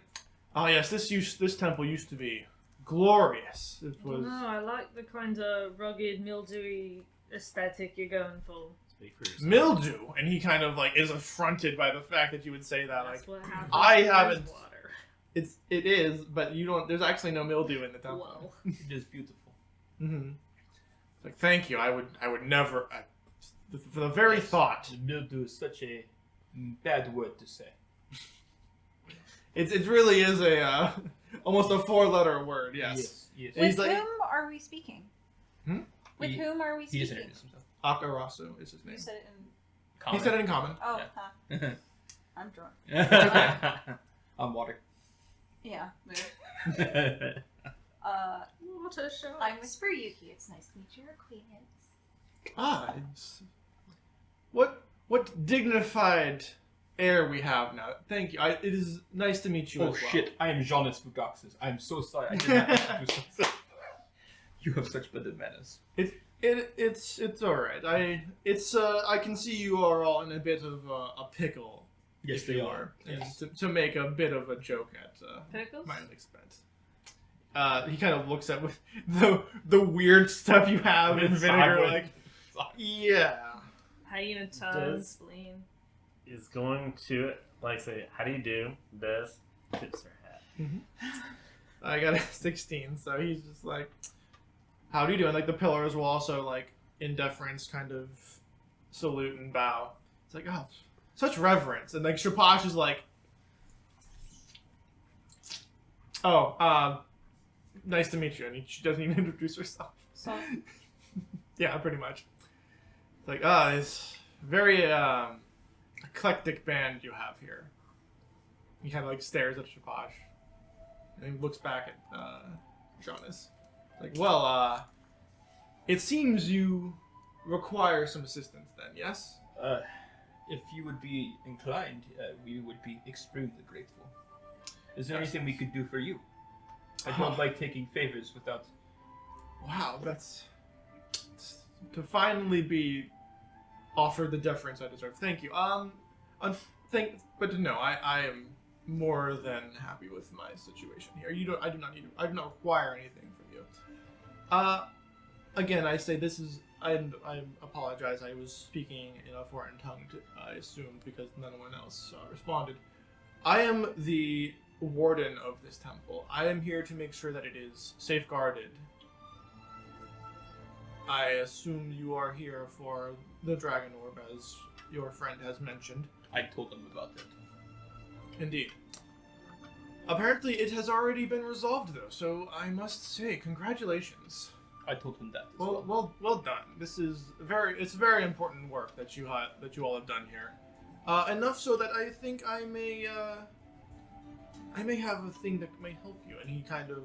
A: oh yes, this temple used to be glorious. It was.
B: No, I like the kind of rugged, mildewy aesthetic you're going for.
E: Speak for yourself.
A: Mildew, and he kind of like is affronted by the fact that you would say that.
B: That's
A: Like,
B: what happens.
A: I
B: with
A: haven't-
B: water.
A: it is, but you don't. There's actually no mildew in the temple.
B: Whoa.
F: It is beautiful.
A: Mm-hmm. Like, thank you. I would never. For the very thought.
F: Mildew is such a bad word to say.
A: It really is a almost a 4-letter word. Yes.
F: Yes.
A: He's
G: With
A: like-
G: whom are we speaking?
A: Hmm?
G: With
F: He-
G: whom are we
F: He just
G: speaking?
F: introduced himself.
A: Akarasu is his name.
D: You said it in.
A: He said it in common.
D: Oh,
F: Yeah.
D: huh. I'm drunk.
F: On water.
D: Yeah.
B: Water show.
G: I'm Whisper Yuki. It's nice to meet your acquaintance.
A: It's what dignified air we have now. Thank you. It is nice to meet you.
F: Oh
A: as well.
F: shit! I am Jonas Fugaxis. I'm so sorry. I did not introduce myself. You have such better manners.
A: It's all right. I can see you are all in a bit of a pickle.
F: Yes,
A: if
F: they
A: you
F: are.
A: And
F: Yes.
A: to make a bit of a joke at
B: Pickles?
A: my expense. He kind of looks at with the weird stuff you have in vinegar. Like, yeah.
B: Hyena tongue,
E: Does-
B: spleen.
E: Is going to like say, how do you do this? Tips her hat.
A: I got a 16, so he's just like, how do you do? And like the pillars will also like in deference kind of salute and bow. It's like, oh, such reverence. And like Shapash is like, oh, nice to meet you. And she doesn't even introduce herself.
D: So,
A: Yeah, pretty much. It's like, it's very eclectic band you have here. He kind of like stares at Shapash. And he looks back at Jonas. Like, well, it seems you require some assistance then, yes?
F: If you would be inclined, we would be extremely grateful. Is there anything we could do for you? I don't like taking favors without.
A: Wow, that's to finally be offered the deference I deserve. Thank you. But no, I am more than happy with my situation here. I do not require anything from you. Again, I say this is. I apologize. I was speaking in a foreign tongue. I assumed because no one else responded. I am the warden of this temple. I am here to make sure that it is safeguarded I assume you are here for the Dragon Orb, as your friend has mentioned.
F: I told them about it.
A: Indeed. Apparently, it has already been resolved, though, so I must say, congratulations.
F: I told them that. As well.
A: Well done. This is it's very important work that you all have done here. Enough so that I think I may have a thing that may help you. And he kind of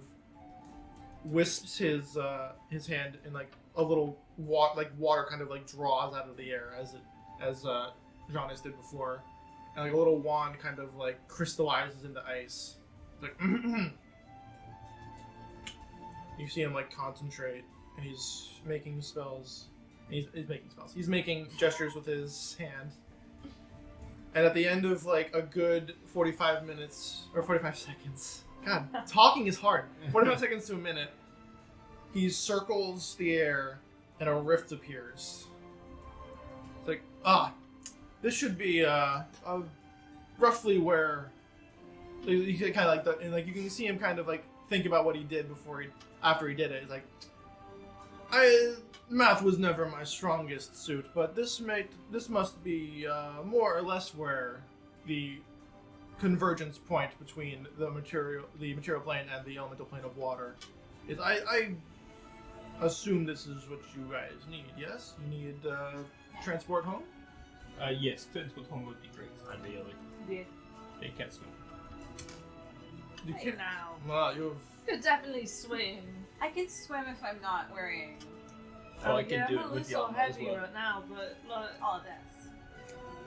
A: wisps his hand, and like a little water kind of like draws out of the air as Jonas did before, and like a little wand kind of like crystallizes into ice. It's like you see him like concentrate, and he's making spells. He's making spells. He's making gestures with his hand. And at the end of like a good 45 minutes or 45 seconds, God, talking is hard. 45 seconds to a minute, he circles the air, and a rift appears. It's like, this should be roughly where. He kind of like you can see him kind of like think about what he did after he did it. He's like, math was never my strongest suit, but this must be more or less where the convergence point between the material plane and the elemental plane of water is. I assume this is what you guys need. Yes, you need transport home.
F: Yes, transport home would be great.
E: Ideally.
B: Yeah.
F: They can't swim.
A: You
B: Hey,
A: can't.
B: now.
A: Well, you've.
B: Could definitely swim.
D: I can swim if I'm not wearing
F: Oh, I can
B: yeah,
F: do
B: I'm
F: it
B: a
F: with the
B: little
F: armor as
B: heavy
F: well.
B: right now, but like,
D: all this.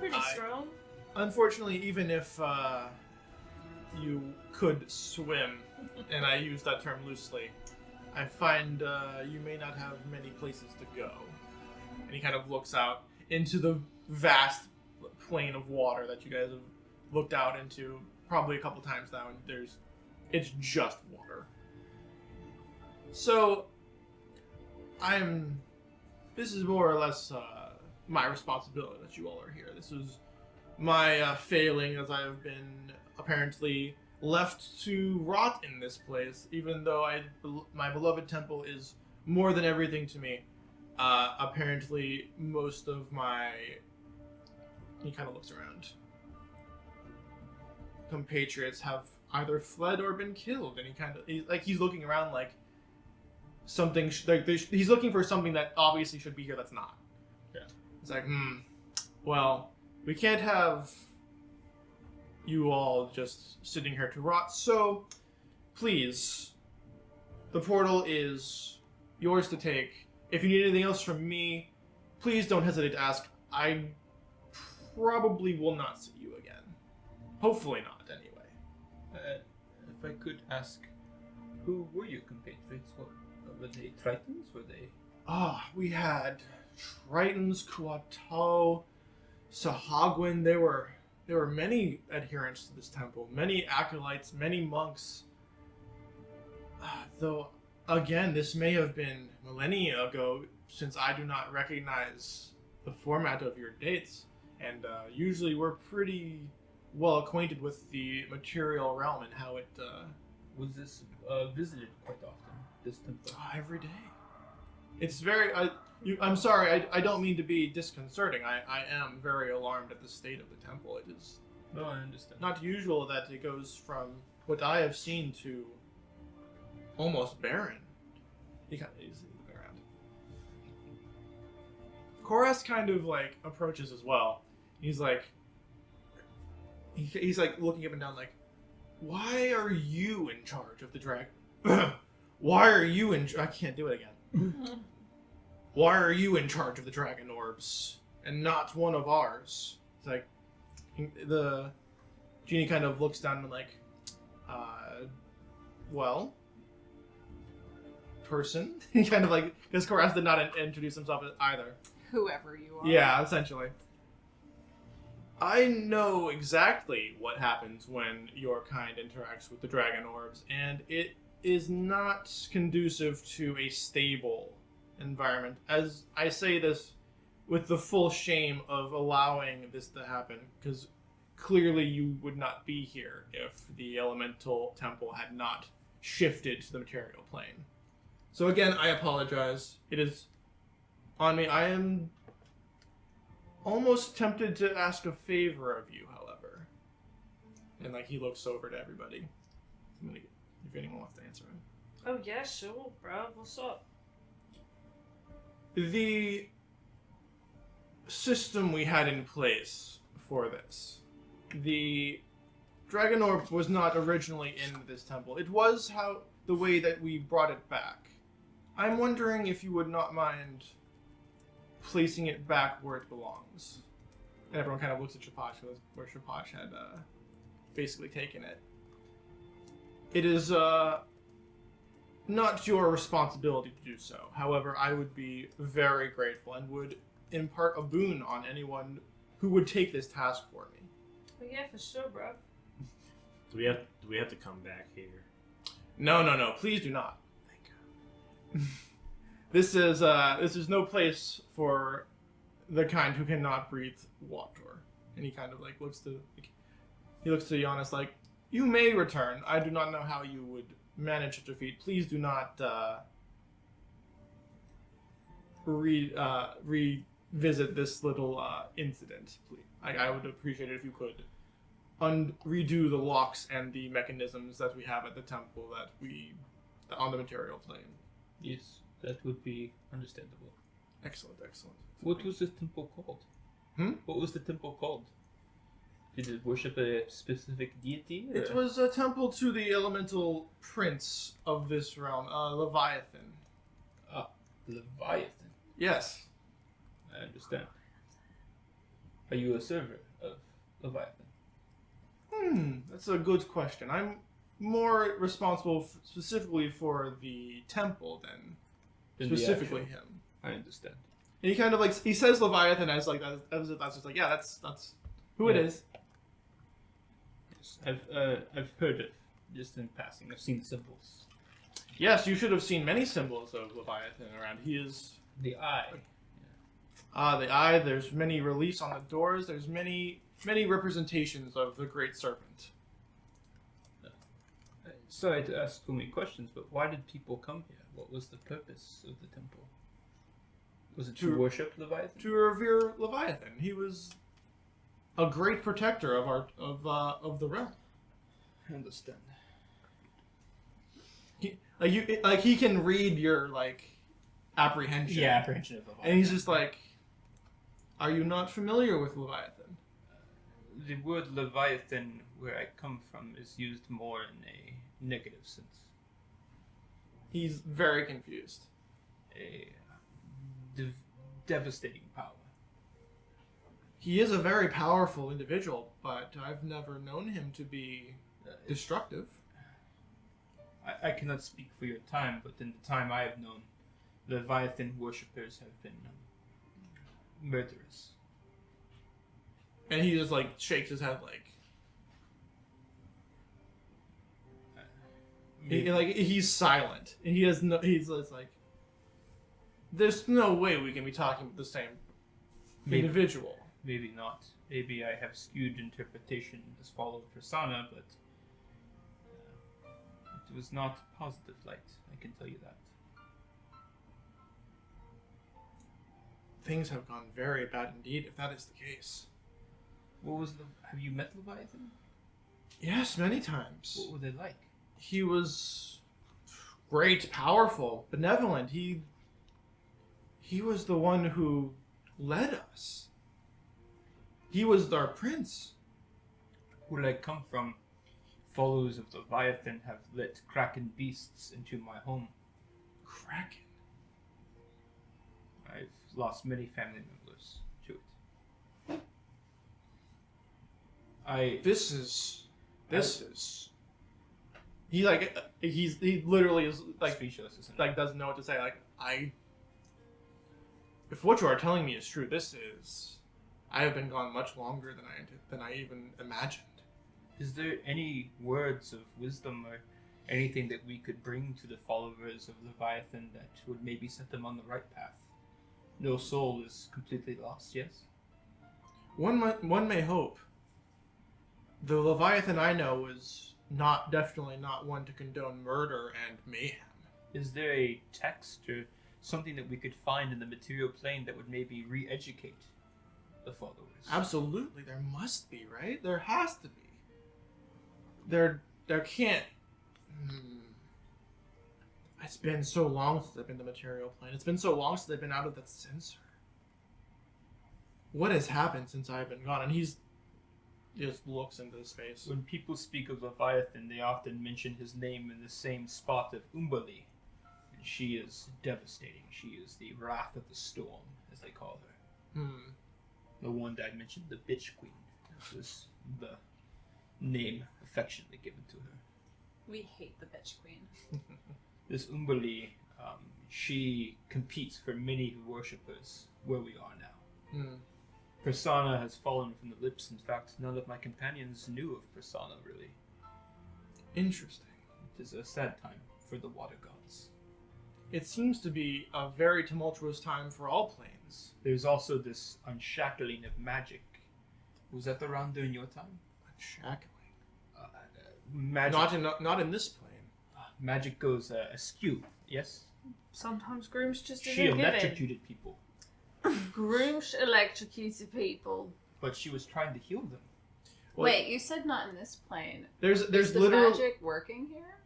B: pretty strong.
A: Unfortunately, even if you could swim, and I use that term loosely, I find you may not have many places to go. And he kind of looks out into the vast plain of water that you guys have looked out into probably a couple times now, and it's just water. So, this is more or less my responsibility that you all are here. This is my failing, as I have been apparently left to rot in this place, even though my beloved temple is more than everything to me. Apparently, most of my... He kind of looks around. Compatriots have either fled or been killed, and he's looking around like something. He's looking for something that obviously should be here that's not.
F: Yeah.
A: It's like, well, we can't have you all just sitting here to rot. So, please, the portal is yours to take. If you need anything else from me, please don't hesitate to ask. I probably will not see you again. Hopefully not, anyway.
F: If I could ask, who were your compatriots? Were they Tritons? Were they?
A: We had Tritons, Kuato, Sahagwin. There were many adherents to this temple, many acolytes, many monks. Though, again, this may have been millennia ago, since I do not recognize the format of your dates, and usually we're pretty well acquainted with the material realm and how it...
F: Was this visited quite often, this temple?
A: every day. It's very... I'm sorry, I don't mean to be disconcerting. I am very alarmed at the state of the temple. It is
F: No, I understand.
A: not usual that it goes from what I have seen to almost barren. He's looking around. Koras kind of like approaches as well. He's like looking up and down like, why are you in charge of the dragon? Why are you I can't do it again. Why are you in charge of the dragon orbs and not one of ours? It's like the genie kind of looks down and like, well, person. He kind of like, because Koras did not introduce himself either.
D: Whoever you are.
A: Yeah, essentially. I know exactly what happens when your kind interacts with the dragon orbs, and it is not conducive to a stable environment. As I say this with the full shame of allowing this to happen, because clearly you would not be here if the elemental temple had not shifted to the material plane. So again, I apologize. It is on me. I am almost tempted to ask a favor of you, however. And like he looks over to everybody. I'm gonna get, if anyone wants to answer him.
B: Oh yeah, sure, bro. What's up?
A: The system we had in place for this. The Dragon Orb was not originally in this temple. It was the way that we brought it back. I'm wondering if you would not mind placing it back where it belongs. And everyone kind of looks at Shapash, where Shapash had basically taken it. It is not your responsibility to do so. However, I would be very grateful and would impart a boon on anyone who would take this task for me.
B: Oh yeah, for sure, bro.
E: Do we have to come back here?
A: No. Please do not.
E: Thank God.
A: This is no place for the kind who cannot breathe water. And he kind of like looks to Giannis like, you may return. I do not know how you would manage such a feat. Please do not revisit this little incident. Please, I would appreciate it if you could redo the locks and the mechanisms that we have at the temple on the material plane.
F: Yes, that would be understandable.
A: Excellent.
F: What was the temple called? What was the temple called? Did it worship a specific deity? Or?
A: It was a temple to the elemental prince of this realm, Leviathan.
F: Leviathan.
A: Yes.
F: I understand. Are you a server of Leviathan?
A: That's a good question. I'm more responsible specifically for the temple than specifically him.
F: I understand.
A: And he kind of like he says Leviathan as like as if that's just like that's who it is.
F: Yes, I've heard it just in passing. I've seen symbols.
A: Yes, you should have seen many symbols of Leviathan around. He is
F: The eye.
A: the eye. There's many reliefs on the doors. There's many representations of the great serpent.
F: Sorry to ask so many questions, but why did people come here? What was the purpose of the temple? Was it to worship Leviathan?
A: To revere Leviathan. He was a great protector of the realm.
F: I understand.
A: He can read your like apprehension.
C: Yeah, apprehension of Leviathan.
A: And he's just like, are you not familiar with Leviathan?
F: The word Leviathan, where I come from, is used more in a negative sense.
A: He's very confused.
F: A devastating power.
A: He is a very powerful individual, but I've never known him to be destructive.
F: I cannot speak for your time, but in the time I have known, Leviathan worshippers have been murderous.
A: And he just like shakes his head like he's silent. And he has no he's just like there's no way we can be talking about the same individual.
F: Maybe not. Maybe I have skewed interpretation as followed persona, but it was not positive light, I can tell you that.
A: Things have gone very bad indeed, if that is the case.
F: Have you met Leviathan?
A: Yes, many times.
F: What were they like?
A: He was great, powerful, benevolent. He was the one who led us. He was our prince.
F: Where I come from, followers of Leviathan have let kraken beasts into my home.
A: Kraken.
F: I've lost many family members to it.
A: This is. He literally is like
F: Speechless, isn't it?
A: like doesn't know what to say. If what you are telling me is true, I have been gone much longer than I even imagined.
F: Is there any words of wisdom or anything that we could bring to the followers of Leviathan that would maybe set them on the right path? No soul is completely lost, yes?
A: One may hope. The Leviathan I know is definitely not one to condone murder and mayhem.
F: Is there a text or something that we could find in the material plane that would maybe re-educate the followers.
A: Absolutely, there must be, right? There has to be. There can't. It's been so long since I've been to the material plane. It's been so long since I've been out of that sensor. What has happened since I've been gone? And he just looks into space.
F: When people speak of Leviathan, they often mention his name in the same spot of Umbali. And she is devastating. She is the wrath of the storm, as they call her. The one that I mentioned, the bitch queen. This was the name affectionately given to her.
D: We hate the bitch queen.
F: This Umbali, she competes for many worshippers where we are now. Persona has fallen from the lips. In fact, none of my companions knew of Persona, really.
A: Interesting.
F: It is a sad time for the water gods.
A: It seems to be a very tumultuous time for all planes.
F: There's also this unshackling of magic. Was that around during your time?
A: Unshackling.
F: Magic.
A: Not in this plane.
F: Magic goes askew. Yes.
B: Sometimes Groom's just
F: She
B: isn't given.
F: electrocuted people,
B: Groom's electrocuted people.
F: but she was trying to heal them.
A: Well,
D: Wait, you said not in this plane.
A: There's
D: Is the
A: literally
D: magic working here?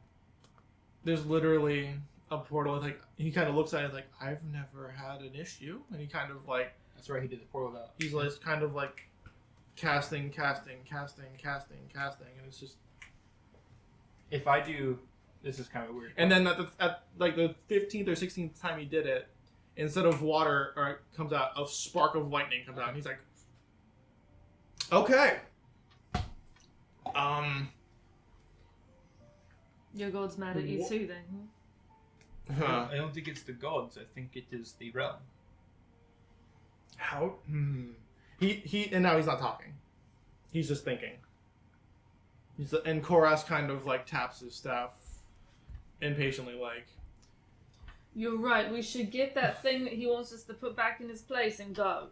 A: there's literally a portal. Like he kind of looks at it like I've never had an issue, and he kind of like
F: That's right. He did the portal out.
A: he's like kind of like casting, and it's just.
F: If I do, this is kind of weird.
A: And then at like the 15th or 16th time he did it, instead of water comes out, a spark of lightning comes out, and he's like, "Okay,
B: Your god's mad at you
A: What?
B: too, then.
A: huh,
F: I don't think it's the gods. I think it is the realm.
A: how? He and now he's not talking. He's just thinking. And Koras kind of like taps his staff impatiently, like,
B: You're right. We should get that thing that he wants us to put back in his place and go.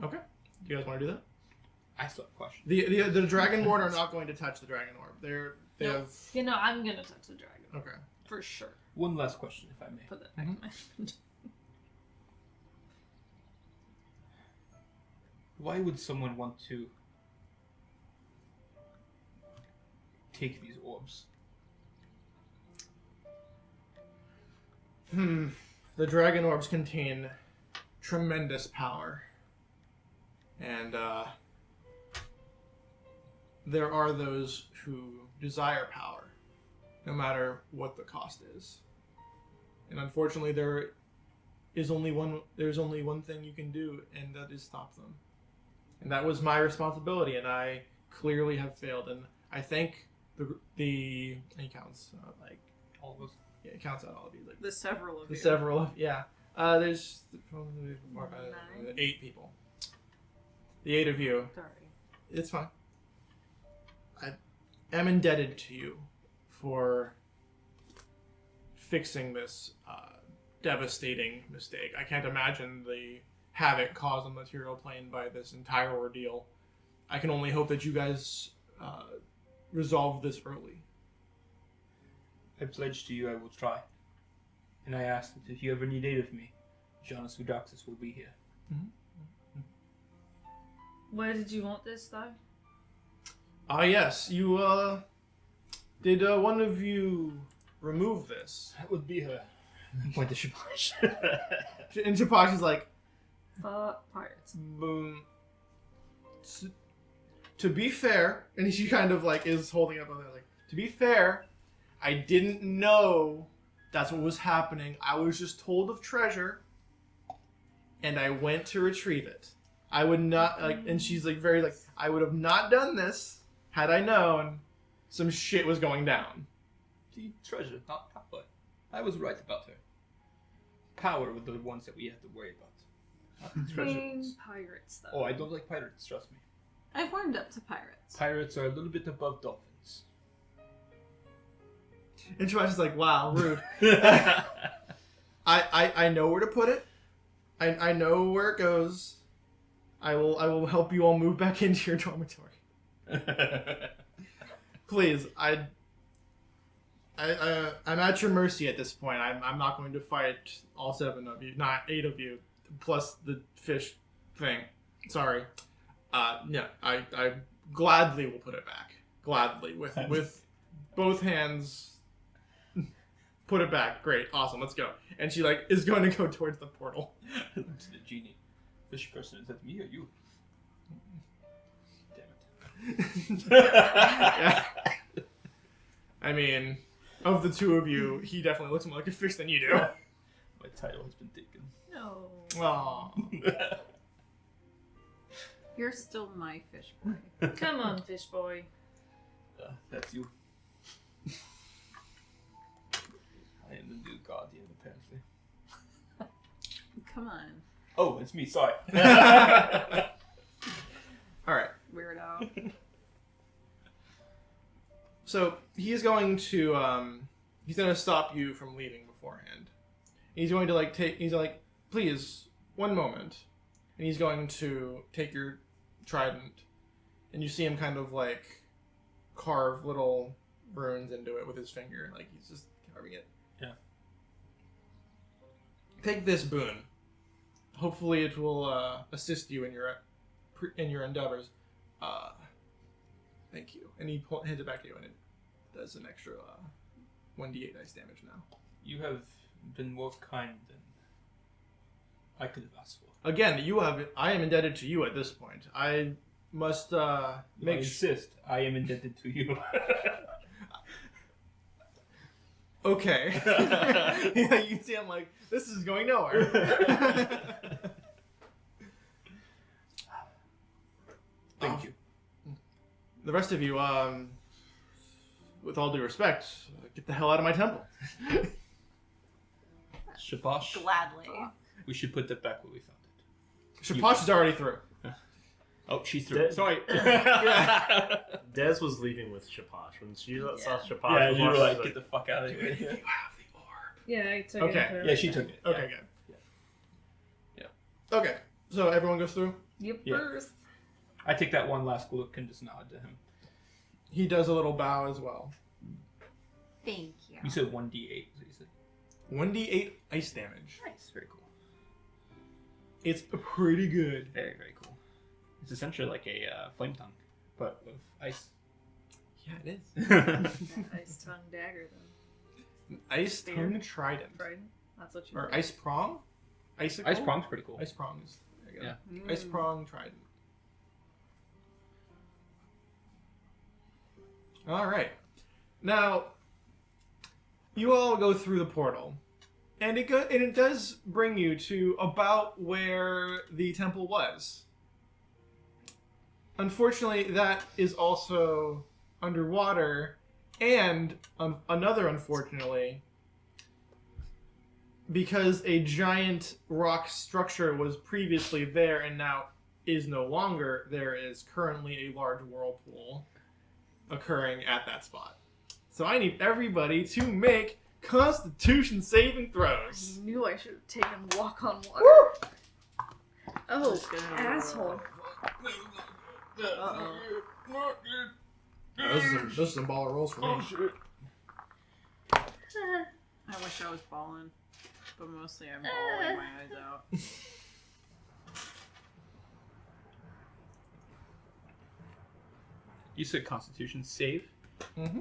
A: "Okay, do you guys want to do that?"
F: I still have a question.
A: The Dragonborn are not going to touch the Dragon Orb. They
B: No.
A: have
B: You know, I'm gonna touch the dragon
A: okay.
B: for sure.
F: One last question, if I may.
B: Put that back in my inventory.
F: Why would someone want to take these orbs?
A: The Dragon Orbs contain tremendous power. And there are those who desire power, no matter what the cost is. And unfortunately, there's only one thing you can do, and that is stop them. And that was my responsibility, and I clearly have failed. And I thank the he counts like
F: All of us.
A: yeah, it counts out all of you, like
D: The several of
A: the
D: you.
A: several of there's
B: 9.
A: 8 people. The 8 of you.
B: Sorry.
A: It's fine. I am indebted to you for fixing this devastating mistake. I can't imagine the havoc caused on the material plane by this entire ordeal. I can only hope that you guys resolve this early.
F: I pledge to you I will try. And I ask that if you ever need aid of me, Jonas Vudaxis will be here.
B: Where did you want this, though?
A: Yes, you, did one of you remove this?
F: That would be her. Point to Shabash.
A: And Chapashi's like,
B: Pirates.
A: boom. To be fair, and she kind of like is holding up on there like, to be fair, I didn't know that's what was happening. I was just told of treasure, and I went to retrieve it. I would not like, and she's like very like, I would have not done this had I known some shit was going down.
F: The treasure, not power. I was right about her. Power were the ones that we had to worry about. Not the treasure.
B: Pirates, though.
F: Oh, I don't like pirates, trust me.
D: I've warmed up to pirates.
F: Pirates are a little bit above dolphins.
A: And Chapashi's like, wow, rude. I know where to put it. I know where it goes. I will help you all move back into your dormitory. Please, I I'm at your mercy at this point. I'm not going to fight all 7 of you, not 8 of you, plus the fish thing. Sorry. Yeah, I gladly will put it back. Gladly, with both hands. Put it back. Great, awesome. Let's go. And she is going to go towards the portal.
F: To the genie. Fish person, is that me or you? Damn it.
A: Yeah. I mean, of the 2 of you, he definitely looks more like a fish than you do.
F: My title has been taken.
B: No.
A: Aww.
D: You're still my fish boy.
B: Come on, fish boy.
F: That's you. I am the new guardian, apparently.
D: Come on,
F: Oh, it's me, sorry.
A: Alright.
D: weirdo.
A: So he's going to stop you from leaving beforehand. He's going to he's like, please, one moment. And he's going to take your trident, and you see him kind of carve little runes into it with his finger, he's just carving it.
F: Yeah.
A: Take this boon. Hopefully it will assist you in your endeavors. Thank you. And he hands it back to you, and it does an extra 1d8 dice damage now.
F: You have been more kind than I could have asked for.
A: Again, I am indebted to you at this point. I must
F: I
A: make
F: insist. I am indebted to you.
A: Okay. Yeah, you can see I'm this is going nowhere.
F: Thank you.
A: The rest of you, with all due respect, get the hell out of my temple.
F: Shabash.
D: Gladly.
F: We should put that back where we found it.
A: Shapash is already through.
F: Oh, she's through.
E: Dead.
F: Sorry.
E: Des was leaving with Shapash. When she saw Shapash,
F: Yeah, you were
E: she was
F: get the fuck out of here.
A: You have the orb.
B: Yeah, I took
A: Okay.
B: it. and put it
F: Yeah,
B: right
F: she
B: back.
F: took it.
A: Okay, good. Yeah. Okay, so everyone goes through.
B: Yep.
F: Yeah.
B: First.
F: I take that one last look and just nod to him.
A: He does a little bow as well.
G: Thank you.
F: You said 1d8, so you said.
A: 1d8 ice damage.
F: Nice, very cool.
A: It's pretty good.
F: Very, very cool. It's essentially like a flame tongue, but with ice.
A: Yeah, it is.
B: Ice tongue dagger then.
A: Ice
B: Spear.
A: tongue trident.
B: Trident. That's what you.
A: Or
B: did.
A: ice prong? Icicle?
F: Ice prong's pretty cool.
A: Ice prong is. There you go.
F: Yeah.
A: Ice prong trident. Alright. Now, you all go through the portal. And it does bring you to about where the temple was. Unfortunately, that is also underwater. And another unfortunately, because a giant rock structure was previously there and now is no longer, there is currently a large whirlpool occurring at that spot. So I need everybody to make Constitution saving throws.
B: I knew I should have taken walk on water. Oh, asshole.
D: Uh-oh.
A: Those are some baller rolls for me.
D: I wish I was balling, but mostly I'm bawling my eyes out.
F: You said Constitution save?
A: Mm-hmm.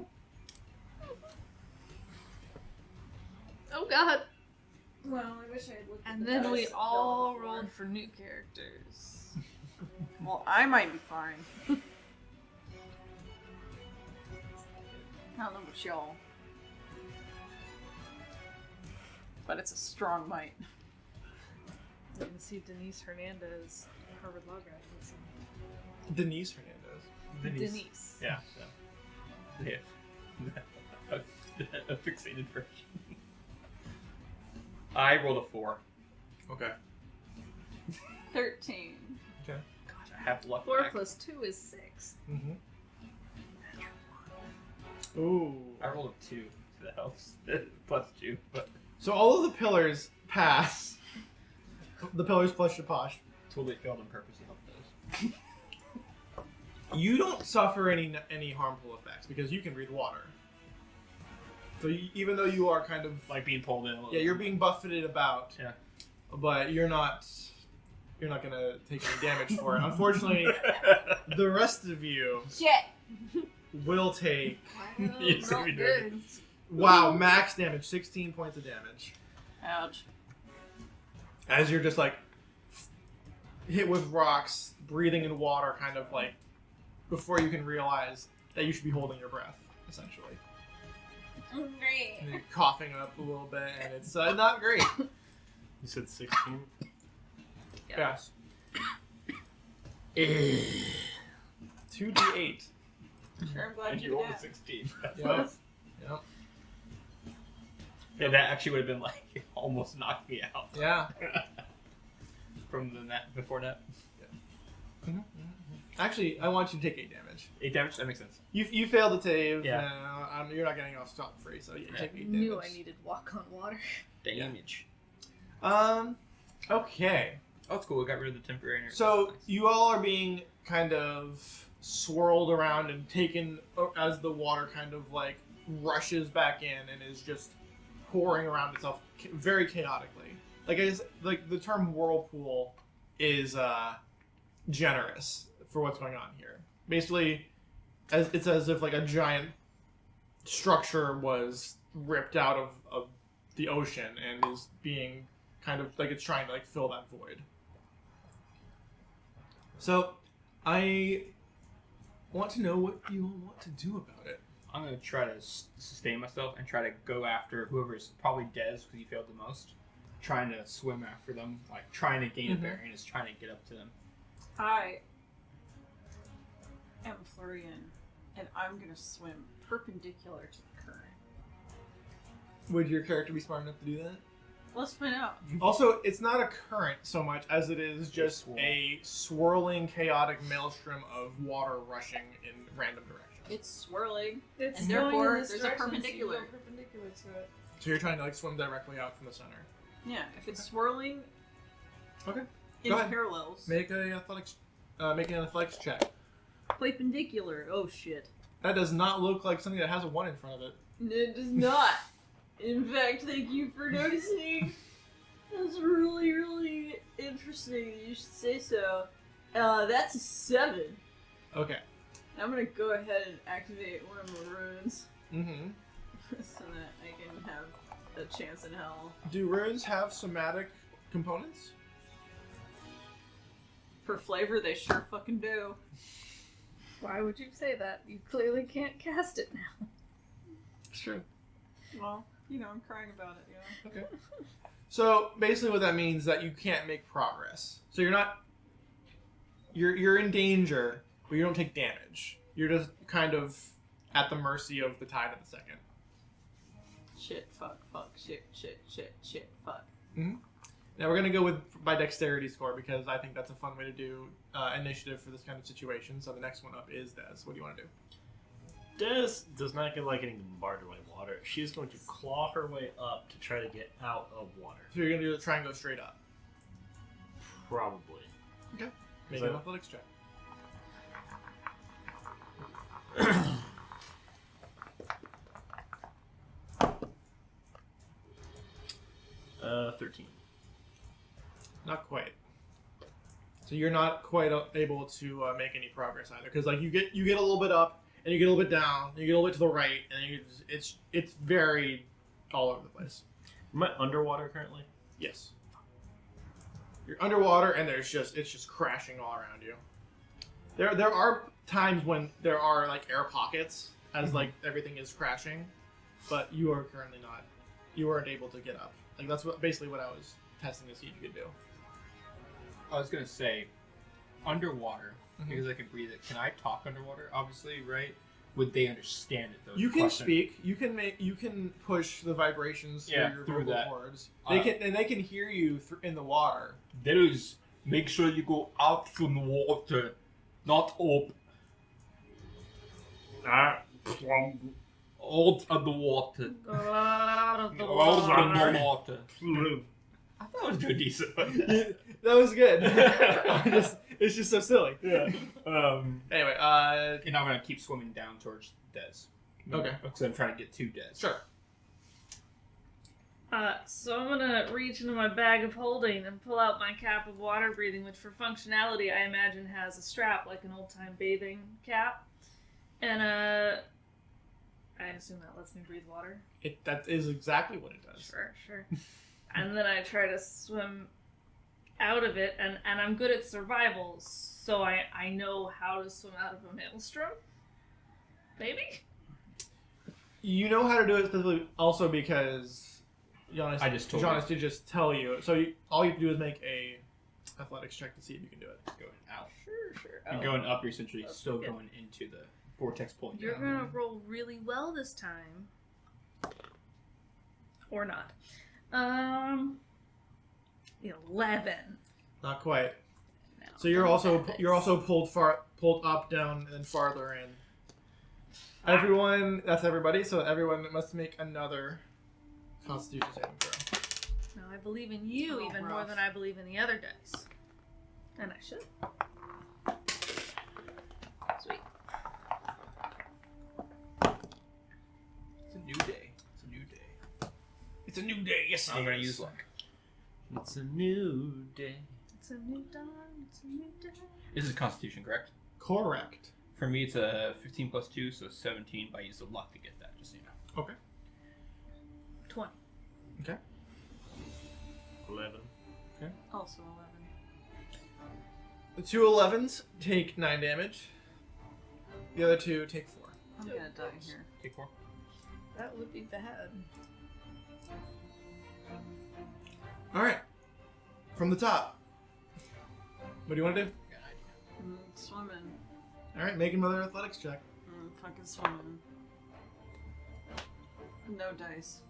B: Oh god.
D: Well, I wish I had looked.
B: And then we all rolled for new characters.
D: Well, I might be fine. I don't know about y'all. But it's a strong might.
B: You can see Denise Hernandez, Harvard Law graduate.
A: Denise Hernandez.
B: Denise.
F: Yeah. So. Yeah. A fixated version. I rolled a 4.
A: Okay.
D: 13.
F: Gosh, I have luck.
B: 4
F: back.
B: plus 2 is 6.
A: Mm-hmm. Ooh.
F: I rolled a 2, so that helps. Plus 2, but
A: So all of the pillars pass. The pillars plus Shapash.
F: totally failed on purpose to help those.
A: You don't suffer any harmful effects because you can breathe water. So even though you are kind of
F: Like being pulled in a little.
A: yeah, you're being buffeted about.
F: Yeah.
A: But you're not gonna take any damage for it. Unfortunately, the rest of you
G: Shit.
A: will take
F: Yes,
B: Not
F: we do.
B: good.
A: max damage, 16 points of damage.
D: Ouch.
A: As you're just like hit with rocks, breathing in water, kind of like before you can realize that you should be holding your breath, essentially.
G: Great.
A: And you're coughing up a little bit, and it's not great.
E: You said 16.
A: Yes. 2d8.
D: Sure, I'm glad
F: And
D: you
F: you rolled
D: did
F: a
D: that.
F: 16.
A: Yep. Yep.
F: Yeah, that actually would have been like almost knocked me out
A: Yeah.
F: from the net before that.
A: Actually, I want you to take 8 damage.
F: 8 damage. That makes sense.
A: You failed to save.
F: Yeah.
A: You're not getting off stop free, so you take 8 damage.
B: Knew I needed walk on water.
F: Damage.
A: Okay.
F: Oh, it's cool. We got rid of the temporary.
A: So
F: That's nice.
A: you all are being kind of swirled around and taken as the water kind of like rushes back in and is just pouring around itself very chaotically. Like I guess, like the term whirlpool is generous for what's going on here. Basically, it's as if like a giant structure was ripped out of the ocean and is being kind of like it's trying to like fill that void. So, I want to know what you all want to do about it.
F: I'm gonna try to sustain myself and try to go after whoever's probably Dez because he failed the most. Trying to swim after them, like trying to gain a bearing, is trying to get up to them.
D: I am Florian, and I'm gonna swim perpendicular to the current.
A: Would your character be smart enough to do that?
D: Let's find out.
A: Also, it's not a current so much as it is just
F: swirl.
A: a swirling, chaotic maelstrom of water rushing in random directions.
D: It's swirling.
B: It's
D: And
B: going
D: therefore,
B: in this
D: there's a
B: direction, so you
D: perpendicular.
B: go perpendicular to it.
A: So you're trying to like swim directly out from the center.
D: Yeah, if it's swirling
A: Okay.
D: in
A: Go ahead.
D: parallels.
A: Make an athletics check.
D: Perpendicular. Oh shit.
A: That does not look like something that has a 1 in front of it.
D: It does not. In fact, thank you for noticing. That's really, really interesting. You should say so. That's a 7.
A: Okay.
D: I'm gonna go ahead and activate one of my runes
A: Mm-hmm.
D: so that I can have a chance in hell.
A: Do runes have somatic components?
D: For flavor, they sure fucking do.
B: Why would you say that? You clearly can't cast it now.
A: It's true.
D: Well, you know, I'm crying about it, yeah.
A: Okay. So basically, what that means is that you can't make progress. So you're not. You're in danger, but you don't take damage. You're just kind of at the mercy of the tide of the second.
D: Shit, fuck, shit, fuck.
A: Now we're gonna go with by dexterity score because I think that's a fun way to do initiative for this kind of situation. So the next one up is Des. What do you want to do?
E: Des does not like getting bombarded by water. She's going to claw her way up to try to get out of water.
A: So you're gonna try and go straight up.
E: Probably.
A: Make
E: So-
A: an athletics check.
E: 13.
A: Not quite. So you're not quite able to make any progress either, because like you get a little bit up, and you get a little bit down, and you get a little bit to the right, and it's very all over the place.
E: Am I underwater currently?
A: Yes. You're underwater, and it's just crashing all around you. There are times when there are like air pockets as like everything is crashing, but you are currently not. You aren't able to get up. Like that's basically what I was testing to see if you could do.
F: I was gonna say, underwater,
A: Mhm.
F: because I can breathe it. Can I talk underwater? Obviously, right? Would they understand it though?
A: You
F: The
A: can
F: question.
A: speak. You can push the vibrations
F: Yeah,
A: through your
F: through
A: vocal
F: that.
A: cords.
F: Uh,
A: They can hear you in the water.
F: There is. Make sure you go out from the water, not up. Out of the water.
B: Out of the
F: Out
B: water.
F: of the water. I thought it was good, decent.
A: That was good. It's just so silly.
F: Yeah.
A: Anyway,
F: And I'm gonna keep swimming down towards Des.
A: Okay.
F: Because I'm trying to get to Des.
A: sure.
B: So I'm gonna reach into my bag of holding and pull out my cap of water breathing, which for functionality I imagine has a strap like an old-time bathing cap. And I assume that lets me breathe water.
A: That is exactly what it does.
B: Sure. And then I try to swim out of it, and I'm good at survival, so I know how to swim out of a maelstrom. Maybe?
A: You know how to do it specifically also because Giannis,
F: I just told
A: Giannis did just tell you. So all you have to do is make a athletics check to see if you can do it.
F: Going out.
B: Sure.
F: You're going up, you're essentially
B: That's
F: still
B: good.
F: going into the vortex pulling
B: You're
F: down.
B: gonna roll really well this time. Or not. 11.
A: Not quite.
B: No.
A: So you're also pulled up, down, and then farther in. Everyone, that's everybody. So everyone must make another Constitution saving throw.
B: Now I believe in you
D: Oh,
B: even more
D: rough.
B: than I believe in the other dice. And I should. Sweet.
F: It's a new day. It's a new day.
A: It's a new day. Yes,
F: I'm going to use luck.
E: It's a new day.
B: It's a new dawn. It's a new day.
F: This is Constitution, correct?
A: Correct.
F: For me, it's a 15 plus 2, so 17, but I use the luck to get that, just so you know.
A: Okay.
B: 20.
E: 11.
D: Also 11.
A: The two 11s take 9 damage. The other two take 4.
D: I'm gonna die here.
F: Take 4.
B: That would be bad.
A: All right. From the top. What do you want to do?
D: Swimming.
A: All right, make another athletics check.
D: Fucking swimming. No dice.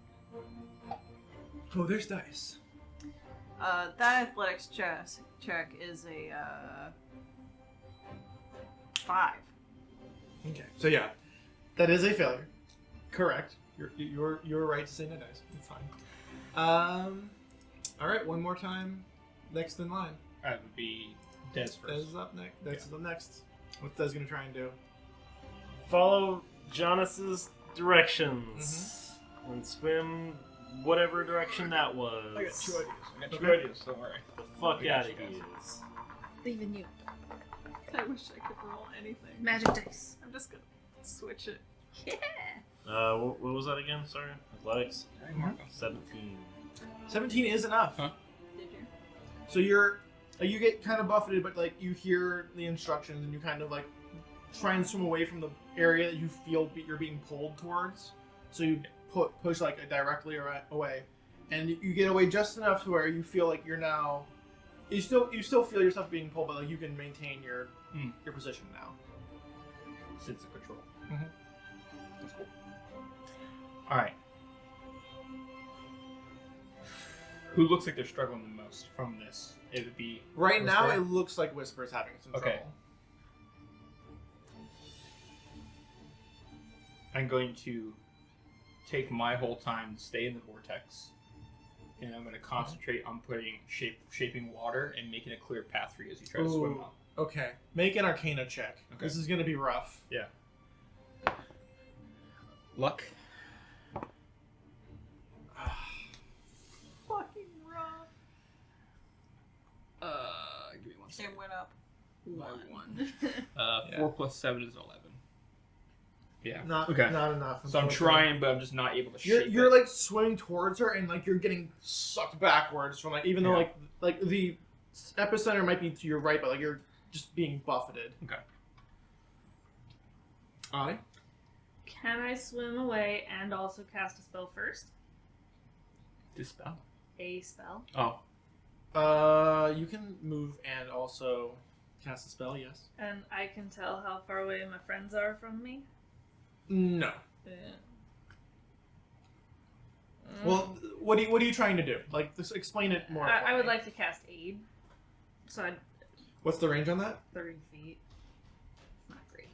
A: Oh, there's dice.
D: That athletics check is a 5.
A: Okay. So yeah, that is a failure. Correct. You're right to say no dice. It's fine. All right, one more time. Next in line.
F: That would be Des first.
A: Des is up next. Des is up next. What's Des gonna try and do?
E: Follow Jonas's directions and swim whatever direction that was.
F: I got 2 ideas. I got 2
A: Okay.
F: ideas, don't worry.
E: The fuck
F: I got
E: out of
F: you
E: here.
F: guys.
B: Even you.
D: I wish I could roll anything.
B: Magic dice.
D: I'm just gonna switch it.
B: Yeah.
E: What was that again? Sorry. Athletics.
F: Hey, Marco.
E: 17.
A: 17 is enough.
F: Huh?
D: Did you?
A: So you get kind of buffeted, but like you hear the instructions and you kind of like try and swim away from the area that you feel you're being pulled towards. So you push like directly away, and you get away just enough to where you feel like you're now. You still feel yourself being pulled, but like you can maintain your position now.
F: Sense of control.
A: Mhm.
F: That's cool. Alright. Who looks like they're struggling the most from this? It would be
A: Right now,
F: Whisper?
A: it looks like Whisper's having some
F: Okay.
A: trouble.
F: I'm going to take my whole time to stay in the vortex, and I'm going to concentrate on shaping water and making a clear path for you as you try to swim
A: Ooh.
F: out.
A: Okay, make an Arcana check.
F: Okay.
A: This is gonna be rough.
F: Yeah. Luck.
D: Fucking rough.
F: Give me 1 second.
D: It went up.
F: By
D: 1.
F: 1. 4 plus 7 is 11. Yeah.
A: Not
F: Okay.
A: Not enough.
F: So I'm trying, but I'm just not able to shape
A: You're
F: it.
A: like swimming towards her, and like you're getting sucked backwards from like even though
F: Yeah.
A: like the epicenter might be to your right, but like you're just being buffeted.
F: Okay.
A: Aye.
B: Can I swim away and also cast a spell first?
F: Dispel.
B: A spell.
F: Oh.
A: You can move and also cast a spell. Yes.
B: And I can tell how far away my friends are from me?
A: No.
B: Yeah.
A: Well, what are you trying to do? Like, just explain it more.
B: I would
A: fully.
B: like to cast aid. So I'd
A: What's the range on that?
B: 30 feet. It's not great.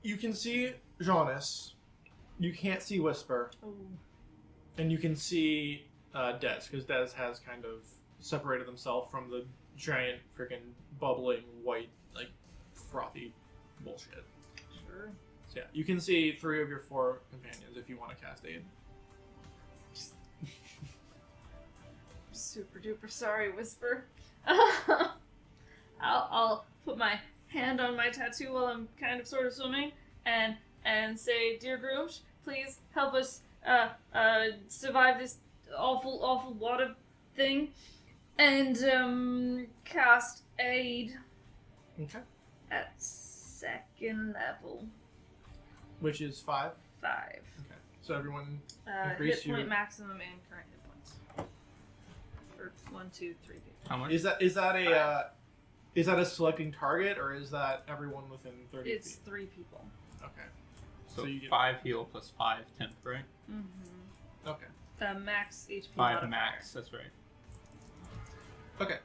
A: You can see Jonas. You can't see Whisper,
B: Oh.
A: and you can see Des because Des has kind of separated himself from the giant, freaking bubbling white, like frothy bullshit.
B: Sure.
A: So yeah, you can see 3 of your 4 companions if you want to cast aid.
B: super duper sorry, Whisper. I'll put my hand on my tattoo while I'm kind of sort of swimming and say, Dear Groosh, please help us survive this awful water thing, and cast aid
A: Okay.
B: at second level.
A: Which is 5.
B: 5.
A: Okay. So everyone
B: Hit
A: increase
B: point
A: your...
B: maximum and current hit points. Or 1, 2, 3 people.
F: How much?
A: Is that a selecting target, or is that everyone within 30
B: It's
A: feet?
B: 3 people.
A: Okay.
F: So
A: you get
F: 5 heal plus 5 temp, right?
B: Mm-hmm.
A: Okay.
B: Max HP
F: 5
B: modifier.
F: max. That's right.
A: Okay.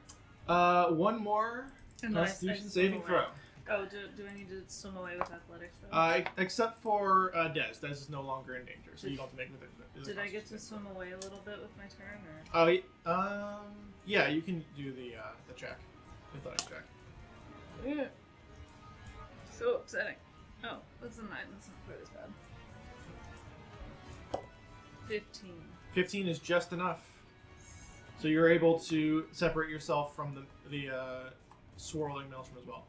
A: One more
B: And then I
A: Constitution
B: swim
A: saving
B: away.
A: throw.
B: Oh, do I need to swim away with athletics though?
A: Except for Des. Des is no longer in danger, so you don't have to make the
B: Did I get to
A: Constitution
B: swim away a little bit with my turn, or?
A: Oh, yeah, you can do the check. Athletic check.
B: Yeah. So upsetting. Oh, that's a 9. That's not quite as bad. 15.
A: 15 is just enough. So you're able to separate yourself from the swirling maelstrom as well.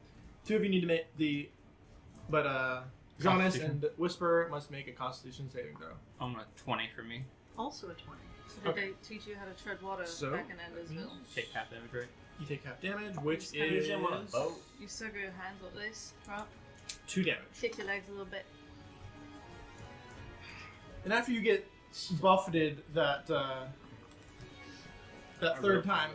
A: 2 of you need to make but Jonas
F: Constitution.
A: and Whisper must make a Constitution saving throw.
F: I'm a 20 for me.
D: Also a 20.
B: So did they teach you how to tread water
A: So,
B: back in Andersville?
F: Take half damage, right?
A: You take half damage, which
B: Just kinda
A: is
E: jump on a boat.
B: You suck your hands like this, right?
A: 2 damage.
B: Kick your legs a little bit.
A: And after you get buffeted that third time,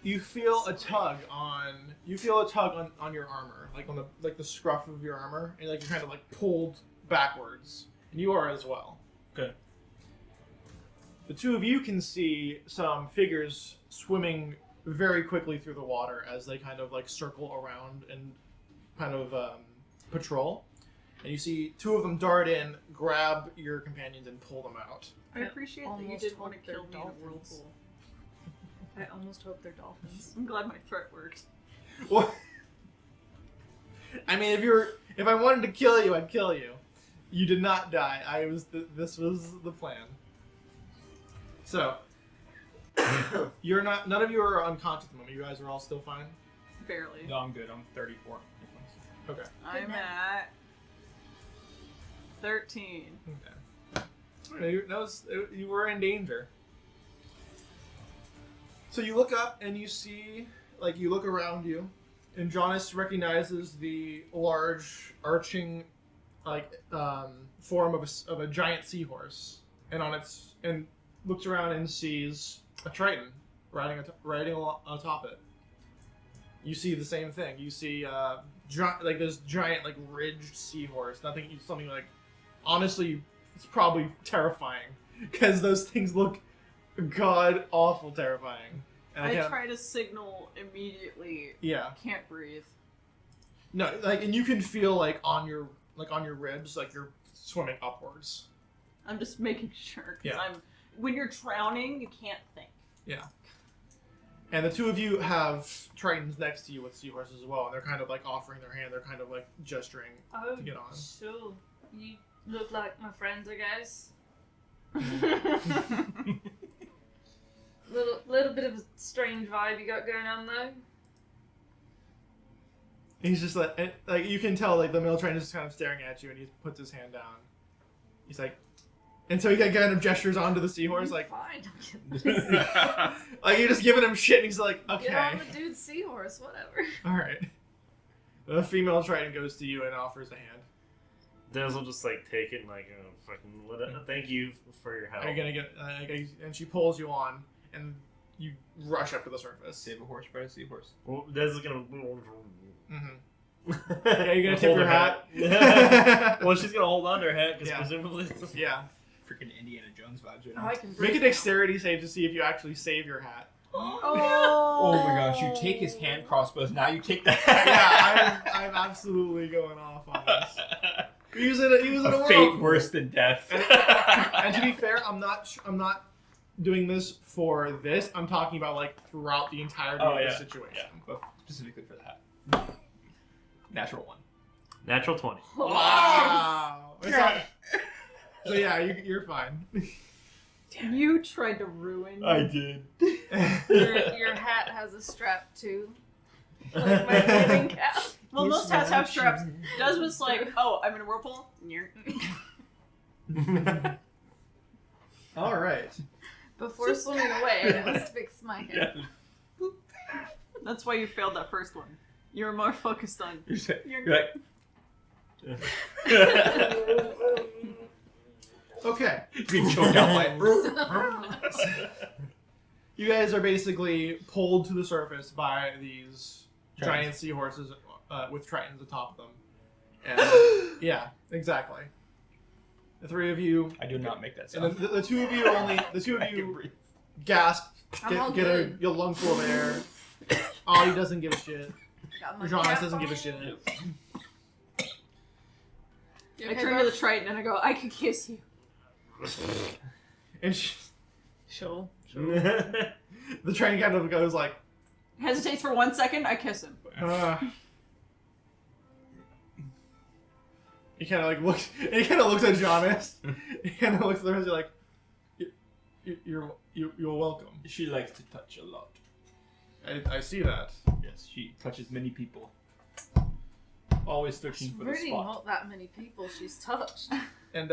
A: you feel a tug on your armor, like on the scruff of your armor, and like you're kind of like pulled backwards, and you are as well.
E: Okay.
A: The 2 of you can see some figures swimming very quickly through the water as they kind of like circle around and kind of patrol. And you see 2 of them dart in, grab your companions, and pull them out.
D: I appreciate that you
B: Almost
D: did want to
B: hope they're
D: kill me in a
B: dolphins.
D: whirlpool.
B: I almost hope they're dolphins.
D: I'm glad my threat worked.
A: Well, I mean, if I wanted to kill you, I'd kill you. You did not die. This was the plan. So, you're not. None of you are unconscious at the moment. You guys are all still fine.
D: Barely.
F: No, I'm good. I'm 34.
A: Okay.
D: I'm
B: Good
D: at 13.
A: Okay. You were in danger. So you look up and you see, like, you look around you, and Jonas recognizes the large, arching, like, form of a giant seahorse, and looks around and sees a triton riding atop it. You see the same thing. You see, like this giant, like, ridged seahorse. Something like, honestly, it's probably terrifying because those things look god awful terrifying. And
D: I try to signal immediately.
A: Yeah.
D: Can't breathe.
A: No, like, and you can feel like on your ribs, like you're swimming upwards.
D: I'm just making sure. 'Cause
A: Yeah.
D: when you're drowning, you can't think.
A: Yeah. And the 2 of you have tritons next to you with seahorses as well, and they're kind of like offering their hand. They're kind of like gesturing
B: Oh,
A: to get on.
B: sure. You look like my friends, I guess. Little bit of a strange vibe you got going on though.
A: He's just like you can tell, like the male triton is just kind of staring at you, and he puts his hand down. He's like, and so he kind of gestures onto the seahorse, like,
B: Fine.
A: like you're just giving him shit, and he's like, okay,
B: Get on the dude's seahorse, whatever.
A: all right. The female triton goes to you and offers a hand.
E: Dez will just like take it and like thank you for your help.
A: Are you gonna get? And she pulls you on, and you rush up to the surface.
F: Save a horse, ride a seahorse.
E: Well, Dez is gonna.
A: Mm-hmm. Yeah, you gonna tip
E: Hold
A: your
E: her
A: hat?
E: Well, she's gonna hold on to her hat because
A: Yeah.
E: presumably.
A: Yeah.
F: Freaking Indiana Jones vibes right
B: Oh,
F: now.
B: I can
A: Make
B: breathe
A: a dexterity save to see if you actually save your hat.
F: Oh my gosh, you take his hand crossbows, now you take the
A: Yeah, I'm absolutely going off on this. He was in a
F: a fate
A: whirlpool.
F: worse than death.
A: And to be fair, I'm not doing this for this. I'm talking about like throughout the entirety of the situation.
F: Yeah, but specifically for that. Natural 1.
E: Natural 20.
A: Wow. So yeah, you're fine.
D: You tried to ruin.
E: I did.
B: Your hat has a strap too. Like my wedding cap.
D: Well, most hats have straps. Does was like, oh, I'm in a whirlpool.
A: All right.
B: Before swimming away, I must fix my hair.
D: That's why you failed that first one. You were more focused on.
F: You're like,
A: Okay.
F: being choked out by.
A: You guys are basically pulled to the surface by these
F: Tritons.
A: giant seahorses with tritons atop them. And yeah, exactly. The three of you,
F: I do not make that
A: and
F: sound.
A: the two of you only, the two of
F: I can
A: you
F: breathe.
A: gasp,
B: I'm all
A: get a
B: good.
A: lung full of air. Ollie doesn't give a shit.
B: Got my
A: Jonas
B: cap
A: doesn't give a
B: on.
A: shit.
D: I turn to the Triton and I go, I could kiss you.
A: And she,
B: Sure.
A: the train kind of goes like,
D: Hesitates for 1 second, I kiss him.
A: He kind of like looks. He kind of looks at Jonas. He kind of looks at the rest. You're like, you're welcome.
F: She likes to touch a lot.
A: I see that.
F: Yes, she touches many people. Always searching
B: It's
F: for the
B: really
F: spot.
B: not that many people she's touched.
A: And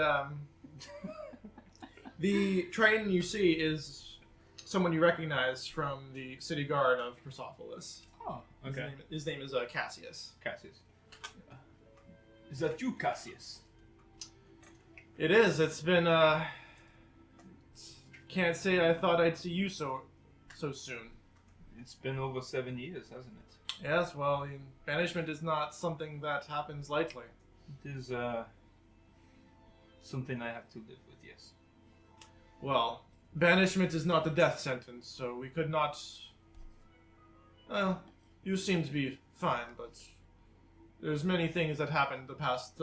A: the train you see is someone you recognize from the city guard of Persepolis.
F: Oh, okay.
A: His name is Cassius.
F: Cassius. Is that you, Cassius?
A: It is. It's been. Can't say I thought I'd see you so soon.
F: It's been over 7 years, hasn't it?
A: Yes. Well, banishment is not something that happens lightly.
F: It is something I have to live with. Yes.
A: Well, banishment is not the death sentence, so we could not. Well, you seem to be fine, but there's many things that happened the past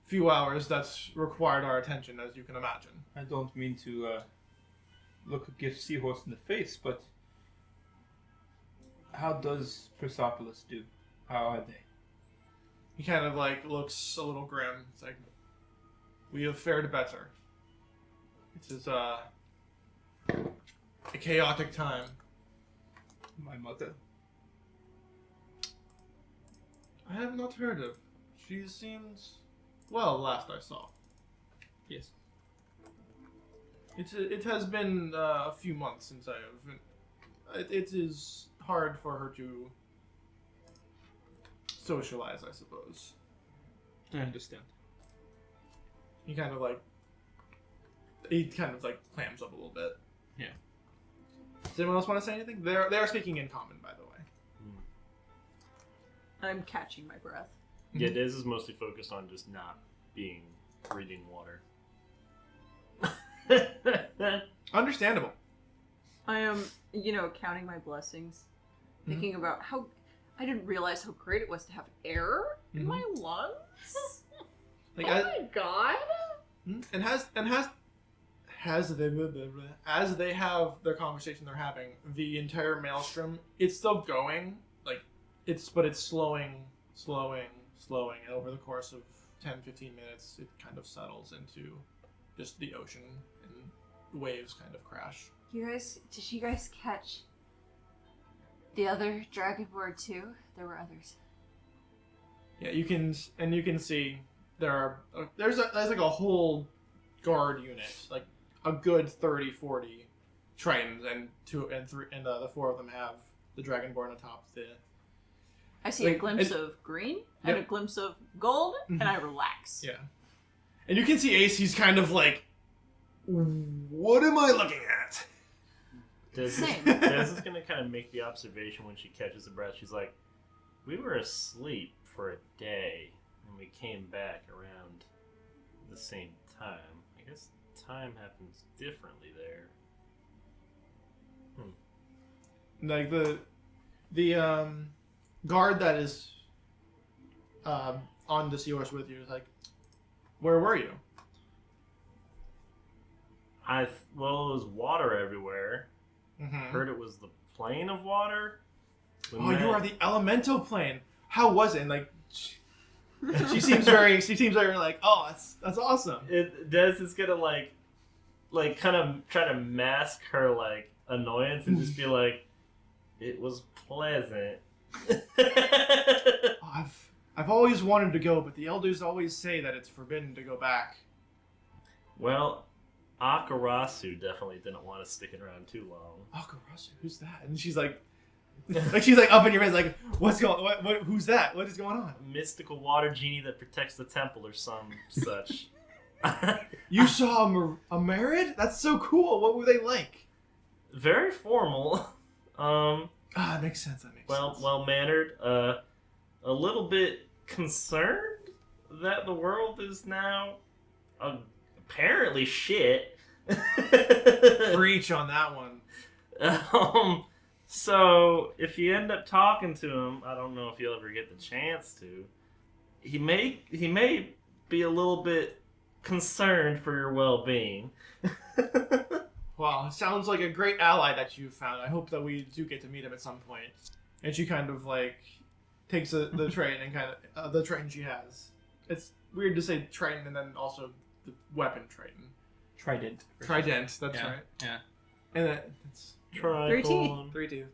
A: few hours that's required our attention, as you can imagine.
F: I don't mean to look a gift seahorse in the face, but how does Persepolis do? How are they?
A: He kind of like looks a little grim. It's like, we have fared better. It is a chaotic time.
F: My mother.
A: I have not heard of. She seems well. Last I saw,
F: Yes.
A: it has been a few months since I have. It is hard for her to socialize, I suppose.
F: I understand.
A: He kind of like clams up a little bit.
F: Yeah.
A: Does anyone else want to say anything? They are speaking in common, by the way.
D: I'm catching my breath.
E: Yeah, Dez is mostly focused on just not breathing water.
A: Understandable.
D: I am, counting my blessings, thinking about how I didn't realize how great it was to have air in my lungs.
A: Like
D: Oh my god!
A: as they have their conversation they're having, the entire maelstrom, it's still going, but it's slowing, and over the course of 10-15 minutes it kind of settles into just the ocean and waves kind of crash.
G: Did you guys catch the other dragonborn too? There were others.
A: Yeah, you can see there's like a whole guard unit, like a good 30-40 tritons, and the four of them have the dragonborn atop the.
D: I see a glimpse of green and a glimpse of gold, and I relax.
A: Yeah, and you can see Ace. He's kind of like, what am I looking at?
D: Same.
E: Dez is going to kind of make the observation when she catches a breath. She's like, we were asleep for a day, and we came back around the same time. I guess time happens differently there.
A: Like the guard that is on the seahorse with you is like, where were you?
E: Well, it was water everywhere. Heard it was the plane of water.
A: Oh, you are the elemental plane. How was it? And like, she seems very like, oh, that's awesome.
E: Dez is gonna like like kind of try to mask her like annoyance and just be like, "It was pleasant."
A: I've always wanted to go, but the elders always say that it's forbidden to go back.
E: Well, Akarasu definitely didn't want us sticking around too long.
A: Akarasu, who's that? And she's like she's like up in your face, like, what's going? What? Who's that? What is going on?
E: A mystical water genie that protects the temple or some such.
A: You saw a merit? That's so cool. What were they like?
E: Very formal.
A: It makes sense. That makes sense.
E: Well mannered. A little bit concerned that the world is now apparently shit.
A: Preach on that one.
E: So if you end up talking to him, I don't know if you'll ever get the chance to. He may be a little bit concerned for your well-being.
A: Well, it sounds like a great ally that you found. I hope that we do get to meet him at some point. And she kind of like takes the train and kind of the train she has. It's weird to say train and then also the weapon train.
C: Trident.
A: Trident. That's
F: Yeah.
A: right.
F: Yeah.
A: And then it's
E: Tricon.
A: 3 2.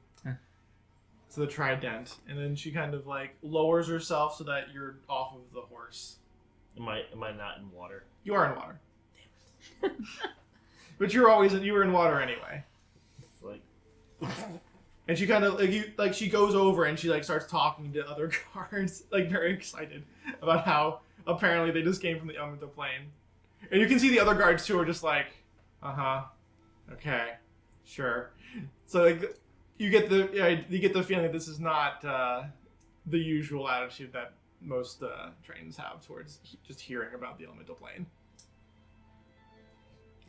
A: So the trident, and then she kind of like lowers herself so that you're off of the horse.
E: Am I not in water?
A: You are in water. But you were in water anyway.
E: It's like
A: And she kind of she goes over and she like starts talking to other guards, like very excited about how apparently they just came from the elemental plane. And you can see the other guards too are just like, okay, sure. So like you get the feeling that this is not the usual attitude that most trains have towards just hearing about the elemental plane.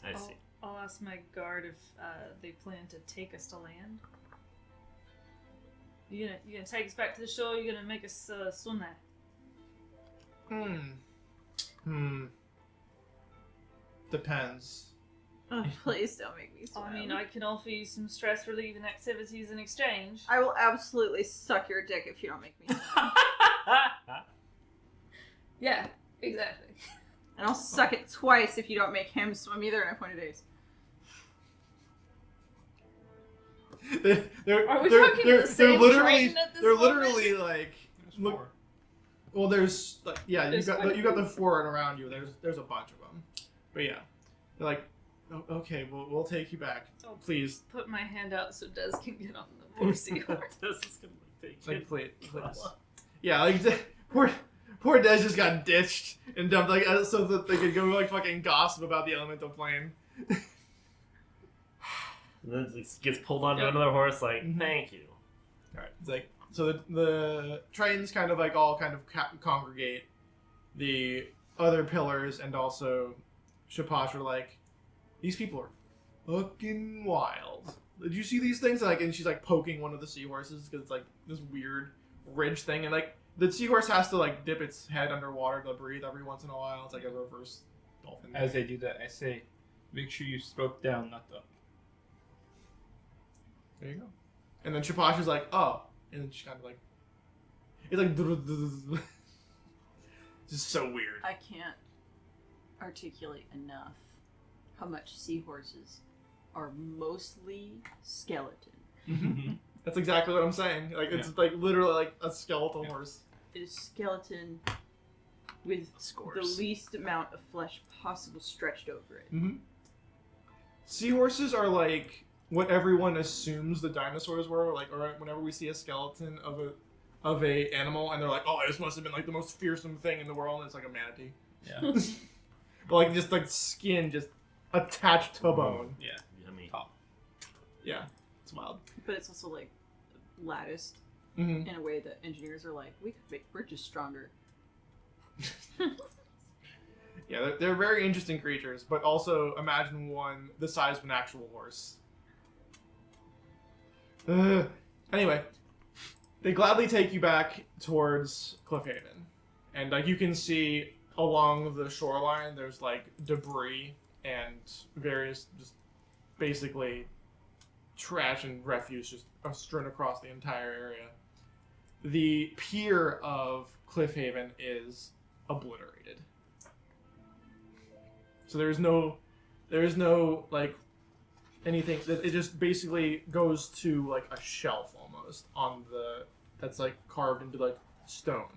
E: I see.
B: I'll ask my guard if they plan to take us to land. You gonna take us back to the shore? You gonna make us swim there?
A: Depends.
G: Oh, please don't make me swim.
B: I mean, I can offer you some stress relieving activities in exchange.
G: I will absolutely suck your dick if you don't make me swim.
B: Yeah, exactly.
G: And I'll suck it twice if you don't make him swim either, and I point at Ace.
B: Are we talking the same train at this
A: they're
B: moment?
A: literally like look. Well, there's like
B: There's
A: you got the 4 around you. There's a bunch of them, but yeah, they're like, oh, okay, we'll take you back,
B: Oh.
A: please.
B: Put my hand out so Des can get on the poor seahorse.
E: This is gonna take
A: Like,
E: it.
A: please. Yeah, like poor Des just got ditched and dumped like so that they could go like fucking gossip about the elemental plane.
E: And then it gets pulled onto
B: Yep.
E: another horse. Like,
A: Mhm.
E: thank you.
A: All right, it's like so the trains kind of like all kind of congregate. The other pillars and also Shapash are like, these people are fucking wild. Did you see these things? Like, and she's like poking one of the seahorses because it's like this weird ridge thing, and like the seahorse has to like dip its head underwater to breathe every once in a while. It's like a reverse dolphin.
C: As they do that, I say, make sure you stroke down, not up.
A: There you go. And then Shapash is like, oh, and then she kind of like, it's like, just so weird.
G: I can't articulate enough how much seahorses are mostly skeleton.
A: That's exactly what I'm saying. Like it's like literally like a skeletal horse.
G: It is skeleton with the least amount of flesh possible stretched over it.
A: Mm-hmm. Seahorses are like what everyone assumes the dinosaurs were. Like, or whenever we see a skeleton of a animal, and they're like, "Oh, this must have been like the most fearsome thing in the world," and it's like a manatee.
C: Yeah.
A: But like just like skin just attached to bone.
C: Yeah.
E: Yummy.
C: Top.
A: Yeah, it's wild.
G: But it's also like latticed
A: Mm-hmm.
G: in a way that engineers are like, we could make bridges stronger.
A: Yeah, they're very interesting creatures, but also imagine one the size of an actual horse. Anyway, they gladly take you back towards Cliffhaven, and like you can see along the shoreline, there's like debris and various just basically trash and refuse just strewn across the entire area. The pier of Cliffhaven is obliterated. So there's no There is no like anything. It just basically goes to like a shelf almost on the that's like carved into like stone.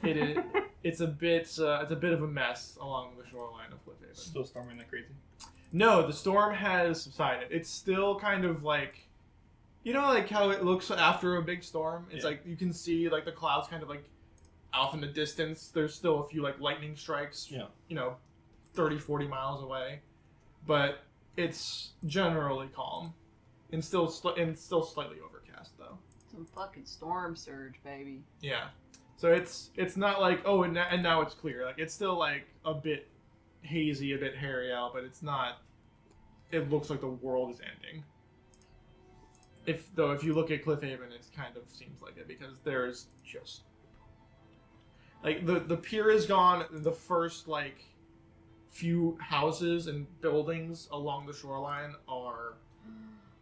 A: It is. It's a bit of a mess along the shoreline of Cliffhaven.
F: Still storming like crazy.
A: No, the storm has subsided. It's still kind of like, like how it looks after a big storm. It's like you can see like the clouds kind of like off in the distance. There's still a few like lightning strikes.
F: Yeah.
A: 30, 40 miles away, but it's generally calm, and still slightly overcast though.
G: Some fucking storm surge, baby.
A: Yeah. So it's not like and now it's clear. Like it's still like a bit hazy, a bit hairy out, but it's not. It looks like the world is ending. If you look at Cliffhaven, it kind of seems like it because there's just like the pier is gone. The first like few houses and buildings along the shoreline are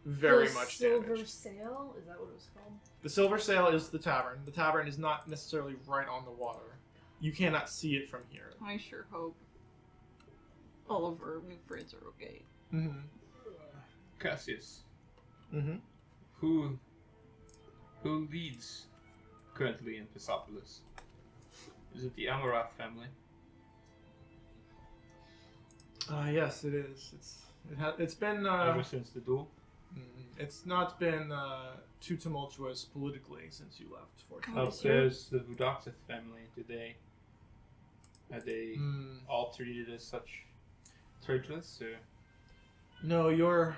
A: very much
B: Silver
A: damaged.
B: Sail? Is that what it was called?
A: The Silver Sail is the tavern. The tavern is not necessarily right on the water. You cannot see it from here.
G: I sure hope all of our new friends are okay.
A: Mm-hmm.
F: Cassius,
A: Mm-hmm.
F: who leads currently in Persepolis? Is it the Amarath family?
A: Yes, it is. It's been
F: Ever since the duel?
A: it's not been too tumultuous politically since you left. Fortunately.
F: There's the Vudaxith family. Are they all treated as such traitorous? Or?
A: No, your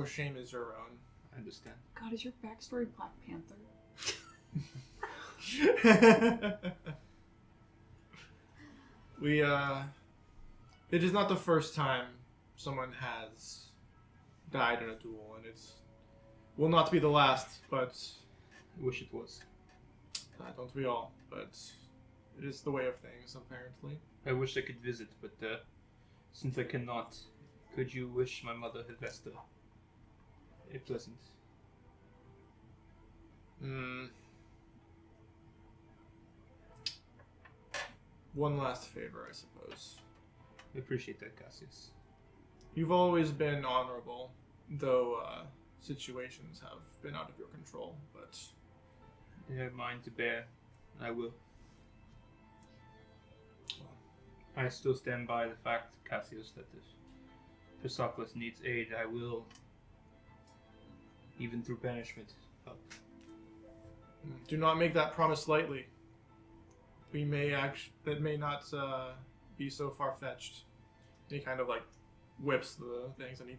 A: shame is your own.
F: I understand.
G: God, is your backstory Black Panther?
A: It is not the first time someone has died in a duel, and will not be the last, but
F: I wish it was.
A: don't we all? But it is the way of things, apparently.
F: I wish I could visit, but since I cannot, could you wish my mother Hevesta a pleasant?
A: One last favor, I suppose.
F: I appreciate that, Cassius.
A: You've always been honorable, though situations have been out of your control, but
F: They have mine to bear, and I will. I still stand by the fact, Cassius, that if Persepolis needs aid, I will, even through banishment, help.
A: do not make that promise lightly. It may not be so far-fetched. He kind of like whips the things, and he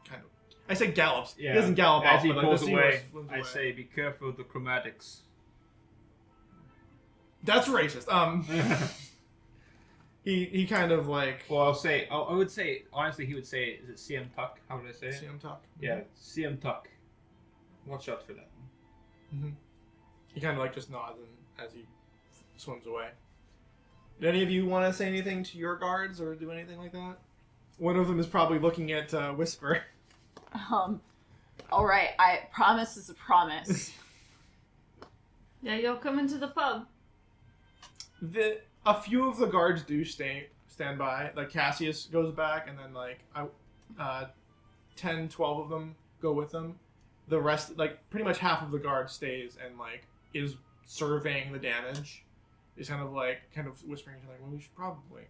A: kind of, I say gallops.
F: Yeah.
A: He doesn't gallop
F: As
A: off,
F: he
A: but
F: pulls
A: the
F: away,
A: seahorse
F: I say, be careful of the chromatics.
A: That's racist. He kind of like
F: Well, I would say, honestly, he would say, is it CM Tuck? How would I say it?
A: see him talk.
F: Yeah, CM Tuck. Watch out for that.
A: Mm-hmm. He kind of like just nods as he swims away. Did any of you want to say anything to your guards or do anything like that? One of them is probably looking at Whisper.
G: All right. I promise is a promise.
B: Yeah, you're coming to the pub.
A: A few of the guards do stand by. Like Cassius goes back, and then like 10, 12 of them go with them. The rest, like pretty much half of the guard stays and like is surveying the damage. Is kind of whispering to like, well, we should probably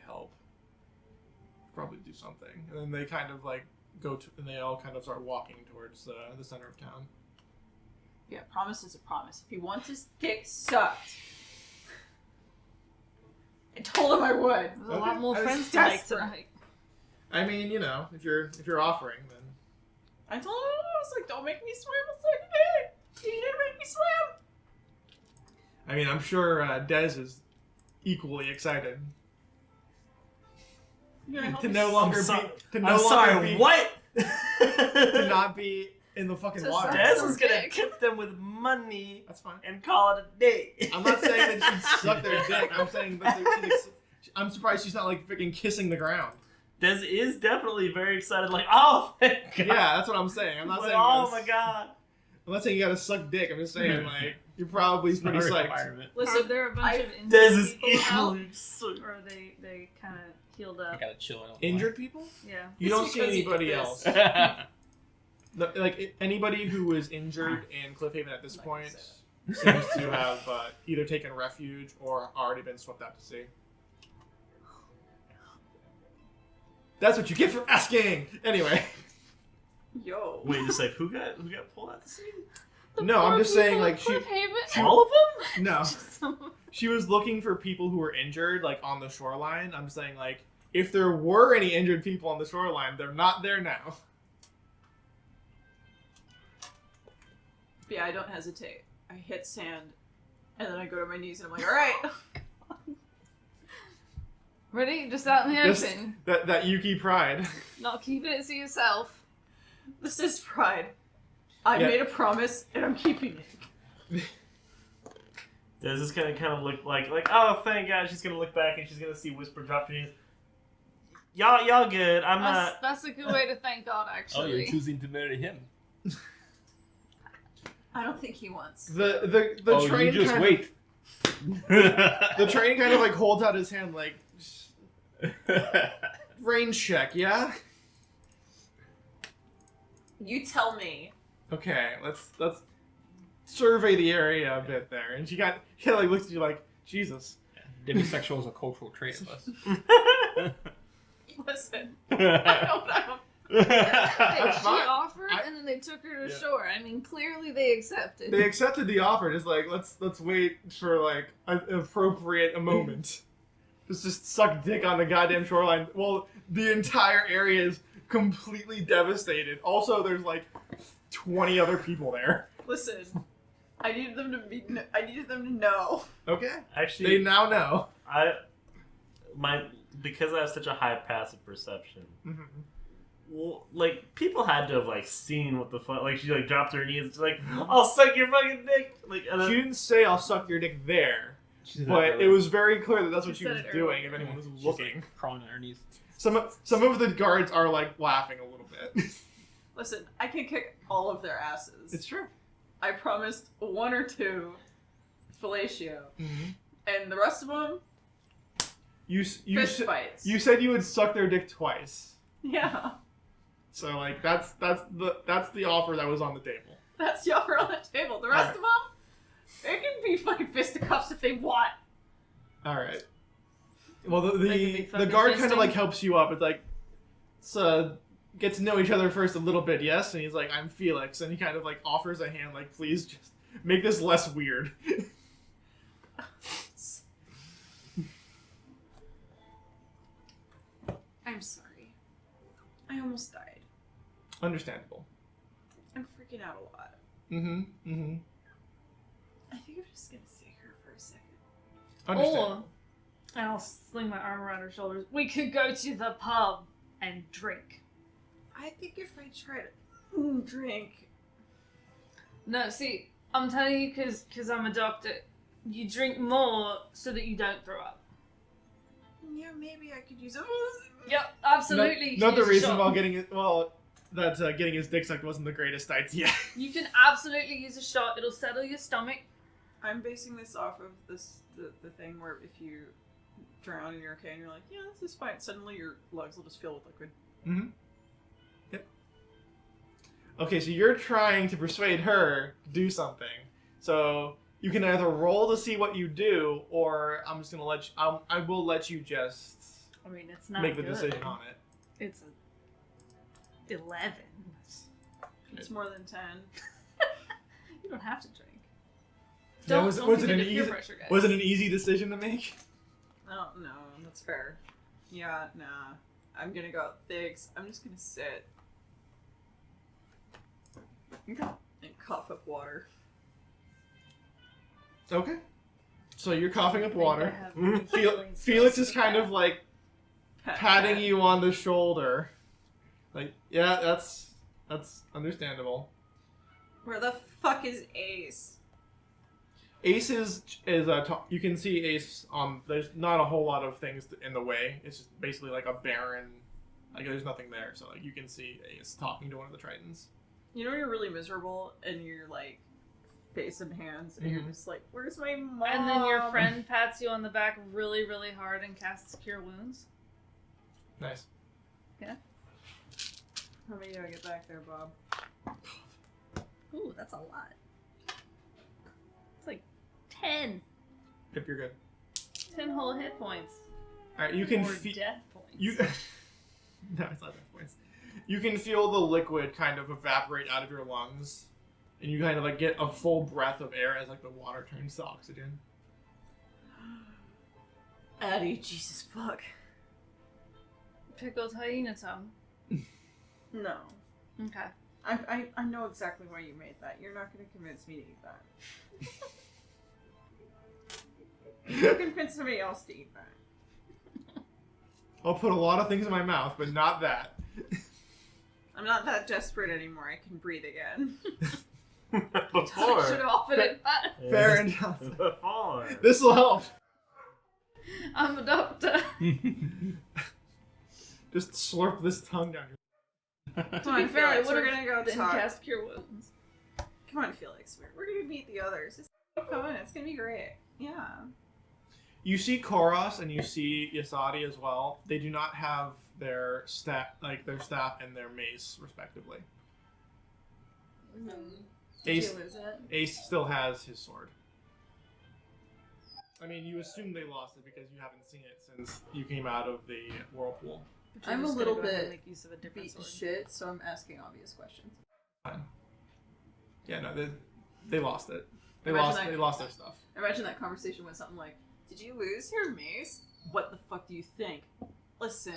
A: help. Probably do something. And then they kind of like and they all kind of start walking towards the center of town.
G: Yeah, promise is a promise. If he wants his dick sucked, I told him I would.
B: There's a lot more
A: I was
B: friends to make
G: desperate.
B: tonight.
A: I mean, if you're offering, then
G: I told him, I was like, don't make me swim a second day. You didn't make me swim.
A: I mean, I'm sure Dez is equally excited
G: You're gonna help
A: to
G: me
A: no longer
E: I'm
A: be to
E: I'm
A: no
E: sorry,
A: longer be
E: what?
A: to not be in the fucking
G: To
A: water.
G: suck
E: Des
G: some
E: is gonna
G: dick.
E: tip them with money
A: That's fine.
E: and call it a day.
A: I'm not saying that she'd suck their dick. I'm saying that I'm surprised she's not like freaking kissing the ground.
E: Des is definitely very excited, like, oh, thank God.
A: Yeah, that's what I'm saying. I'm not
E: Like,
A: saying.
E: oh my God.
A: I'm not saying you gotta suck dick. I'm just saying like You're probably
F: It's not
A: pretty
F: a
A: psyched.
F: requirement.
B: Listen, there are a bunch of injured
E: This is
B: people out,
E: equally
B: or they kind of healed
F: I
B: up.
F: gotta chill. I don't
A: Injured people?
B: Yeah.
A: You
D: It's
A: don't see
D: because you
A: anybody
D: did
A: else.
D: this.
A: Like anybody who is injured in Cliffhaven at this
D: Like
A: point
D: I
A: seems to have either taken refuge or already been swept out to sea. That's what you get for asking. Anyway,
D: Yo.
E: Wait a sec, who got pulled out the sea?
A: no, I'm just saying like
E: All of them?
A: no, she was looking for people who were injured like on the shoreline. I'm saying like if there were any injured people on the shoreline, they're not there now.
D: Yeah, I don't hesitate. I hit sand, and then I go to my knees, and I'm like, all right.
B: Ready? Just out in the
A: Just
B: open.
A: that Yuki pride.
B: Not keeping it to yourself.
D: This is pride. I
A: Yeah.
D: made a promise, and I'm keeping it.
E: Does this kind of look like oh thank God she's gonna look back and she's gonna see Whisper drop her knees. Y'all good. I'm not.
B: That's a good way to thank God,
F: Oh,
B: actually.
F: you're choosing to marry him.
D: I don't think he wants.
A: The
F: Oh,
A: train
F: you just
A: kind
F: wait.
A: The train kind of like holds out his hand like range check, yeah?
D: You tell me.
A: Okay, let's survey the area a bit there. And she like looks at you like, Jesus.
F: Demisexual is a cultural trait of us.
D: Listen, I don't.
B: Hey,
A: That's
B: she
A: fine.
B: offered, and then they took her to
A: Yeah.
B: shore. I mean, clearly they accepted.
A: They accepted the offer, just like let's wait for like an appropriate moment. Just suck dick on the goddamn shoreline. Well, the entire area is completely devastated. Also, there's like 20 other people there.
D: Listen, I needed them to know.
A: Okay.
E: Actually,
A: They now know.
E: because I have such a high passive perception.
A: Mhm.
E: Well, like people had to have like seen what the fuck. Like she like dropped her knees. It's like I'll suck your fucking dick. Like and then,
A: She didn't say I'll suck your dick there,
F: She said that
A: but
F: earlier.
A: it was very clear that that's what
B: She
A: she
B: said
A: was
B: it
A: doing.
B: earlier.
A: If anyone was
F: She's,
A: looking,
F: like, crawling on her knees.
A: some of the guards are like laughing a little bit.
D: Listen, I can kick all of their asses.
A: It's true.
D: I promised one or two fellatio,
A: Mm-hmm.
D: and the rest of them
A: You
D: fist fights.
A: you said you would suck their dick twice.
D: Yeah,
A: So like that's the offer that was on the table.
D: that's the offer on the table. The rest of them, they can be fucking fisticuffs if they want.
A: All right. Well,
B: They could be
A: the
B: fucking
A: guard kind of
B: fisting.
A: like helps you up. It's like, get to know each other first a little bit, yes. And he's like, I'm Felix, and he kind of like offers a hand, like, please just make this less weird.
D: I'm sorry. I almost died.
A: Understandable.
D: I'm freaking out a lot.
A: Mm-hmm. Mm-hmm.
D: I think I'm just gonna sit here for a second.
A: Understandable.
B: And I'll sling my arm around her shoulders. We could go to the pub and drink.
D: I think if I try to drink,
B: No, see, I'm telling you because I'm a doctor. You drink more so that you don't throw up.
D: yeah, maybe I could use a.
B: Yep, absolutely.
A: Not the
B: Use a
A: reason
B: shot.
A: while getting it. Well, that getting his dick sucked wasn't the greatest idea.
B: You can absolutely use a shot. It'll settle your stomach.
D: I'm basing this off of the thing where if you drown and you're okay and you're like, yeah, this is fine. Suddenly your lungs will just fill with liquid.
A: Mm-hmm. Yep. Okay, so you're trying to persuade her to do something. So you can either roll to see what you do, or I'm just gonna let you. I will let you just
B: I mean, it's not
A: make the
B: good.
A: decision on it.
B: It's a 11.
D: It's more than 10.
B: You don't have to drink.
A: Yeah,
B: Don't,
A: was
B: don't
A: it
B: give
A: an
B: into peer
A: easy?
B: pressure, guys.
A: Was it an easy decision to make?
D: Oh, no, that's fair. Yeah, nah. I'm gonna go, thanks. I'm just gonna sit.
A: Okay.
D: And cough up water.
A: Okay. So you're coughing up
B: I think I
A: water.
B: have
E: Mm.
B: feelings
A: Felix
B: for
A: is kind of like
D: Pat,
A: patting
D: pat.
A: you on the shoulder. Like, yeah, that's understandable.
D: Where the fuck is Ace?
A: Ace is you can see Ace on. There's not a whole lot of things in the way. It's just basically like a barren. Like there's nothing there, so like you can see Ace talking to one of the Tritons.
D: You know you're really miserable and you're like face and hands, and you're just like, "Where's my mom?"
B: And then your friend pats you on the back really, really hard and casts Cure Wounds.
A: Nice.
D: How many do I get back there, Bob?
B: Ooh, that's a lot. It's like 10.
A: If you're good.
B: 10 whole hit points.
A: All right, you can
B: Or
A: feel.
B: death points.
A: You. No, it's not that points. You can feel the liquid kind of evaporate out of your lungs, and you kind of like get a full breath of air as like the water turns to oxygen.
D: Addie, Jesus fuck.
B: Pickled hyena tongue.
D: No.
B: Okay.
D: I know exactly why you made that. You're not going to convince me to eat that. You convince somebody else to eat that.
A: I'll put a lot of things in my mouth, but not that.
D: I'm not that desperate anymore. I can breathe again.
E: Before.
B: Should off it at that.
A: Fair enough.
E: Before.
A: This will help.
B: I'm a doctor.
A: Just slurp this tongue down your.
D: Come on,
B: fair, I
D: Felix, we're
B: would've
D: gonna go
B: Then
D: talk.
B: cast Cure Wounds.
D: Come on, Felix. We're gonna meet the others. It's fun. It's gonna be great. Yeah.
A: You see Koros and you see Yasadi as well. They do not have their staff and their mace, respectively.
B: Did
A: Ace,
B: you lose it?
A: Ace still has his sword. I mean, you assume they lost it because you haven't seen it since you came out of the whirlpool.
B: But you're
D: I'm a
B: just
D: little
B: gonna go ahead
D: bit
B: and make use of a different
D: Beat
B: sword.
D: shit, so I'm asking obvious questions.
A: Fine. Yeah, no, they lost it. They
D: Imagine
A: lost their stuff.
D: Imagine that conversation with something like, "Did you lose your mace? What the fuck do you think? Listen,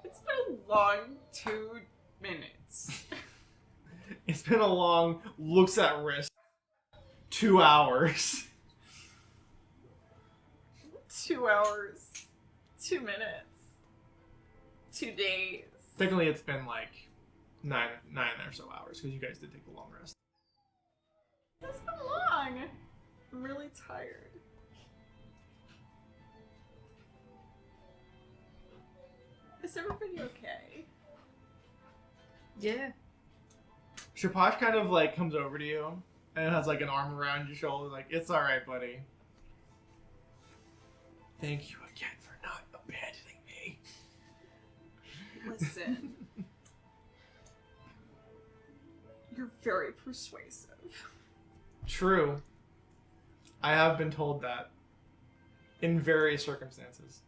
D: it's been a long 2 minutes."
A: It's been a long. Looks at wrist. 2 hours.
D: 2 hours. 2 minutes. 2 days.
A: Technically, it's been like nine or so hours because you guys did take a long rest.
D: It's been long. I'm really tired. Is everybody okay?
B: Yeah.
A: Shapash kind of like comes over to you and has like an arm around your shoulder, like, "It's all right, buddy. Thank you again for not abandoning me."
D: Listen. You're very persuasive.
A: True. I have been told that in various circumstances.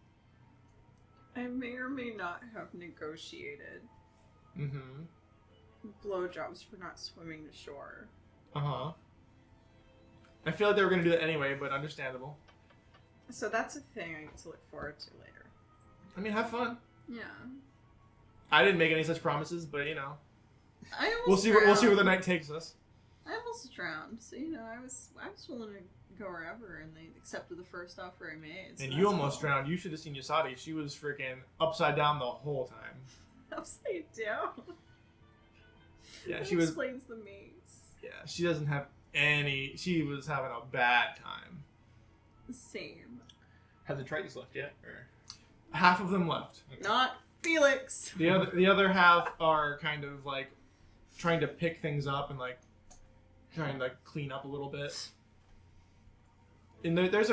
D: I may or may not have negotiated
A: Mm-hmm.
D: blowjobs for not swimming to shore.
A: Uh-huh. I feel like they were gonna do that anyway, but understandable.
D: So that's a thing I get to look forward to later.
A: I mean, have fun.
D: Yeah.
A: I didn't make any such promises, but you know,
D: I almost
A: we'll see where the night takes us.
D: I almost drowned, so you know, I was willing to go wherever, and they accepted the first offer I made. So
A: And
D: that's
A: you almost
D: all.
A: drowned. You should have seen Yasadi. She was freaking upside down the whole time.
D: Upside down.
A: Yeah,
D: That
A: she was.
D: explains the maze.
A: Yeah, she doesn't have any. She was having a bad time.
D: Same.
F: Have the Tritons left yet? Or
A: Half of them left.
D: Not Felix.
A: The other half are kind of like trying to pick things up and like trying to like clean up a little bit. And there's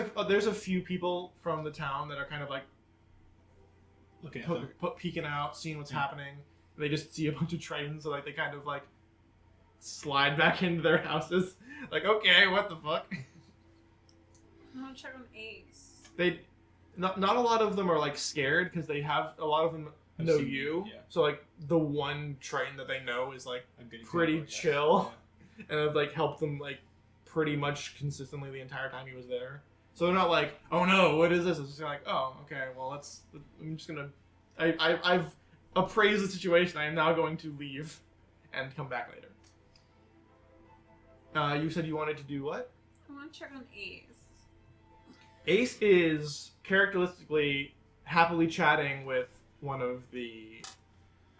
A: a few people from the town that are kind of like
F: looking at them.
A: peeking out, seeing what's happening. They just see a bunch of Tritons, so like they kind of like slide back into their houses. Like, okay, what the fuck?
D: I want to check on Ace.
A: They not a lot of them are like scared because they have a lot of them
F: I've
A: know
F: seen-
A: you.
F: yeah.
A: So like the one Triton that they know is like
F: A good
A: pretty
F: example, I guess.
A: chill. And I've like helped them like pretty much consistently the entire time he was there. So they're not like, oh no, what is this? It's just like, oh, okay, well I'm just gonna I've appraised the situation. I am now going to leave and come back later. You said you wanted to do what?
D: I want to check on Ace.
A: Ace is characteristically happily chatting with one of the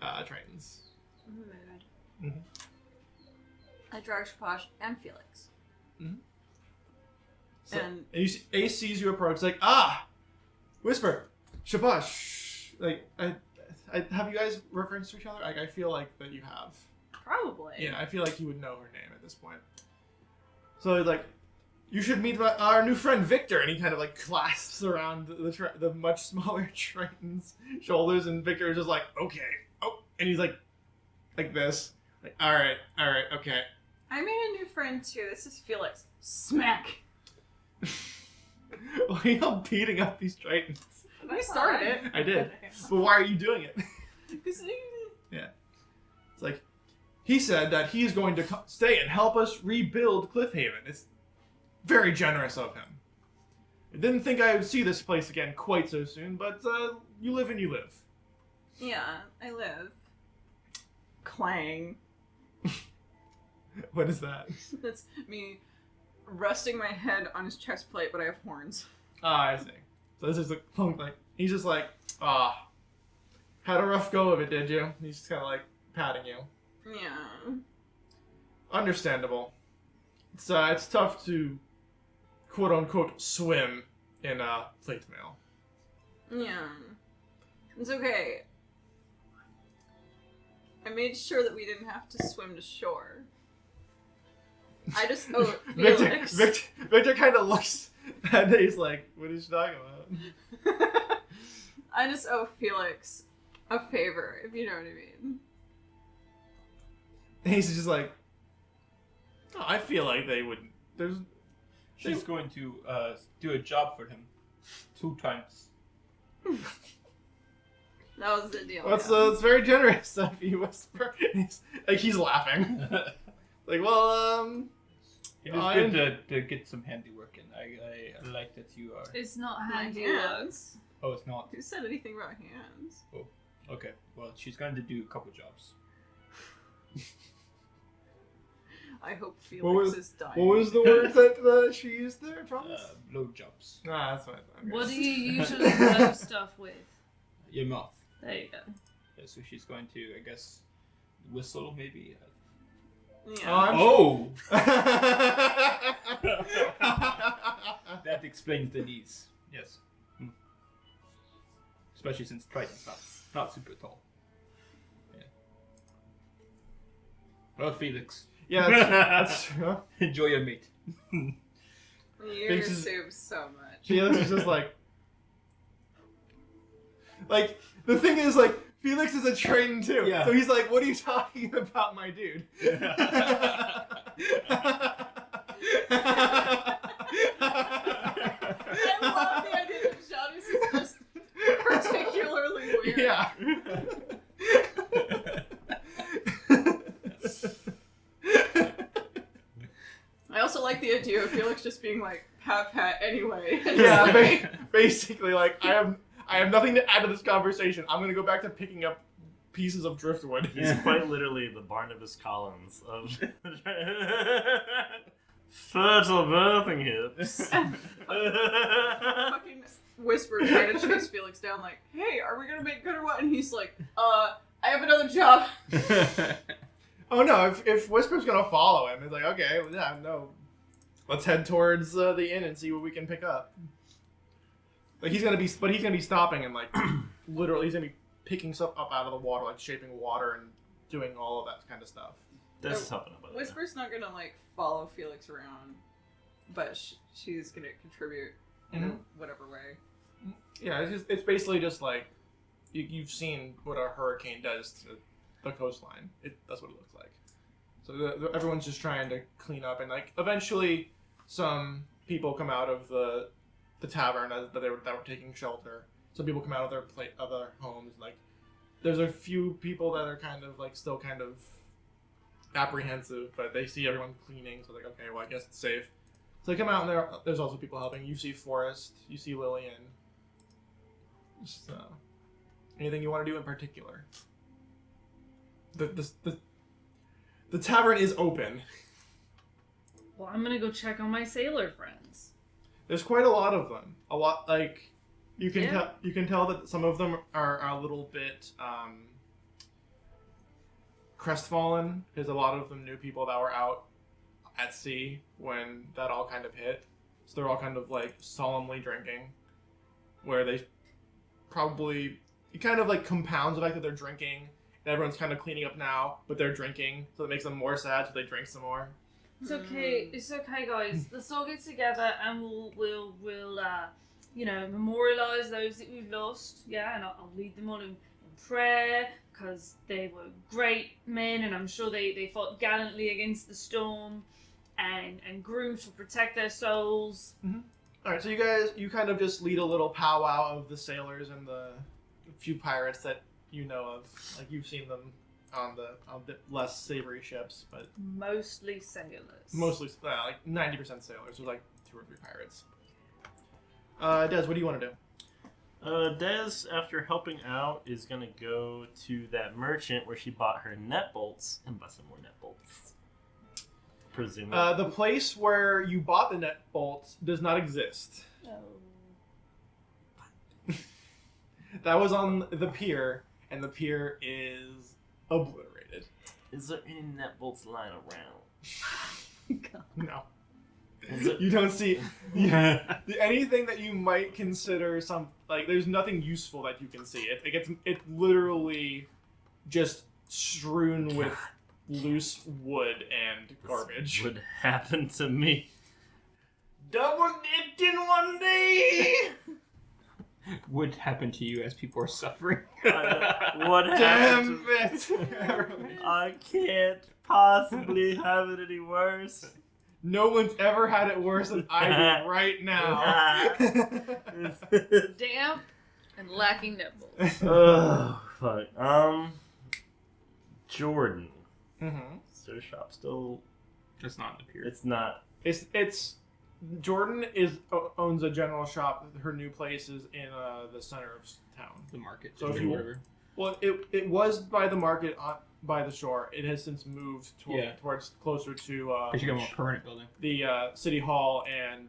A: Tritons.
D: Mood.
A: Mhm.
D: I drag Shapash and Felix.
A: So,
D: And-
A: you see, Ace sees you approach, like, whisper, Shabash. Like, I have you guys referenced to each other? Like, I feel like that you have.
D: Probably.
A: Yeah, I feel like you would know her name at this point. So he's like, you should meet our new friend Victor, and he kind of like clasps around the much smaller Triton's shoulders, and Victor is just like, okay, oh, and he's like this, like, all right, okay.
D: I made a new friend too. This is Felix. Smack.
A: Why are you beating up these Tritons?
D: I started it.
A: I did, but why are you doing it?
D: Yeah.
A: It's like, he said that he's going to stay and help us rebuild Cliffhaven. It's very generous of him. I didn't think I would see this place again quite so soon, but you live and you live.
D: Yeah, I live. Clang.
A: What is that?
D: That's me resting my head on his chest plate, but I have horns.
A: Ah, I see. So this is the punk, like, he's just like, had a rough go of it, did you? He's just kind of like patting you.
D: Yeah.
A: Understandable. It's tough to quote unquote swim in plate mail.
D: Yeah. It's okay. I made sure that we didn't have to swim to shore. I just owe Felix.
A: Victor kind of looks at it. He's like, what is she talking about?
D: I just owe Felix a favor, if you know what I mean.
A: And he's just like, oh, I feel like they would.
F: She's going to do a job for him 2 times.
D: That was the deal.
A: Well, it's very generous of you, Whisper. He's laughing. Like, well,
F: It is good to get some handiwork in. I like that you are.
B: It's not
D: My
B: handiwork.
D: hands.
F: Oh, it's not.
D: Who said anything about hands?
F: Okay. Well, she's going to do a couple jobs.
D: I hope Felix is dying.
A: what was the word that she used there, Thomas?
F: Blow jobs.
A: Ah, that's what I thought.
B: What do you usually blow stuff with?
F: Your mouth.
B: There you go.
F: Yeah, so she's going to, I guess, whistle maybe.
D: Yeah.
F: Oh! That explains the knees. Yes. Especially since Triton's not super tall. Yeah. Well, Felix,
A: Yeah, that's true.
F: enjoy your meat.
D: You
A: Felix is-
D: assume so much.
A: Felix is just like, the thing is, like, Felix is a Triton too.
F: Yeah.
A: So he's like, what are you talking about, my dude?
D: I love the idea that Johnny's is just particularly weird.
A: Yeah.
D: I also like the idea of Felix just being like, pat anyway.
A: Yeah, basically, like, I have nothing to add to this conversation. I'm gonna go back to picking up pieces of driftwood.
E: He's quite literally the Barnabas Collins of fertile birthing hips.
D: Fucking Whisper trying to chase Felix down like, hey, are we gonna make good or what? And he's like, I have another job.
A: Oh no, if Whisper's gonna follow him, it's like, okay, well, yeah, no. Let's head towards the inn and see what we can pick up. Like, he's gonna be stopping and, like, literally, he's gonna be picking stuff up out of the water, like shaping water and doing all of that kind of stuff.
E: This is helping about it.
D: Whisper's not gonna like follow Felix around, but she's gonna contribute in whatever way.
A: Yeah, it's basically just like, you've seen what a hurricane does to the coastline. That's what it looks like. So everyone's just trying to clean up, and, like, eventually some people come out of the tavern that were taking shelter. Some people come out of their homes. Like, there's a few people that are kind of, like, still kind of apprehensive, but they see everyone cleaning, so they're like, okay, well, I guess it's safe. So they come out, and there's also people helping. You see Forrest, you see Lillian. Just, anything you want to do in particular? The tavern is open.
B: Well, I'm gonna go check on my sailor friends.
A: There's quite a lot of them. A lot, like, you can
B: Yeah.
A: you can tell that some of them are a little bit crestfallen, because a lot of them knew people that were out at sea when that all kind of hit. So they're all kind of, like, solemnly drinking, where they probably, it kind of, like, compounds the fact that they're drinking, and everyone's kind of cleaning up now, but they're drinking, so it makes them more sad, so they drink some more.
B: It's okay. It's okay, guys. Let's all get together and we'll memorialize those that we've lost. Yeah, and I'll lead them all in prayer because they were great men, and I'm sure they fought gallantly against the storm, and Groot will protect their souls.
A: All right, so you kind of just lead a little powwow of the sailors and the few pirates that you know of. Like you've seen them on the less savory ships, but
B: Mostly sailors.
A: mostly like 90% sailors. There's like 2 or 3 pirates. Des, what do you want to do?
E: Des, after helping out, is gonna go to that merchant where she bought her net bolts and buy some more net bolts. Presumably.
A: The place where you bought the net bolts does not exist.
B: Oh.
A: That was on the pier, and the pier is obliterated.
E: Is there any net bolts lying around?
A: No.
E: Is it-
A: You don't see anything that you might consider there's nothing useful that you can see. It's literally just strewn with loose wood and garbage.
E: This would happen to me. Double dipped in one day.
F: Would happen to you as people are suffering.
E: What
A: Damn
E: happened?
A: it!
E: I can't possibly have it any worse.
A: No one's ever had it worse than I do right now.
B: Damp and lacking nipples.
E: Oh fuck. Jordan.
A: Mm-hmm.
E: Is their shop still?
F: It's not in the pier.
E: It's not.
A: It's Jordan owns a general shop. Her new place is in the center of town.
F: the market.
A: So if
F: or
A: you-
F: whatever.
A: Well, it was by the market by the shore. It has since moved
F: Yeah.
A: towards closer to
F: They should get a more permanent building.
A: the City Hall and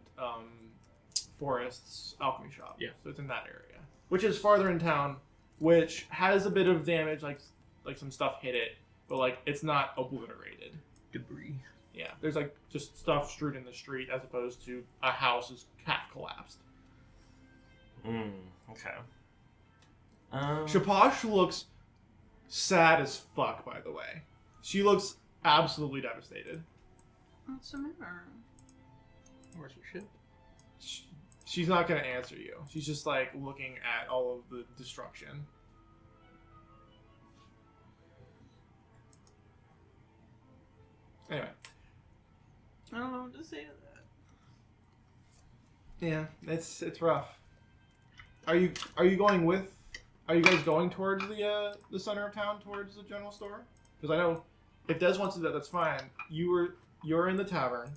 A: Forest's alchemy shop.
F: Yeah.
A: So it's in that area, which is farther in town, which has a bit of damage, like some stuff hit it, but like it's not obliterated.
F: Debris.
A: Yeah, there's like just stuff strewed in the street as opposed to a house is half collapsed.
E: Okay.
A: Shaposh looks sad as fuck, by the way. She looks absolutely devastated.
D: What's the matter?
F: Where's your ship?
A: She's not going to answer you. She's just like looking at all of the destruction. Anyway.
D: I don't know what to say to that.
A: Yeah, it's rough. Are you guys going towards the center of town, towards the general store? Because I know if Des wants to do that, that's fine. You're in the tavern.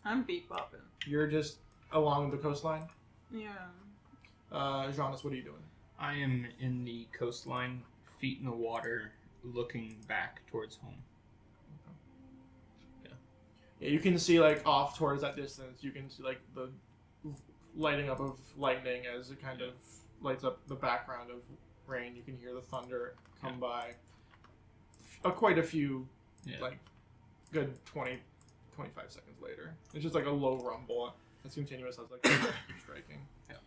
D: I'm beat bopping.
A: You're just along the coastline.
D: Yeah.
A: Jonas, what are you doing?
F: I am in the coastline, feet in the water, looking back towards home.
A: Yeah, you can see like off towards that distance. You can see like the lighting up of lightning as it kind of lights up the background of rain. You can hear the thunder come by. Quite a few, like good 20, 25 seconds later. It's just like a low rumble. It's continuous as like keep striking.
F: Yeah.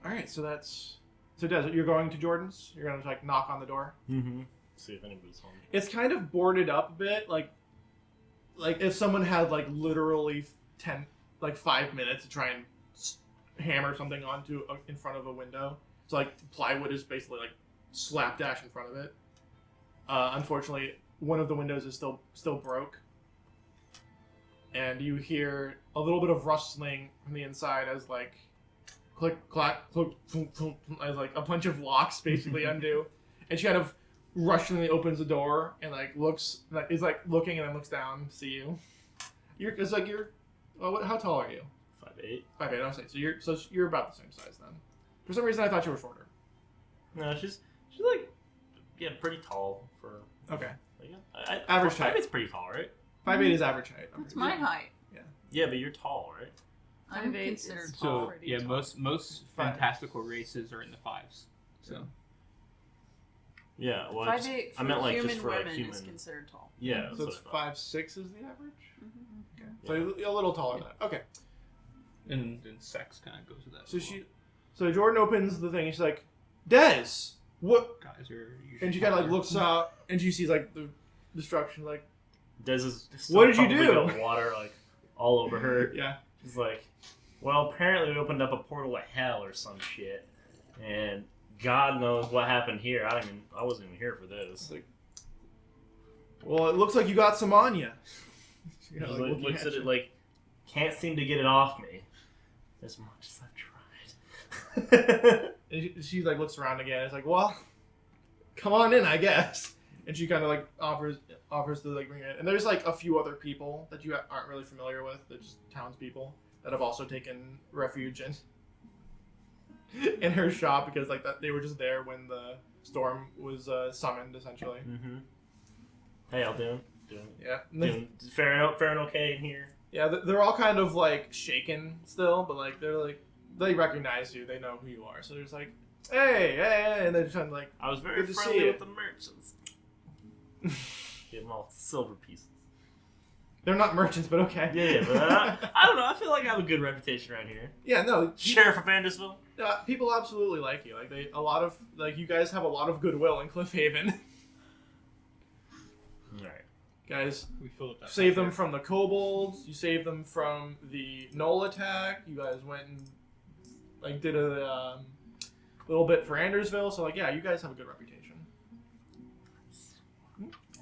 A: All right, so Des, you're going to Jordan's. You're gonna like knock on the door.
E: Mm-hmm. See if anybody's home.
A: It's kind of boarded up a bit, like if someone had like literally 5 minutes to try and hammer something onto in front of a window. So like plywood is basically like slapdash in front of it. Unfortunately, one of the windows is still broke, and you hear a little bit of rustling from the inside as like click clack click as like a bunch of locks basically undo, and she kind of rushingly opens the door and like looks like is like looking and then looks down to see you. How tall are you?
E: 5'8".
A: 5'8". I say so. You're about the same size then. For some reason, I thought you were shorter.
E: No, she's like pretty tall for.
A: Okay.
E: Like,
A: Average height.
E: 5'8's pretty tall, right?
A: 5'8" is average height.
D: That's my height.
E: Yeah, but you're tall, right?
D: I'm
B: 5'8"
D: considered
B: is
F: So
D: already
F: yeah,
D: tall.
F: most
A: Five.
F: fantastical races are in the 5s. So
E: Yeah. Well,
D: 5'8"
E: I meant like
D: human
E: just for
D: women
E: a human.
D: is considered tall.
E: Yeah.
A: So
E: that's
A: it's
E: what I thought.
A: 5'6" is the average. Okay.
E: Yeah.
A: So you're a little taller than that. Okay.
F: and then sex kind of goes with that.
A: So
F: as well.
A: so Jordan opens the thing and she's like, Des, what?
F: Guys are usually
A: And she kind of like
F: taller.
A: looks out and she sees like the destruction. Like,
E: Des is
A: What did you
E: probably
A: do?
E: got water like all over her.
A: Yeah.
E: She's like, well, apparently we opened up a portal to hell or some shit, and God knows what happened here. I wasn't even here for this.
A: Well, it looks like you got some on you.
E: He looks at it like, can't seem to get it off me, as much as I've tried.
A: And she like looks around again. It's like, well, come on in, I guess. And she kind of like offers to like bring it in. And there's like a few other people that you aren't really familiar with. They're just townspeople that have also taken refuge in her shop because like that they were just there when the storm was summoned essentially.
E: Mm-hmm. Hey, I'll do it.
A: Yeah.
E: Doing fair and okay in here.
A: Yeah, they're all kind of like shaken still, but like they recognize you. They know who you are. So they're just like, hey, and they're trying to like.
E: I was very
A: Good to see
E: friendly
A: you.
E: with the merchants. Give them all silver pieces.
A: They're not merchants, but okay.
E: Yeah, but I don't know. I feel like I have a good reputation around here.
A: Yeah, no.
E: Sheriff of Andersville.
A: People absolutely like you. Like you guys have a lot of goodwill in Cliffhaven.
E: All right.
A: Guys,
F: We filled up that.
A: save them from the kobolds. You saved them from the Knoll attack. You guys went and like did a little bit for Andersville. So like, yeah, you guys have a good reputation.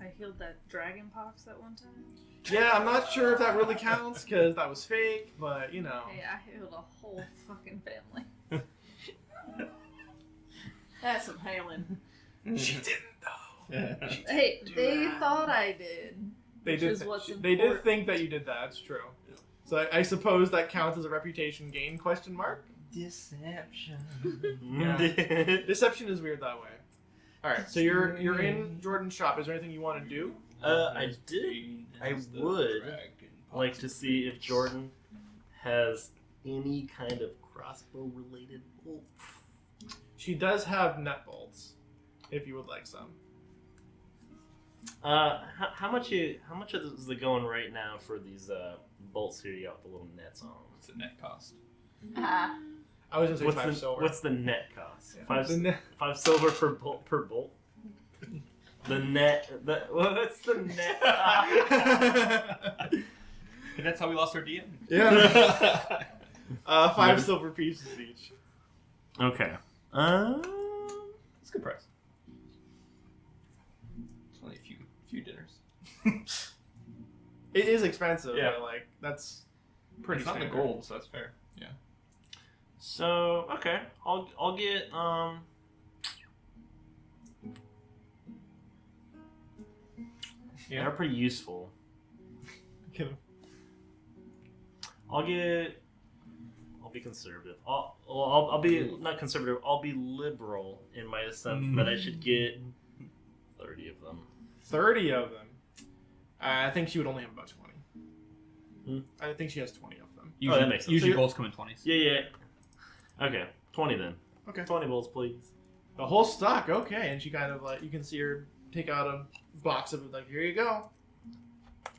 B: I healed that dragon pox that one time.
A: Yeah, I'm not sure if that really counts because that was fake, but you know.
B: Hey, I healed a whole fucking family.
G: That's some hailing.
A: She didn't though.
B: Hey,
A: do
B: they
A: that.
B: thought I did.
A: They
B: Which
A: did.
B: is what's
A: They did
B: important.
A: think that you did that. It's true. So I suppose that counts as a reputation gain? Question mark.
F: Deception.
A: Yeah. Deception is weird that way. All right, so you're in Jordan's shop. Is there anything you want to do?
E: I would like to see if Jordan has any kind of crossbow-related bolt.
A: She does have net bolts, if you would like some.
E: How much is the going right now for these bolts here? You got the little nets on them.
F: What's the net cost?
A: I was gonna say
E: What's
A: 5
E: the
A: silver.
E: what's the net cost?
A: Yeah. The net-
E: 5 silver per bolt. The net. What's the net?
F: And that's how we lost our DM.
A: Yeah. 5 silver pieces each.
E: Okay.
F: It's a good price. It's only a few dinners.
A: It is expensive,
F: Yeah.
A: but like that's pretty.
F: It's not the
A: standard.
F: gold, so that's fair. Yeah.
E: So okay, I'll get
F: Yeah.
E: They're pretty useful.
A: Get 'em.
E: I'll be conservative. I'll be not conservative. I'll be liberal in my sense that I should get 30 of them.
A: 30 of them. I think she would only have about 20. I think she has 20 of them.
F: Usually,
E: that makes sense.
F: Usually
A: So
F: bolts come in 20s.
E: Yeah. Okay, 20 then.
A: Okay.
E: 20 bolts, please.
A: The whole stock, okay. And she kind of like, you can see her take out a box of it, like, here you go.
E: All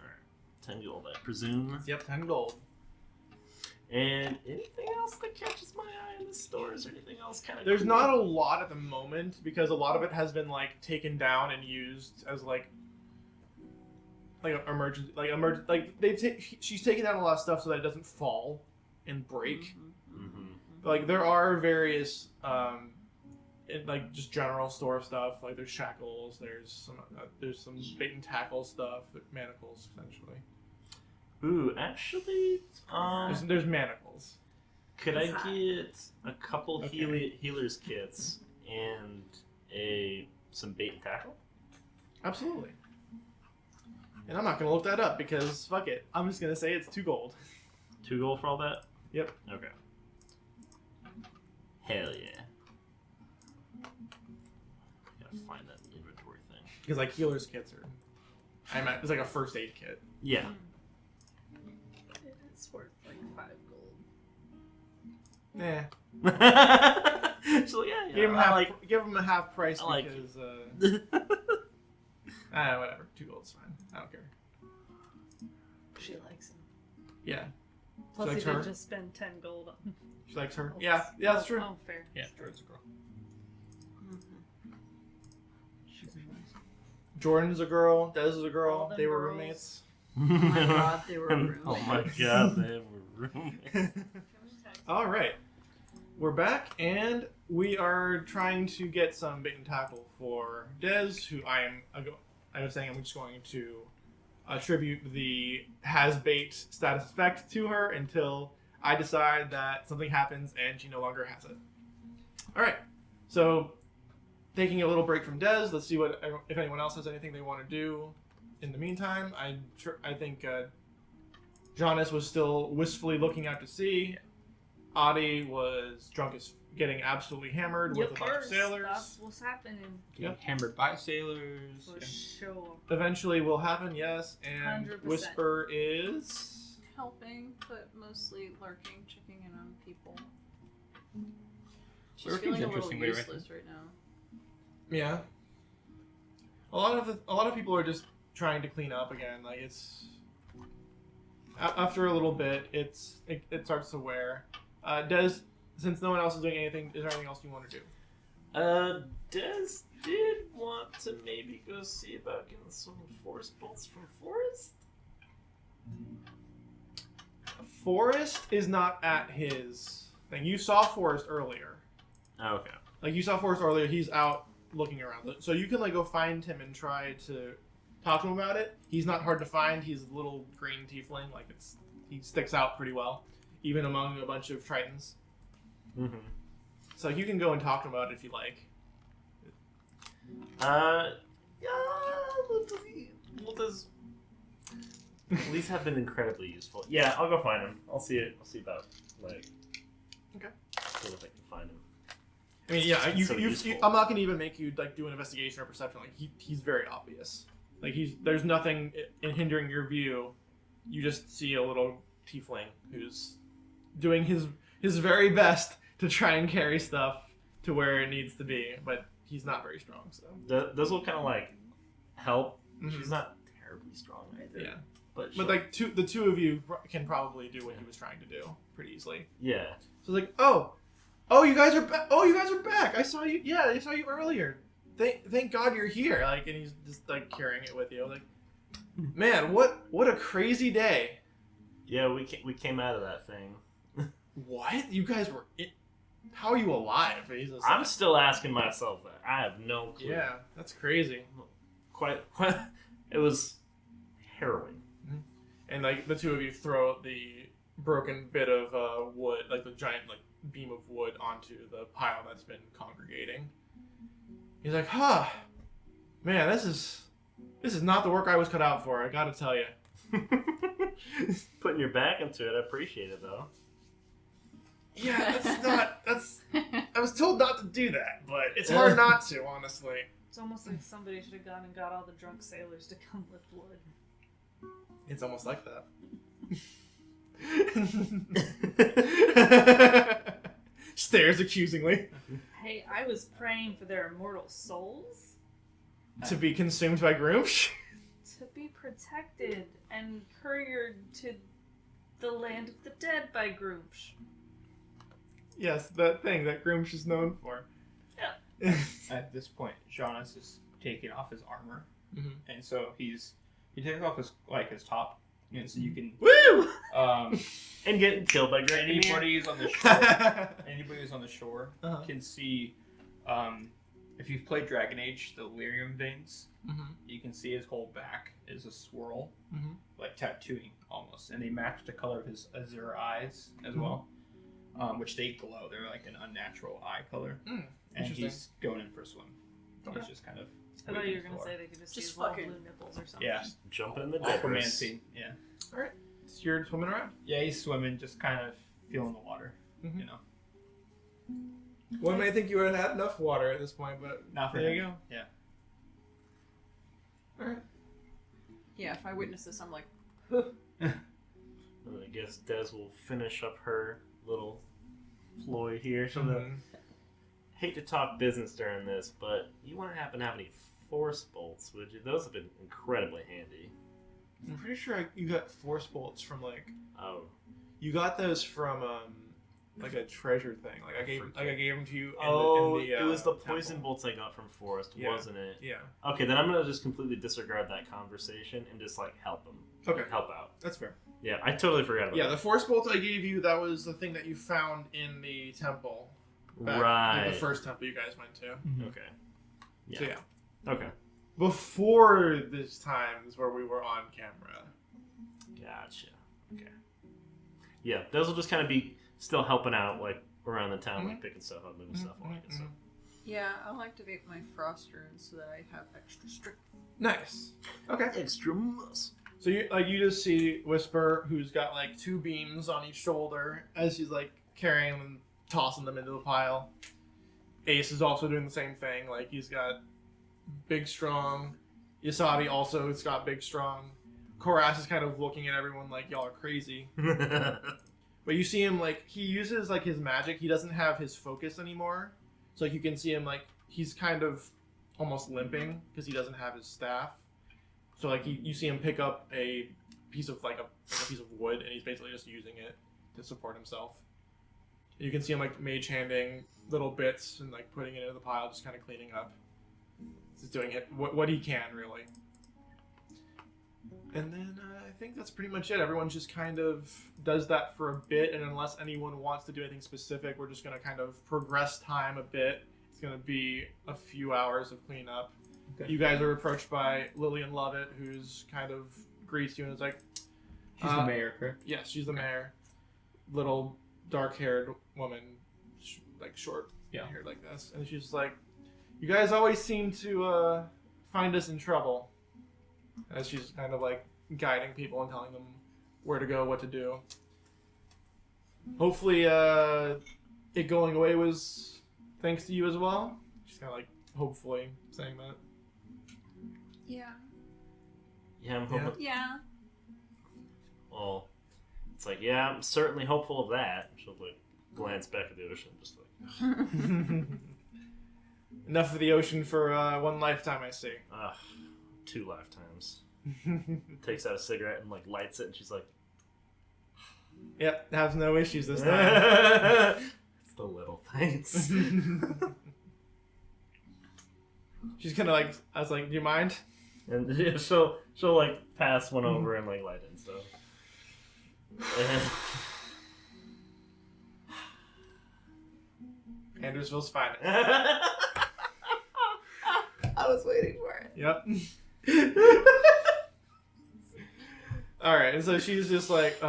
E: right, 10 gold, I presume.
A: Yep, 10 gold.
E: And anything else that catches my eye in the store? Is there anything else kind of?
A: There's not a lot at the moment because a lot of it has been like taken down and used as like she's taking down a lot of stuff so that it doesn't fall and break.
E: Mm-hmm.
A: Like there are various like just general store stuff. Like there's shackles, there's some bait and tackle stuff, manacles essentially.
E: Ooh, actually,
A: There's manacles.
E: could I get a couple
A: Okay.
E: healers kits and some bait and tackle?
A: Absolutely. And I'm not gonna look that up because fuck it. I'm just gonna say it's 2 gold.
E: 2 gold for all that?
A: Yep.
E: Okay. Hell yeah. Gotta find that inventory thing.
A: Because like healer's kits are, it's like a first aid kit.
E: Yeah.
B: It's worth like 5 gold.
A: Eh.
E: So yeah,
A: Give him
E: I like.
A: give him a half price
E: I like
A: because whatever. 2 gold's fine. I don't care.
B: She likes him.
A: Yeah.
B: Plus,
A: likes
B: he did
A: her?
B: just spend 10 gold on.
A: She likes her. Yeah, that's true.
B: Oh, fair.
F: Yeah, Jordan's a girl.
A: Jordan's a girl. Des is a
B: All
A: girl.
B: them
A: They were
B: girls.
A: roommates.
G: Oh my god, they were
E: Oh my
G: roommates.
E: god, they were roommates.
A: All right, we're back, and we are trying to get some bait and tackle for Des, who I was saying I'm just going to attribute the has bait status effect to her until I decide that something happens and she no longer has it. All right, so taking a little break from Des, let's see what if anyone else has anything they want to do. In the meantime, I think Jonas was still wistfully looking out to sea. Adi was drunk as getting absolutely hammered with a bunch of sailors.
B: That's what's happening
F: Getting hammered by sailors.
B: for
F: Yeah.
B: sure.
A: Eventually will happen, yes. And
B: 100%.
A: Whisper is
D: Helping, but mostly lurking, checking in on people. She's
F: Lurking's
D: feeling a little
F: interesting, but you're right.
D: useless right now.
A: yeah. A lot of people are just trying to clean up again. Like it's after a little bit, it starts to wear. Des, since no one else is doing anything, is there anything else you want to do?
E: Des did want to maybe go see about getting some force bolts from Forrest.
A: Forrest is not at his thing. You saw Forrest earlier.
E: Oh, okay.
A: Like you saw Forrest earlier. He's out looking around. So you can like go find him and try to talk to him about it. He's not hard to find. He's a little green tiefling. Like he sticks out pretty well, even among a bunch of Tritons.
E: Mm-hmm.
A: So you can go and talk to him about it if you like.
E: Yeah, well, does these have been incredibly useful. Yeah, I'll go find him. I'll see about like.
A: Okay.
E: See if I can find him.
A: I mean, yeah,
E: So useful.
A: I'm not gonna even make you like do an investigation or perception. Like he's very obvious. Like there's nothing in hindering your view. You just see a little tiefling who's doing his very best to try and carry stuff to where it needs to be, but he's not very strong. So
E: Those will kind of like help.
A: Mhm.
E: She's not terribly strong either.
A: Yeah.
E: But
A: But like the two of you can probably do what he was trying to do pretty easily.
E: yeah.
A: So like, oh, you guys are back. Oh, you guys are back. I saw you. Yeah, I saw you earlier. Thank God you're here. Like, and he's just like carrying it with you. Like, man, what a crazy day.
E: Yeah, we came out of that thing.
A: What? You guys were? How are you alive? He's just
E: I'm
A: like,
E: still asking myself that. I have no clue.
A: yeah, that's crazy.
E: Quite. It was harrowing.
A: And like the two of you throw the broken bit of wood, like the giant like beam of wood, onto the pile that's been congregating. He's like, huh, man, this is not the work I was cut out for. I gotta tell you.
E: Putting your back into it, I appreciate it though.
A: Yeah, I was told not to do that, but it's hard not to, honestly.
B: It's almost like somebody should have gone and got all the drunk sailors to come lift wood.
A: It's almost like that. Stares accusingly.
B: Hey, I was praying for their immortal souls
A: To be consumed by Groomsh?
B: to be protected and couriered to the land of the dead by Groomsh.
A: Yes, that thing that Groomsh is known for.
B: Yeah.
F: At this point, Jonas is taking off his armor,
A: Mhm.
F: and so he takes off his top, and so you can
A: Woo!
E: And getting killed by Greg.
F: anybody who's on the shore, anybody who's on the shore
A: Uh-huh.
F: can see. If you've played Dragon Age, the lyrium veins, you can see his whole back is a swirl,
A: Mhm.
F: like tattooing almost, and they match the color of his azure eyes as well, which they glow. They're like an unnatural eye color, and
A: Interesting.
F: he's going in for a swim.
A: Okay.
F: He's just kind of.
B: I thought you
F: waiting
B: were gonna
F: for-
B: say they could just
D: Just
B: use little
D: fucking-
B: blue nipples or something.
F: Yeah,
E: Jumping in the
F: Aquaman
E: dippers.
F: scene. Yeah,
A: So you're swimming around?
F: yeah, he's swimming, just kind of feeling the water.
A: Mhm.
F: You know,
A: One may think you would have had enough water at this point, but
F: not for
A: there
F: him.
A: you go.
F: Yeah.
A: Alright.
D: Yeah, if I witness this, I'm like,
E: And I guess Des will finish up her little ploy here. So hate to talk business during this, but you wouldn't happen to have any force bolts, would you? Those have been incredibly handy.
A: I'm pretty sure you got force bolts from like
E: Oh,
A: you got those from like a treasure thing. Like I gave them to you.
E: It was the
A: temple.
E: poison bolts I got from Forrest,
A: Yeah.
E: wasn't it?
A: Yeah.
E: Okay, then I'm gonna just completely disregard that conversation and just like help him.
A: Okay.
E: Help out.
A: That's fair.
E: Yeah, I totally forgot about
A: Yeah,
E: that.
A: the force bolt I gave you, that was the thing that you found in the temple. Back,
E: Right.
A: like the first temple you guys went to.
E: Okay. Yeah.
A: So yeah.
E: Okay.
A: Before this times where we were on camera.
E: Gotcha. Okay. Yeah, those will just kind of be still helping out, like around the town, like picking stuff up, moving stuff, all that good stuff.
D: Yeah, I'll activate my frost runes so that I have extra strength.
A: Nice. Okay.
E: Extra muscle.
A: So you just see Whisper, who's got like 2 beams on each shoulder, as she's like carrying them, tossing them into the pile. Ace is also doing the same thing. Like he's got big, strong. Yasadi also has got big, strong. Koras is kind of looking at everyone like y'all are crazy. But you see him like he uses like his magic. He doesn't have his focus anymore. So like you can see him like he's kind of almost limping because he doesn't have his staff. So like you see him pick up a piece of like a piece of wood and he's basically just using it to support himself. You can see him like mage handing little bits and like putting it into the pile, just kind of cleaning up. He's doing it what he can really. And then I think that's pretty much it. Everyone just kind of does that for a bit, and unless anyone wants to do anything specific, we're just going to kind of progress time a bit. It's going to be a few hours of cleanup.
F: Okay.
A: You guys are approached by Lillian Lovett, who's kind of greets you and is like,
F: She's the mayor, correct?
A: yes, she's the mayor. Little dark-haired woman, like short hair like this. And she's like, you guys always seem to find us in trouble. As she's kind of like guiding people and telling them where to go, what to do. Hopefully it going away was thanks to you as well. She's kind of like hopefully saying that.
D: Yeah.
E: Yeah, I'm hoping.
D: Yeah.
E: Well, it's like, yeah, I'm certainly hopeful of that. She'll like glance back at the ocean, just like.
A: Enough of the ocean for one lifetime, I see.
E: 2 lifetimes. Takes out a cigarette and like lights it, and she's like,
A: Yep, has no issues this time.
E: it's the little things.
A: She's kind of like, I was like, do you mind?
E: And yeah, she'll like pass one over and like light it and stuff.
A: Andersville's fine.
G: I was waiting for it.
A: Yep. All right, and so she's just like,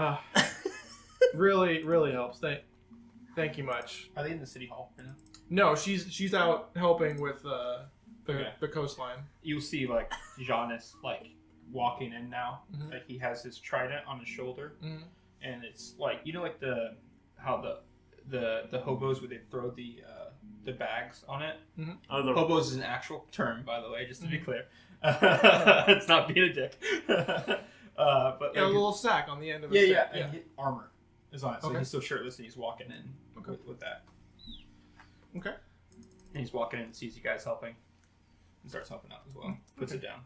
A: really, really helps. Thank you much.
F: Are they in the city hall right now?
A: No, she's out helping with the coastline.
F: You'll see like Giannis like walking in now.
A: Mhm.
F: Like he has his trident on his shoulder,
A: Mhm.
F: and it's like like how the hobos where they throw the bags on it.
E: Oh, the
F: Hobos is an actual term, by the way, just to be clear. It's not being a dick. But
A: Yeah, a
F: like,
A: little sack on the end of
F: yeah,
A: the
F: yeah,
A: stick.
F: and armor is on it, so
A: Okay.
F: he's still shirtless and he's walking in with that.
A: Okay.
F: And he's walking in and sees you guys helping, and starts helping out as well. Puts it down.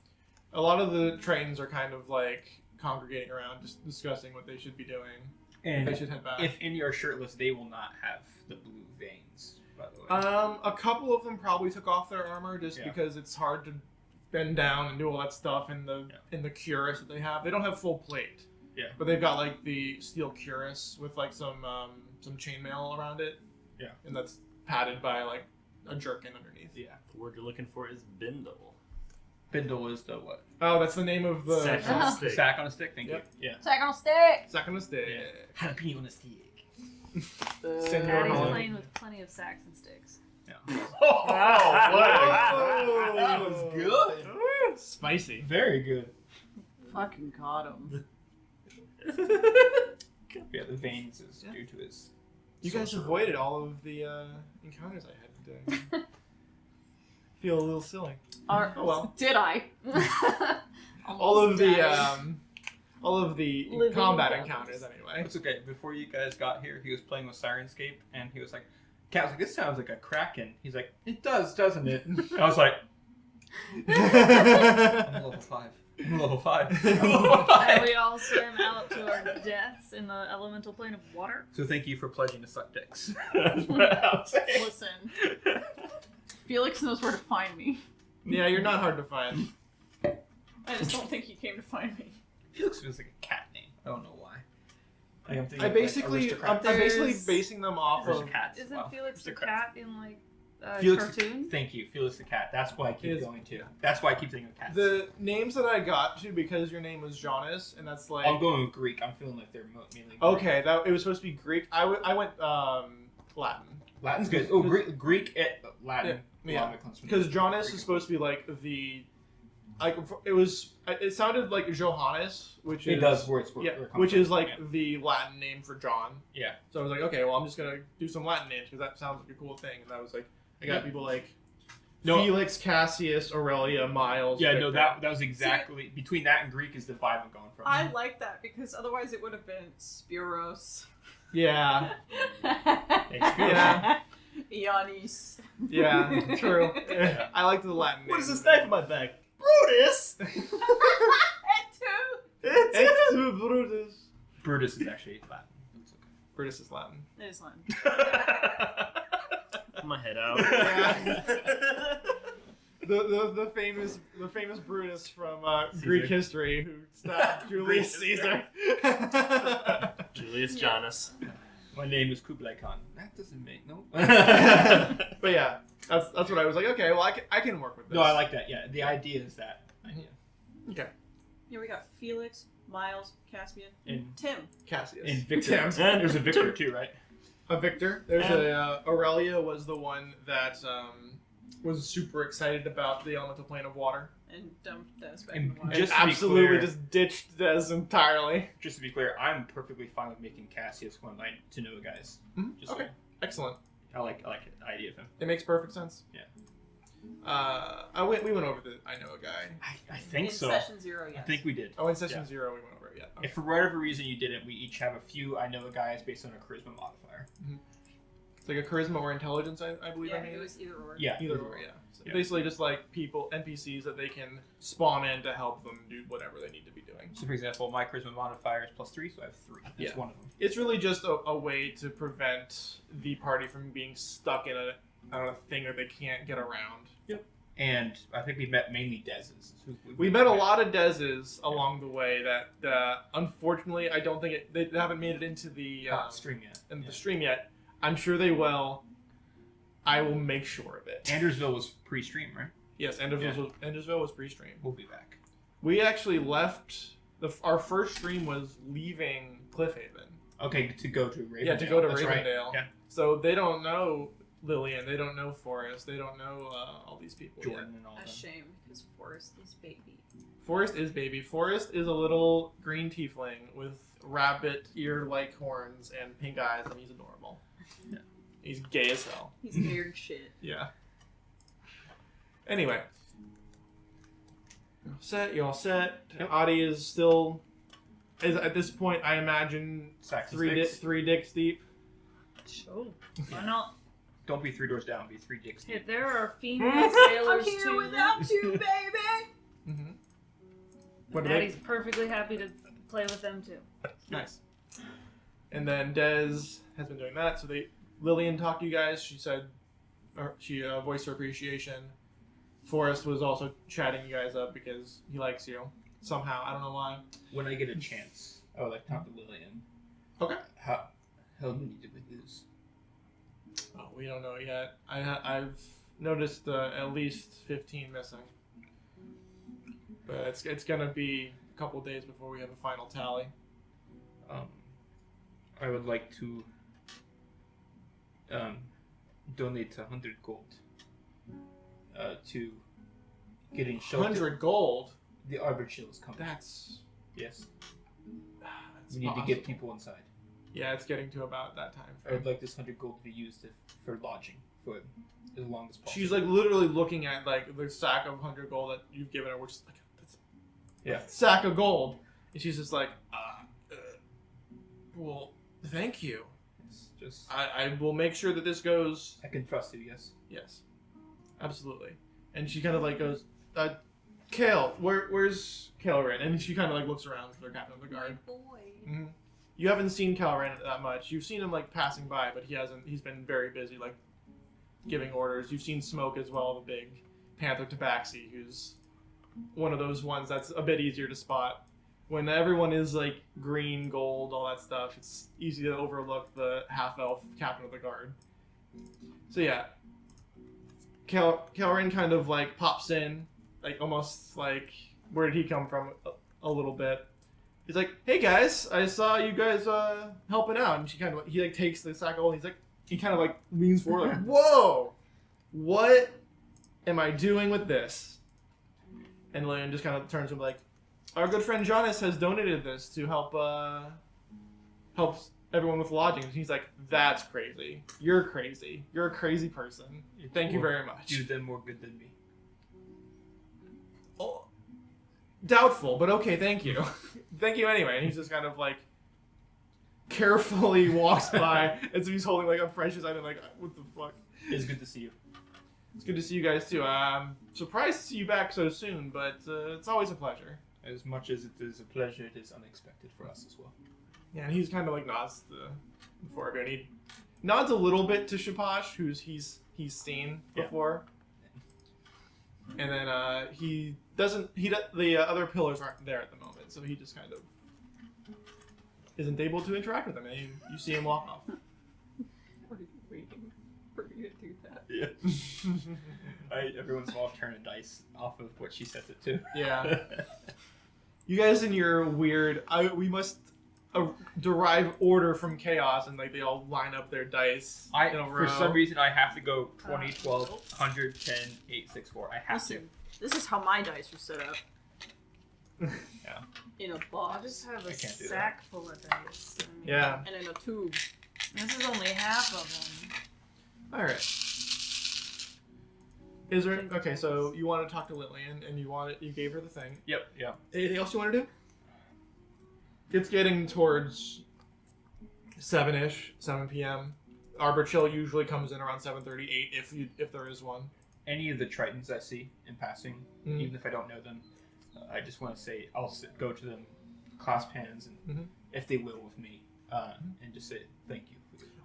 A: A lot of the trains are kind of like congregating around, just discussing what they should be doing.
F: And
A: They should head back.
F: if any are shirtless, they will not have the blue veins, by the way.
A: A couple of them probably took off their armor just
F: Yeah.
A: because it's hard to bend down and do all that stuff in the cuirass that they have. They don't have full plate.
F: Yeah.
A: But they've got like the steel cuirass with like some chainmail around it.
F: Yeah.
A: And that's padded by like a jerkin underneath.
F: Yeah.
E: The word you're looking for is bindle.
F: Bindle is the what?
A: Oh, that's the name of the
E: Sack on a
F: The
E: stick.
F: sack on a stick. Thank
A: Yep.
F: you. Yeah.
D: Sack on a stick.
A: sack on a stick.
F: Jalapeno on a stick.
A: Senor
B: Daddy's
A: Holland.
B: playing with plenty of sacks and sticks.
E: Wow,
F: that was good.
A: Spicy.
F: Very good.
G: Fucking caught him.
F: Yeah, the veins is due to his.
A: You guys
F: sorcerer.
A: avoided all of the encounters I had today. Feel a little silly. Oh well.
G: Did I?
A: All of the
G: Living
A: combat
G: encounters.
A: encounters anyway.
F: It's okay. Before you guys got here, he was playing with Sirenscape, and he was like, "Cat was like, this sounds like a kraken." He's like, "It does, doesn't it?" And I was like, "I'm level 5." I'm level 5.
B: And we all swim out to our deaths in the elemental plane of water.
F: So thank you for pledging to suck dicks.
D: Listen, Felix knows where to find me.
A: Yeah, you're not hard to find.
D: I just don't think he came to find me.
F: Felix feels like a cat name. I don't know why. Like, I'm thinking
A: I'm
F: of, like,
A: basically
B: There's-
A: basing them off of.
F: aristocrats.
B: Isn't
F: Wow.
B: Felix the
F: Aristocrats.
B: cat in like
F: Felix,
B: cartoon?
F: Thank you, Felix the cat. That's why I keep
A: Is-
F: going to. That's why I keep thinking of cats.
A: The names that I got to because your name was Jonas, and that's like
F: I'm going with Greek. I'm feeling like they're mainly Greek.
A: okay. That it was supposed to be Greek. I went Latin
F: Latin's good. Oh, Greek Latin.
A: Yeah.
F: Latin comes from
A: because Jonas
F: Greek.
A: is supposed to be like the like it was. It sounded like Johannes, which
F: It
A: is
F: does where it's
A: yeah,
F: where it comes
A: which
F: from.
A: is like
F: Yeah.
A: the Latin name for John.
F: Yeah.
A: So I was like, okay, well, I'm just gonna do some Latin names because that sounds like a cool thing. And I was like, I got
F: Yeah.
A: people like
F: No.
A: Felix, Cassius, Aurelia, Miles.
F: Yeah, no,
A: Victor.
F: that was exactly between that and Greek is the vibe I'm going from.
D: I like that because otherwise it would have been Spiros.
A: Yeah,
F: Yeah.
D: Ioannis.
A: yeah, true.
F: Yeah.
A: I like the Latin.
E: What is
A: names.
E: this knife in my bag? Brutus!
A: It's to Brutus.
F: Brutus is actually Latin. It's okay.
A: Brutus is Latin.
D: It is Latin.
E: Put my head out.
A: Yeah. The famous Brutus from Greek history who stabbed Julius Caesar.
E: Julius Janus.
F: My name is Kublai Khan. That doesn't make no.
A: But yeah, that's what I was like. Okay, well I can work with this.
F: No, I like that. Yeah, the idea is that.
A: Okay,
D: Here we got Felix, Miles, Caspian,
F: And
D: Tim.
A: Cassius
F: and Victor.
A: Tim.
F: There's a Victor too, right?
A: A Victor. There's Aurelia was the one that was super excited about the elemental plane of water.
D: And dumped Des back
F: And
D: in the water.
F: just-
A: And
F: to be
A: absolutely
F: clear-
A: just ditched Des entirely.
F: Just to be clear, I'm perfectly fine with making Cassius one of my to know guys. Just
A: Okay, excellent.
F: I like the idea of him.
A: It makes perfect sense.
F: Yeah.
A: We went over the I know a guy.
F: I think
D: in
F: so.
D: session 0, yes.
F: I think we did.
A: Oh, in session
F: Yeah.
A: 0 we went over it. Yeah.
F: If for whatever reason you didn't, we each have a few I know guys based on a charisma modifier.
A: It's like a charisma or intelligence, I believe.
D: Yeah,
A: I mean,
D: it was either or.
F: Yeah.
A: either or. Yeah. So
F: Yeah.
A: basically, just like people, NPCs that they can spawn in to help them do whatever they need to be doing.
F: So for example, my charisma modifier is +3, so I have 3. That's
A: Yeah.
F: one of them.
A: It's really just a way to prevent the party from being stuck in a thing that they can't get around.
F: And I think we met mainly Dez's.
A: We met a lot of Dezes along the way that unfortunately I don't think they haven't made it into the
F: stream yet.
A: in
F: Yeah.
A: the stream yet. I'm sure they will. I will make sure of it.
F: Andersville was pre-stream, right?
A: Yes, Andersville was pre-stream.
F: We'll be back.
A: We actually left. Our first stream was leaving Cliffhaven.
F: Okay, to go to Rivendell.
A: Yeah, to go to
F: That's right.
A: Rivendell.
F: Yeah.
A: So they don't know Lillian. They don't know Forrest. They don't know all these people
F: Jordan and all
D: A
F: that.
D: shame, because Forrest is baby.
A: yet. Forrest is baby. Forrest is a little green tiefling with rabbit ear-like horns and pink eyes, and he's adorable.
F: Yeah.
A: He's gay as hell.
D: He's weird shit.
A: Yeah. Anyway. You all set?
F: Yep.
A: Adi is still is at this point I imagine
F: Sacks and
A: three
F: sticks.
A: dicks deep.
B: Sure. Why not?
F: Don't be 3 doors down. Be 3 dicks deep.
B: Hey, there are female
D: I'm
B: sailors
D: here
B: too.
D: without you, baby!
A: Mm-hmm. What do
B: Daddy's perfectly happy to play with them too.
A: Nice. And then Dez has been doing that. So Lillian talked to you guys. She said, or she voiced her appreciation. Forrest was also chatting you guys up because he likes you somehow. I don't know why.
F: When I get a chance, I would like to talk to Lillian.
A: Okay.
F: How many did we lose?
A: Oh, we don't know yet. I've noticed at least 15 missing, but it's gonna be a couple days before we have a final tally.
F: I would like to donate 100 gold to getting shelter.
A: 100 gold.
F: The Arbor Chill is coming.
A: That's
F: Yes.
A: that's
F: We need to
A: possible.
F: get people inside.
A: Yeah, it's getting to about that time.
F: I would like this 100 gold to be used for lodging for as long as possible.
A: She's like literally looking at like the sack of 100 gold that you've given her, which is like that's
F: Yeah.
A: a sack of gold, and she's just like, well, thank you.
F: It's just
A: I will make sure that this goes.
F: I can trust you. Yes.
A: Yes, absolutely. And she kind of like goes, Kale, where's Kelrin? And she kind of like looks around for the captain of the
G: My
A: guard.
G: boy.
A: Mm-hmm. You haven't seen Kelrin that much. You've seen him like passing by, but he hasn't. He's been very busy, like giving orders. You've seen Smoke as well, the big panther tabaxi, who's one of those ones that's a bit easier to spot. When everyone is like green, gold, all that stuff, it's easy to overlook the half-elf captain of the guard. So yeah, Kelrin kind of like pops in, like almost like, where did he come from a little bit. He's like, hey guys, I saw you guys helping out. And he like takes the sack of oil, and he kind of like leans forward like, whoa, what am I doing with this? And Lillian just kind of turns to him like, our good friend Jonas has donated this to help everyone with lodging. And he's like, that's crazy. You're crazy. You're a crazy person. Thank you very much.
F: Do them more good than me.
A: Oh, doubtful, but okay, thank you. Thank you anyway. And he's just kind of like carefully walks by as if he's holding like a precious item. Like, what the fuck?
F: It's good to see you.
A: It's good to see you guys too. I'm surprised to see you back so soon, but it's always a pleasure.
F: As much as it is a pleasure, it is unexpected for us as well.
A: Yeah, and he's kind of like nods to the four of you, and he nods a little bit to Shapash, who's he's seen before. Yeah. And then he doesn't. The other pillars aren't there at the moment, so he just kind of isn't able to interact with them. And you see him walk off.
D: What are you waiting for me to do that?
F: Yeah. Every once in a while, turn a dice off of what she sets it to.
A: Yeah. You guys in your weird. We must derive order from chaos, and like they all line up their dice in a row.
F: For some reason, I have to go 20, 12, 100, 10, 8, 6, 4. I have
G: Listen, this is how my dice are set up.
F: Yeah.
G: In a
B: I
G: box.
B: just have a
F: I can't do that.
B: sack full of dice. I mean,
A: Yeah.
G: And in a tube.
B: This is only half of them.
A: All right. Is there okay? So you want to talk to Lillian, and you gave her the thing.
F: Yep. Yeah.
A: Anything else you want to do? It's getting towards 7-ish, 7 p.m. Arbor Chill usually comes in around 7:38 if there is one.
F: Any of the Tritons I see in passing, even if I don't know them, I just want to say go to them, clasp hands, and if they will with me, and just say thank you.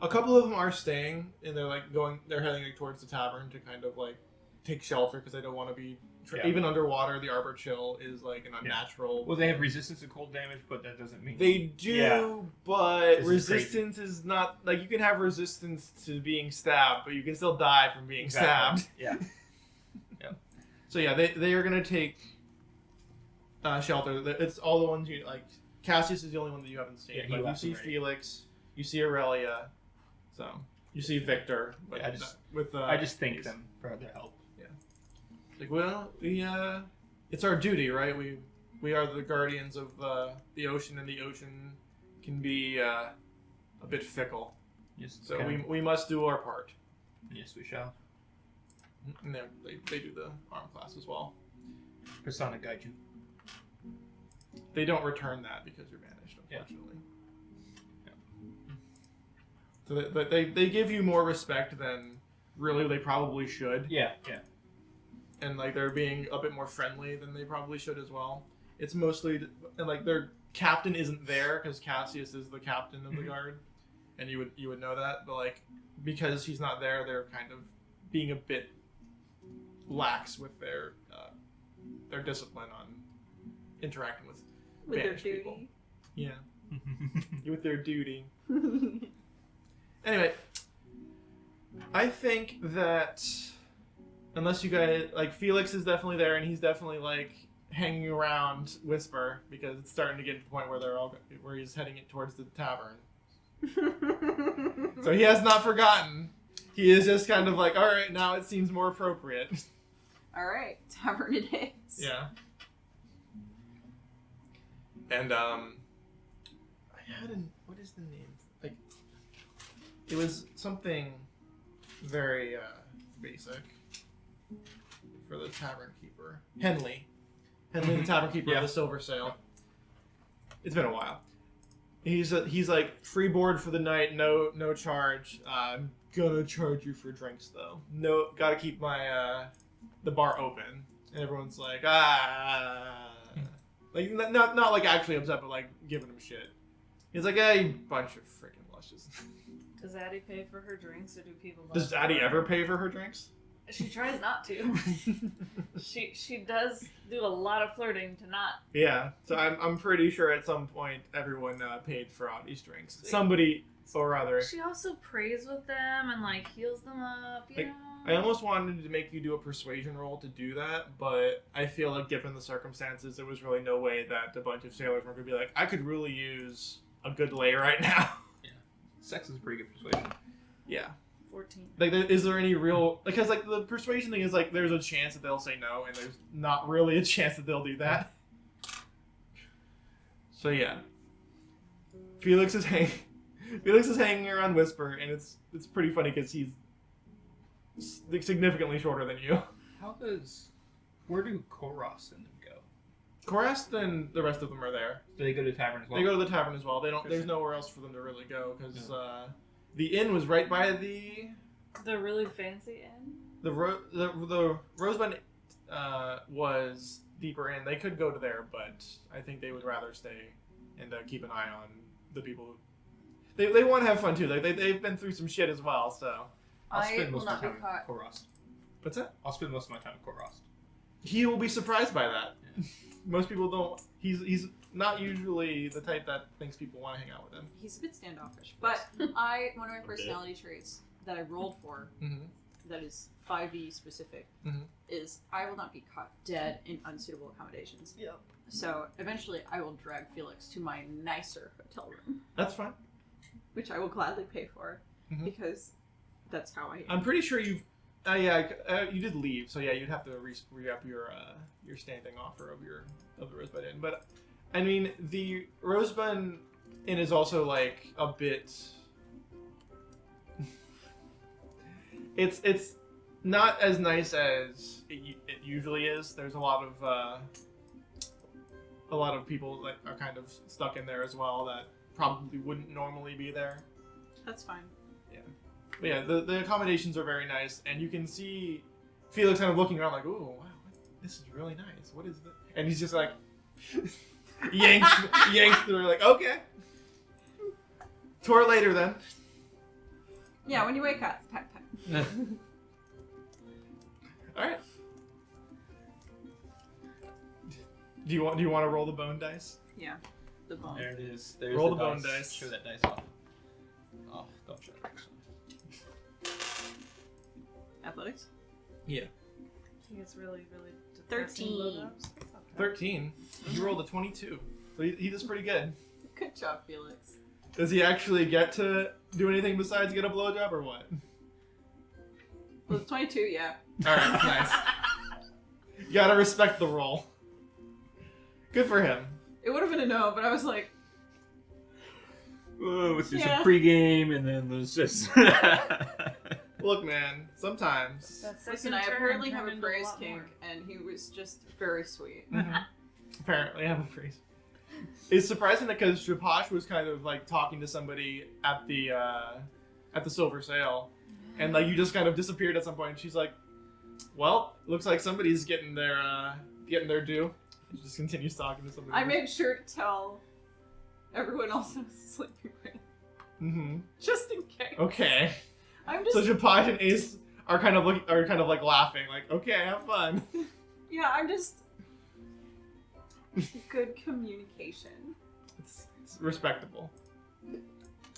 A: A couple of them are staying, and they're heading like, towards the tavern to kind of like take shelter because they don't want to be even underwater. The Arbor Chill is like an unnatural.
F: Well, they have resistance to cold damage, but that doesn't mean
A: They do,
F: Yeah.
A: but
F: This is
A: resistance is not like you can have resistance to being stabbed, but you can still die from being stabbed.
F: Yeah.
A: So yeah, they are gonna take shelter. It's all the ones you like. Cassius is the only one that you haven't seen.
F: Yeah, he
A: but you
F: left
A: see
F: already.
A: Felix, you see Aurelia, so you see Victor. But
F: Yeah, I just thank them for their help.
A: Like, well, it's our duty, right? We are the guardians of the ocean, and the ocean can be a bit fickle.
F: Yes.
A: So we must do our part.
F: Yes, we shall.
A: And they do the arm class as well.
F: Persona guide you.
A: They don't return that because you're banished, unfortunately. So they give you more respect than really they probably should.
F: Yeah.
A: And like they're being a bit more friendly than they probably should as well. It's mostly and like their captain isn't there because Cassius is the captain of the guard, and you would know that. But like because he's not there, they're kind of being a bit lax with their discipline on interacting with
G: With
A: banished
G: their
A: people.
G: duty.
A: Yeah, with their duty. Anyway, I think that unless you guys like Felix is definitely there, and he's definitely like hanging around Whisper because it's starting to get to the point where he's heading it towards the tavern. So he has not forgotten. He is just kind of like, all right, now it seems more appropriate.
D: All right, tavern it is.
A: Yeah. And I had what is the name? Like it was something very basic for the tavern keeper. Henley, the tavern keeper of the Silver Sail. It's been a while. He's like free board for the night, no charge. I'm gonna charge you for drinks though. No, gotta keep my the bar open. And everyone's like, like not like actually upset, but like giving him shit. He's like, hey, you bunch of freaking lushes.
B: Does Addie pay for her drinks, or do people?
A: Does Addie ever pay for her drinks?
B: She tries not to. she does do a lot of flirting to not.
A: Yeah, so I'm pretty sure at some point everyone paid for Audie's drinks. Somebody or other.
B: She also prays with them and like heals them up. You
A: Like,
B: know.
A: I almost wanted to make you do a persuasion roll to do that, but I feel like given the circumstances, there was really no way that a bunch of sailors were going to be like, I could really use a good lay right now.
F: Sex is a pretty good persuasion.
A: Yeah.
B: 14.
A: Like, is there any real... Because, like, the persuasion thing is, like, there's a chance that they'll say no, and there's not really a chance that they'll do that. So, yeah. Felix is hanging around Whisper, and it's pretty funny because he's significantly shorter than you.
F: Where do Koros and them go?
A: Korast and the rest of them are there.
F: Do they go to the tavern as well?
A: They go to the tavern as well. They don't. There's nowhere else for them to really go because the inn was right by the
B: really fancy inn.
A: the Rosebud was deeper in. They could go to there, but I think they would rather stay and keep an eye on the people. They want to have fun too. They've been through some shit as well. So
F: I'll
D: I
F: spend
D: will
F: most of
D: not
F: my
D: be
F: time
D: caught.
F: with Koros.
A: what's that?
F: I'll spend most of my time with Koros.
A: He will be surprised by that. Most people don't. He's not usually the type that thinks people want to hang out with him.
D: He's a bit standoffish, but one of my personality traits that I rolled for,
A: Mm-hmm.
D: that is 5e specific,
A: Mhm.
D: is I will not be caught dead in unsuitable accommodations.
B: Yep.
D: So eventually, I will drag Felix to my nicer hotel room,
A: That's fine.
D: which I will gladly pay for
A: Mhm.
D: because that's how I am.
A: I'm pretty sure you've. You did leave, so yeah, you'd have to re-up your standing offer of the Rosebud Inn. But I mean, the Rosebud Inn is also like a bit. It's not as nice as it usually is. There's a lot of people that are kind of stuck in there as well that probably wouldn't normally be there.
D: That's fine.
A: But yeah, the accommodations are very nice, and you can see Felix kind of looking around like, "Ooh, wow, this is really nice. What is this?" And he's just like, yanks through, like, "Okay, tour later then."
D: Yeah, when you wake up, it's pack time.
A: All right. Do you want to roll the bone dice?
D: Yeah, the bone.
F: There it is. There's
A: Roll the bone dice.
F: Show that dice off. Oh, don't show that.
D: Athletics.
B: I think it's really, really depressing
D: 13.
B: low-ups. Okay.
A: 13. You rolled a 22. So he does pretty good.
D: Good job, Felix.
A: Does he actually get to do anything besides get a blowjob or what?
D: Well, it's 22, yeah.
A: All right, nice. You gotta respect the roll. Good for him.
D: It would have been a no, but I was like,
F: Oh, let's do
D: Yeah.
F: some pregame and then let's just.
A: Look, man, sometimes.
B: That second
D: listen, I
B: turn
D: apparently have
B: turned
D: a
B: into
D: praise
B: lot
D: kink,
B: more.
D: and he was just very sweet.
A: Apparently, I have a phrase. It's surprising that because Shaposh was kind of like talking to somebody at the Silver Sail, and like you just kind of disappeared at some point. And she's like, "Well, looks like somebody's getting their due." She just continues talking to somebody.
D: I made sure to tell everyone else I was sleeping with,
A: Mm-hmm.
D: just in case.
A: Okay.
D: I'm just,
A: So Shaposh and Ace are kind of like laughing, like, "Okay, have fun."
D: yeah, I'm just good communication.
A: It's respectable.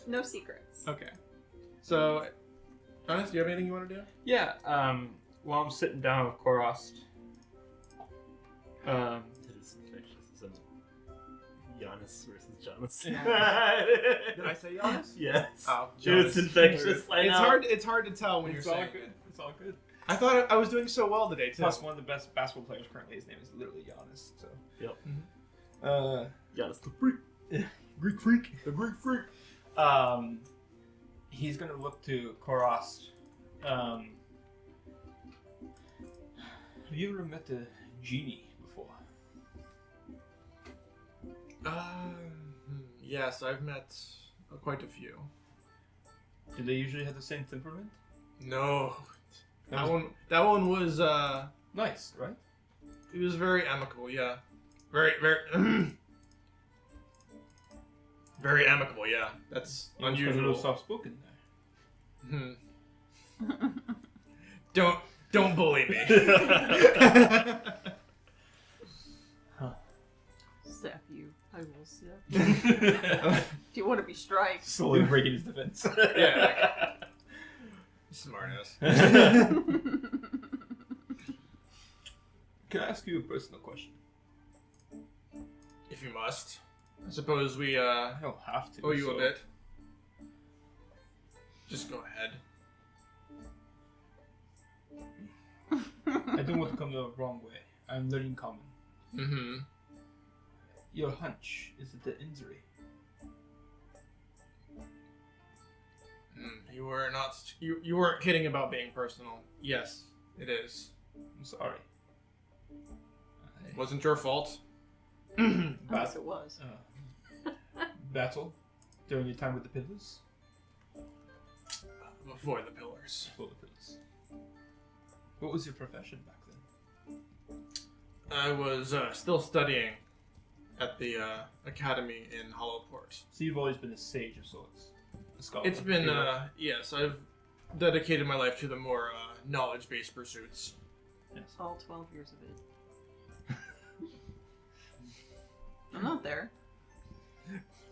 D: No secrets.
A: Okay. So, Honest, do you have anything you want to do?
F: Yeah. While I'm sitting down with Koros.
E: It is infectious. It sounds Giannis versus Jonas.
A: Did I say Giannis?
E: Yes.
A: Oh,
E: It's infectious. I know.
A: It's hard to tell when
F: It's
A: you're
F: all
A: saying.
F: good. It's all good.
A: I thought I was doing so well today too.
F: Plus, one of the best basketball players currently, his name is literally Giannis. So.
E: Yep.
F: Uh,
E: Giannis the freak.
A: Greek freak, the Greek freak.
F: He's gonna look to Koros. Have you ever met the genie before?
A: Yes, I've met quite a few.
F: Do they usually have the same temperament?
A: No,
F: That
A: that one was
F: Nice, right?
A: He was very amicable, yeah. Very, very, very amicable, yeah. That's
F: You almost got a little
A: unusual.
F: soft spoken there.
A: Don't bully me.
G: Zap you. I will zap you. Do you want to be striped?
F: Slowly breaking his defense.
A: Yeah. Smartass.
F: Can I ask you a personal question?
A: If you must. I suppose we
F: I don't have to.
A: owe you
F: so-
A: a bit. Just go ahead.
F: I don't want to come the wrong way. I'm learning common.
A: Mm-hmm.
F: Your hunch, is it the injury?
A: You were not. You weren't kidding about being personal. Yes, it is.
F: I'm sorry.
A: It wasn't your fault.
G: Yes, it was.
F: Battle during your time with the pillars?
A: Before the pillars.
F: Before the pillars. What was your profession back then?
A: I was still studying at the academy in Hollowport.
F: So you've always been a sage of sorts. A scholar.
A: It's been,
F: hero.
A: yes, I've dedicated my life to the more knowledge-based pursuits.
F: Yes.
G: All 12 years of it. I'm not there.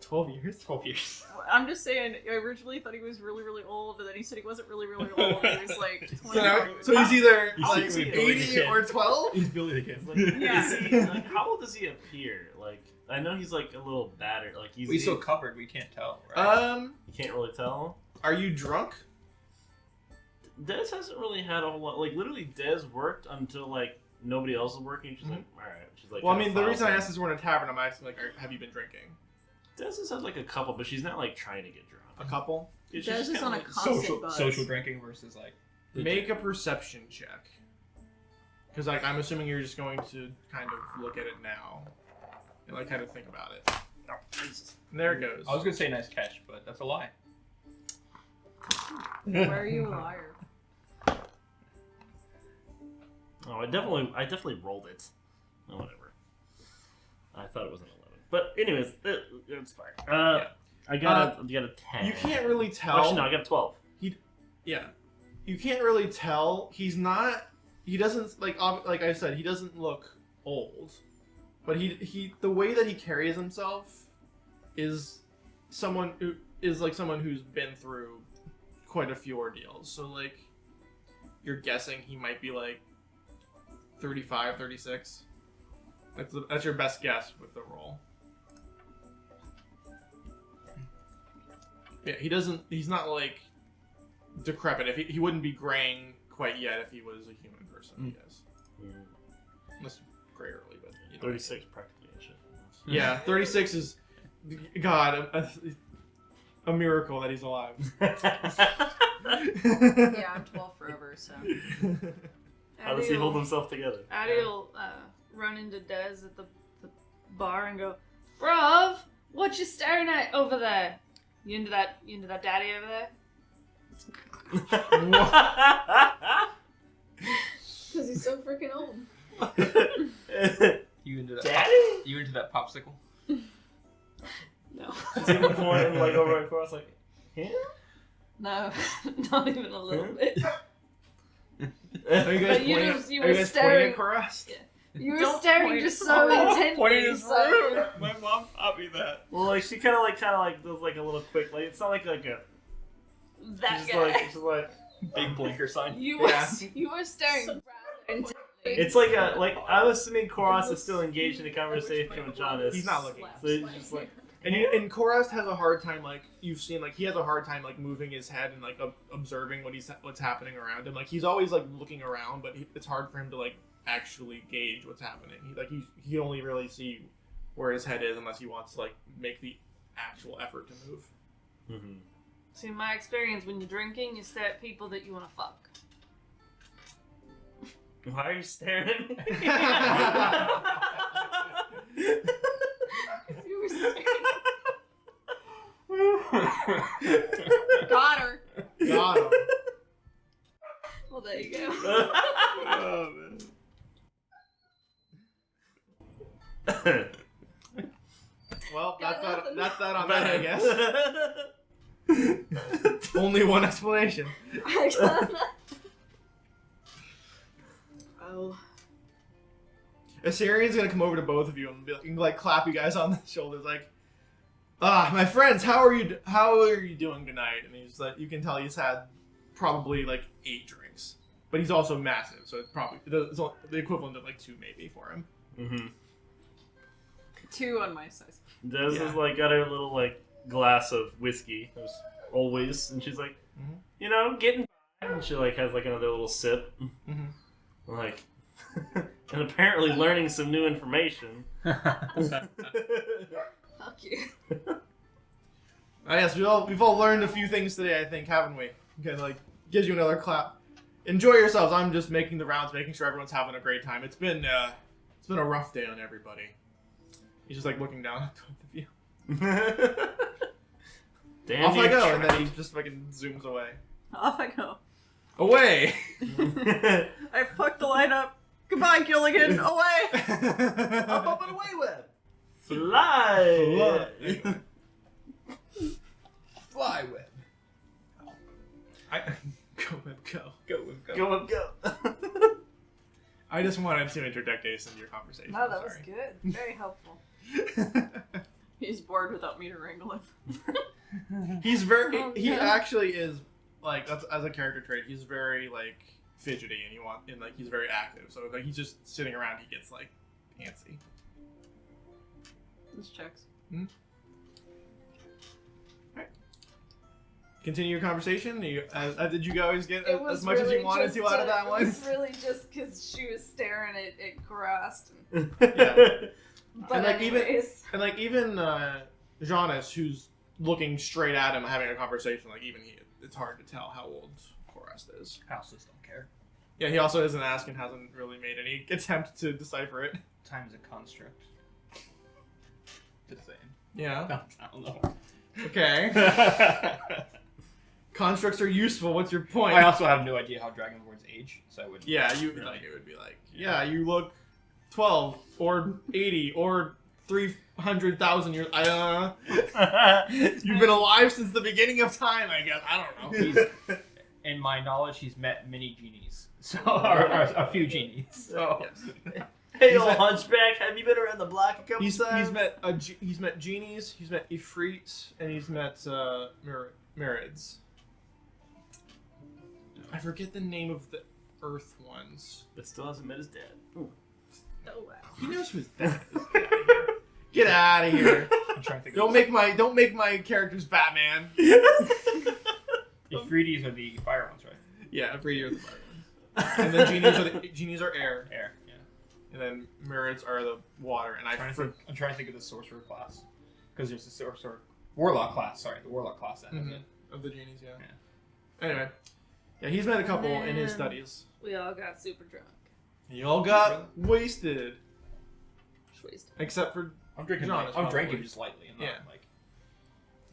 A: 12 years?
F: 12 years.
G: I'm just saying, I originally thought he was really, really old, and then he said he wasn't really, really old. He was like 20.
A: So he's either
F: He's
A: like
F: secretly building a
A: 80
F: kid.
A: or 12?
F: He's Billy the Kid.
E: Like,
G: Yeah.
E: is he, like, how old does he appear? Like, I know he's like a little battered. Like
F: He's so covered, we can't tell, right?
E: you can't really tell.
A: Are you drunk?
E: Dez hasn't really had a whole lot. Like, literally, Dez worked until like nobody else was working. She's like, all right. She's like,
A: Well, I
E: kinda
A: mean, the reason I
E: filed
A: asked is we're in a tavern. I'm asking, like, have you been drinking?
E: Dez has had like a couple, but she's not like trying to get drunk.
A: A couple?
E: She's
G: Dez
E: just
G: is
E: kinda,
G: on a
E: like,
G: constant buzz.
F: social drinking versus like
A: Make a perception check. Because, like, I'm assuming you're just going to kind of look at it now and, like, kind of think about it.
E: Oh, Jesus.
A: And there it goes.
F: I was gonna say nice catch, but that's a lie.
G: Why are you a liar?
E: Oh, I definitely rolled it. Oh, whatever. I thought it was an 11, but anyways, it's fine. I got a 10.
A: You can't really tell.
E: Actually, no, I got a 12.
A: Yeah. You can't really tell. He doesn't, like I said, he doesn't look old. But he the way that he carries himself is someone who's been through quite a few ordeals. So, like, you're guessing he might be, like, 35, 36. That's your best guess with the roll. Yeah, he's not, like, decrepit. If he wouldn't be graying quite yet if he was a human person, I guess. Unless gray early, but you know.
E: 36 practically and shit.
A: Yeah, 36 is, God, a miracle that he's alive.
G: Yeah, I'm 12 forever, so.
E: How does he hold himself together?
B: Addie'll run into Dez at the bar and go, "Bruv, what you staring at over there? You into that daddy over there?" Because he's so freaking old.
F: You into that?
E: Daddy?
F: You into that popsicle?
B: No.
E: Is he looking for him like over across like him?
B: No, not even a little bit.
A: Are you guys
B: But you
A: pointing,
B: just- you
A: are
B: were
A: you guys
B: staring-
A: pointing at Koras?
B: You were
G: Don't
B: staring
G: point.
B: just so intently.
F: Pointing is
B: so-
F: rude. My mom taught me that.
E: Well, like she kind of like does like a little quick like it's not like a.
B: That
E: She's
B: guy.
E: like she's like
F: Big blinker sign.
B: You were
A: Yeah.
B: you were staring rather intently.
E: it's like a like I'm assuming Koras is still engaged in a conversation with Jonas.
A: He's not looking.
E: So he's just like
A: And Koras has a hard time, like, you've seen, like, he has a hard time, like, moving his head and, like, observing what's happening around him. Like, he's always, like, looking around, but it's hard for him to, like, actually gauge what's happening. He can only really see where his head is unless he wants to, like, make the actual effort to move.
E: mm-hmm.
B: See, in my experience, when you're drinking, you stare at people that you want to fuck.
E: Why are you staring at me?
B: You were staring.
G: Got her.
A: Got him.
B: Well, there you go.
F: Oh, man.
A: Well,
B: Got
A: that's that on
E: But-
A: that, I guess. Only one explanation.
G: Oh.
A: Assyrian's gonna come over to both of you and be like clap you guys on the shoulders, like, my friends, how are you doing tonight? And he's like, you can tell he's had probably like 8 drinks, but he's also massive, so it's probably the equivalent of like 2 maybe for him.
E: Mm-hmm.
D: 2 on my size.
E: Des
A: Yeah.
E: is like got her little like glass of whiskey, as always, and she's like,
A: Mhm.
E: you know, getting by. And she like has like another little sip,
A: Mm-hmm.
E: like, and apparently learning some new information.
B: Fuck you.
A: Yes, we've all learned a few things today, I think, haven't we? Okay, like gives you another clap. Enjoy yourselves. I'm just making the rounds, making sure everyone's having a great time. It's been a rough day on everybody. He's just like looking down at both of you.
E: Damn
A: Off
E: you,
A: I go, and then
E: Trap.
A: he just fucking zooms away.
G: Off I go.
A: Away!
G: I fucked the line up. Goodbye, Gilligan. Away.
A: Up and away web!
E: Fly.
F: Fly web.
A: Go web go.
F: Go web go.
E: Go up, go.
A: I just wanted to interject Ace into your conversation.
B: No, that was good. Very helpful.
D: He's bored without me to wrangle him.
A: He's very.
B: Oh,
A: he
B: no.
A: actually is like as a character trait. He's very like fidgety and like he's very active. So like he's just sitting around. He gets like antsy.
D: This checks.
B: Continue
A: your conversation. Did you guys get
B: It was
A: as much as
B: really
A: you wanted
B: just,
A: to out of that
B: It
A: one?
B: was really just because she was staring at Karast.
A: Yeah.
B: But
A: And, like,
B: anyways,
A: even Jonas, who's looking straight at him, having a conversation, like even it's hard to tell how old Korast is.
F: Houses don't care.
A: Yeah, he also isn't asking, hasn't really made any attempt to decipher it.
F: Time's a construct. Just saying.
A: Yeah.
F: I don't know.
A: Okay. Constructs are useful. What's your point?
F: I also have no idea how Dragonborns age, so I wouldn't.
A: Yeah, you like it would be like, yeah, you look 12 or 80 or 300,000 years. You've been alive since the beginning of time, I guess. I don't know.
F: In my knowledge, he's met many genies. So, or a few genies. So.
A: Yes.
E: Hey,
A: He's
E: old
A: met-
E: hunchback, have you been around the block a couple
A: He's
E: times?
A: met genies, he's met ifrits, and he's met Mirids. I forget the name of the Earth ones.
E: But still hasn't met his dad. Ooh.
B: oh wow.
A: He knows who his dad is. Get out of here!
F: I'm trying to think.
A: Don't make my characters Batman.
F: Ifritis are the fire ones, right?
A: Yeah, Ifriti are the fire ones, and then genies are air,
F: Air. Yeah.
A: and then Mirids are the water. And
F: I'm trying to think of the sorcerer class because there's the warlock class. Sorry, the warlock class. That has
A: Mhm.
F: it.
A: of the genies, yeah. Anyway, yeah, he's met a couple in his
B: Man.
A: studies.
B: We all got super drunk.
A: You all got wasted,
B: Wasted.
A: except for
F: I'm drinking.
A: Jonas,
F: I'm drinking
A: probably.
F: just lightly. I'm
A: Yeah.
F: not like.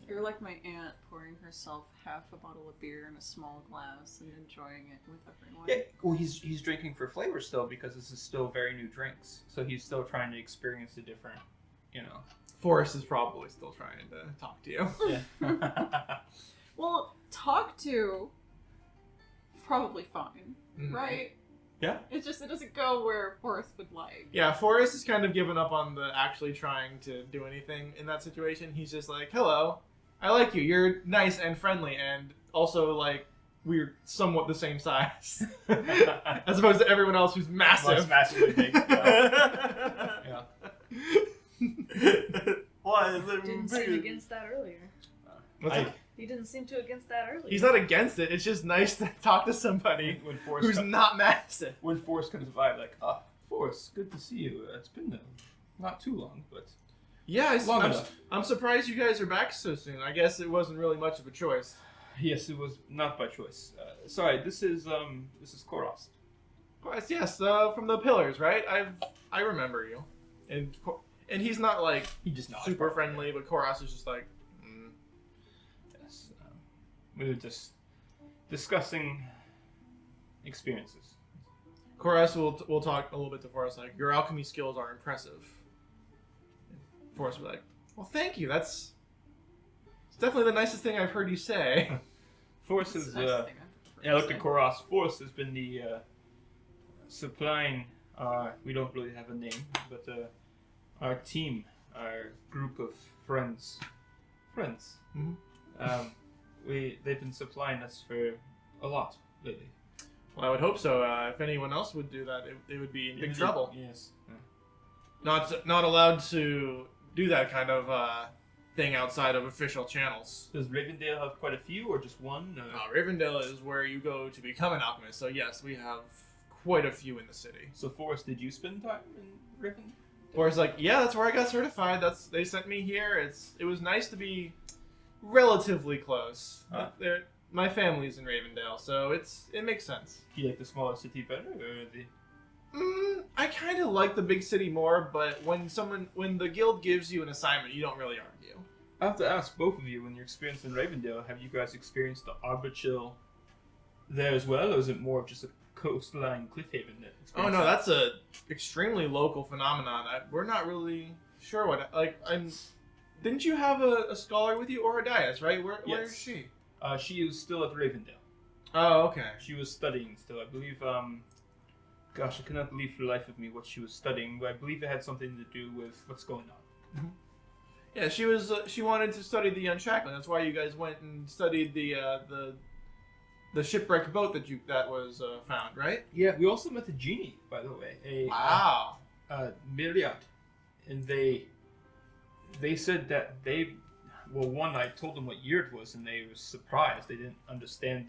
D: You're like my aunt pouring herself half a bottle of beer in a small glass and enjoying it with everyone.
F: Yeah. Well, he's drinking for flavor still because this is still very new drinks. So he's still trying to experience the different, you know.
A: Forrest is probably still trying to talk to you.
F: Yeah.
D: Well, talk to probably fine,
A: Mhm.
D: right?
F: Yeah.
D: It's just it doesn't go where Forrest would like.
A: Yeah, Forrest has kind of given up on the actually trying to do anything in that situation. He's just like, hello, I like you. You're nice and friendly, and also, like, we're somewhat the same size. As opposed to everyone else who's massive.
F: Massively big. Yeah.
E: Why is it
B: Didn't seem against that earlier.
A: What's that?
B: He didn't seem to against that earlier.
A: He's not against it. It's just nice to talk to somebody
F: When Forrest
A: who's not massive.
F: when Forrest comes by, like, Forrest, good to see you. It's been not too long, but
A: Yeah,
F: long enough.
A: I'm surprised you guys are back so soon. I guess it wasn't really much of a choice.
F: Yes, it was not by choice. Sorry, this is Koros.
A: Yes, from the Pillars, right? I remember you, and he's not like
F: He just nodded.
A: super friendly, but Koros is just like,
F: Yes. We were just discussing experiences.
A: Koros will talk a little bit to Forrest like, your alchemy skills are impressive. Forrest will be like, well, thank you. It's definitely the nicest thing I've heard you say.
F: Force
D: It's
F: is,
D: the nicest thing I've
F: I
D: ever
F: looked at
D: said.
F: Koros. Force has been the supplying, we don't really have a name, but our team, our group of friends.
A: Mhm.
F: They've been supplying us for a lot lately.
A: Well, I would hope so. If anyone else would do that, they would be in big trouble.
F: Yes. Yeah.
A: Not allowed to do that kind of thing outside of official channels.
F: Does Ravendale have quite a few, or just one?
A: Rivendell is where you go to become an alchemist. So yes, we have quite a few in the city.
F: So, Forrest, did you spend time in Rivendale?
A: Forrest's like, yeah, that's where I got certified. They sent me here. It was nice to be relatively close. My family's in Ravendale, so it makes sense.
F: Do you like the smaller city better, or the?
A: I kind of like the big city more, but when the guild gives you an assignment, you don't really argue.
F: I have to ask both of you, when you're experienced in Ravendale, have you guys experienced the Arbichill there as well, or is it more of just a coastline Cliffhaven?
A: Oh no, that's a extremely local phenomenon. We're not really sure what Didn't you have a scholar with you, Oradias, right? Where is she?
F: She is still at Ravendale.
A: Oh, okay.
F: She was studying still, I believe. Gosh, I cannot believe for the life of me what she was studying, but I believe it had something to do with what's going on.
A: Yeah, she was. She wanted to study the unshackling. That's why you guys went and studied the shipwrecked boat that was found, right?
F: Yeah, we also met a genie, by the way.
A: Wow.
F: Myriad, and they said that one, I told them what year it was, and they were surprised. They didn't understand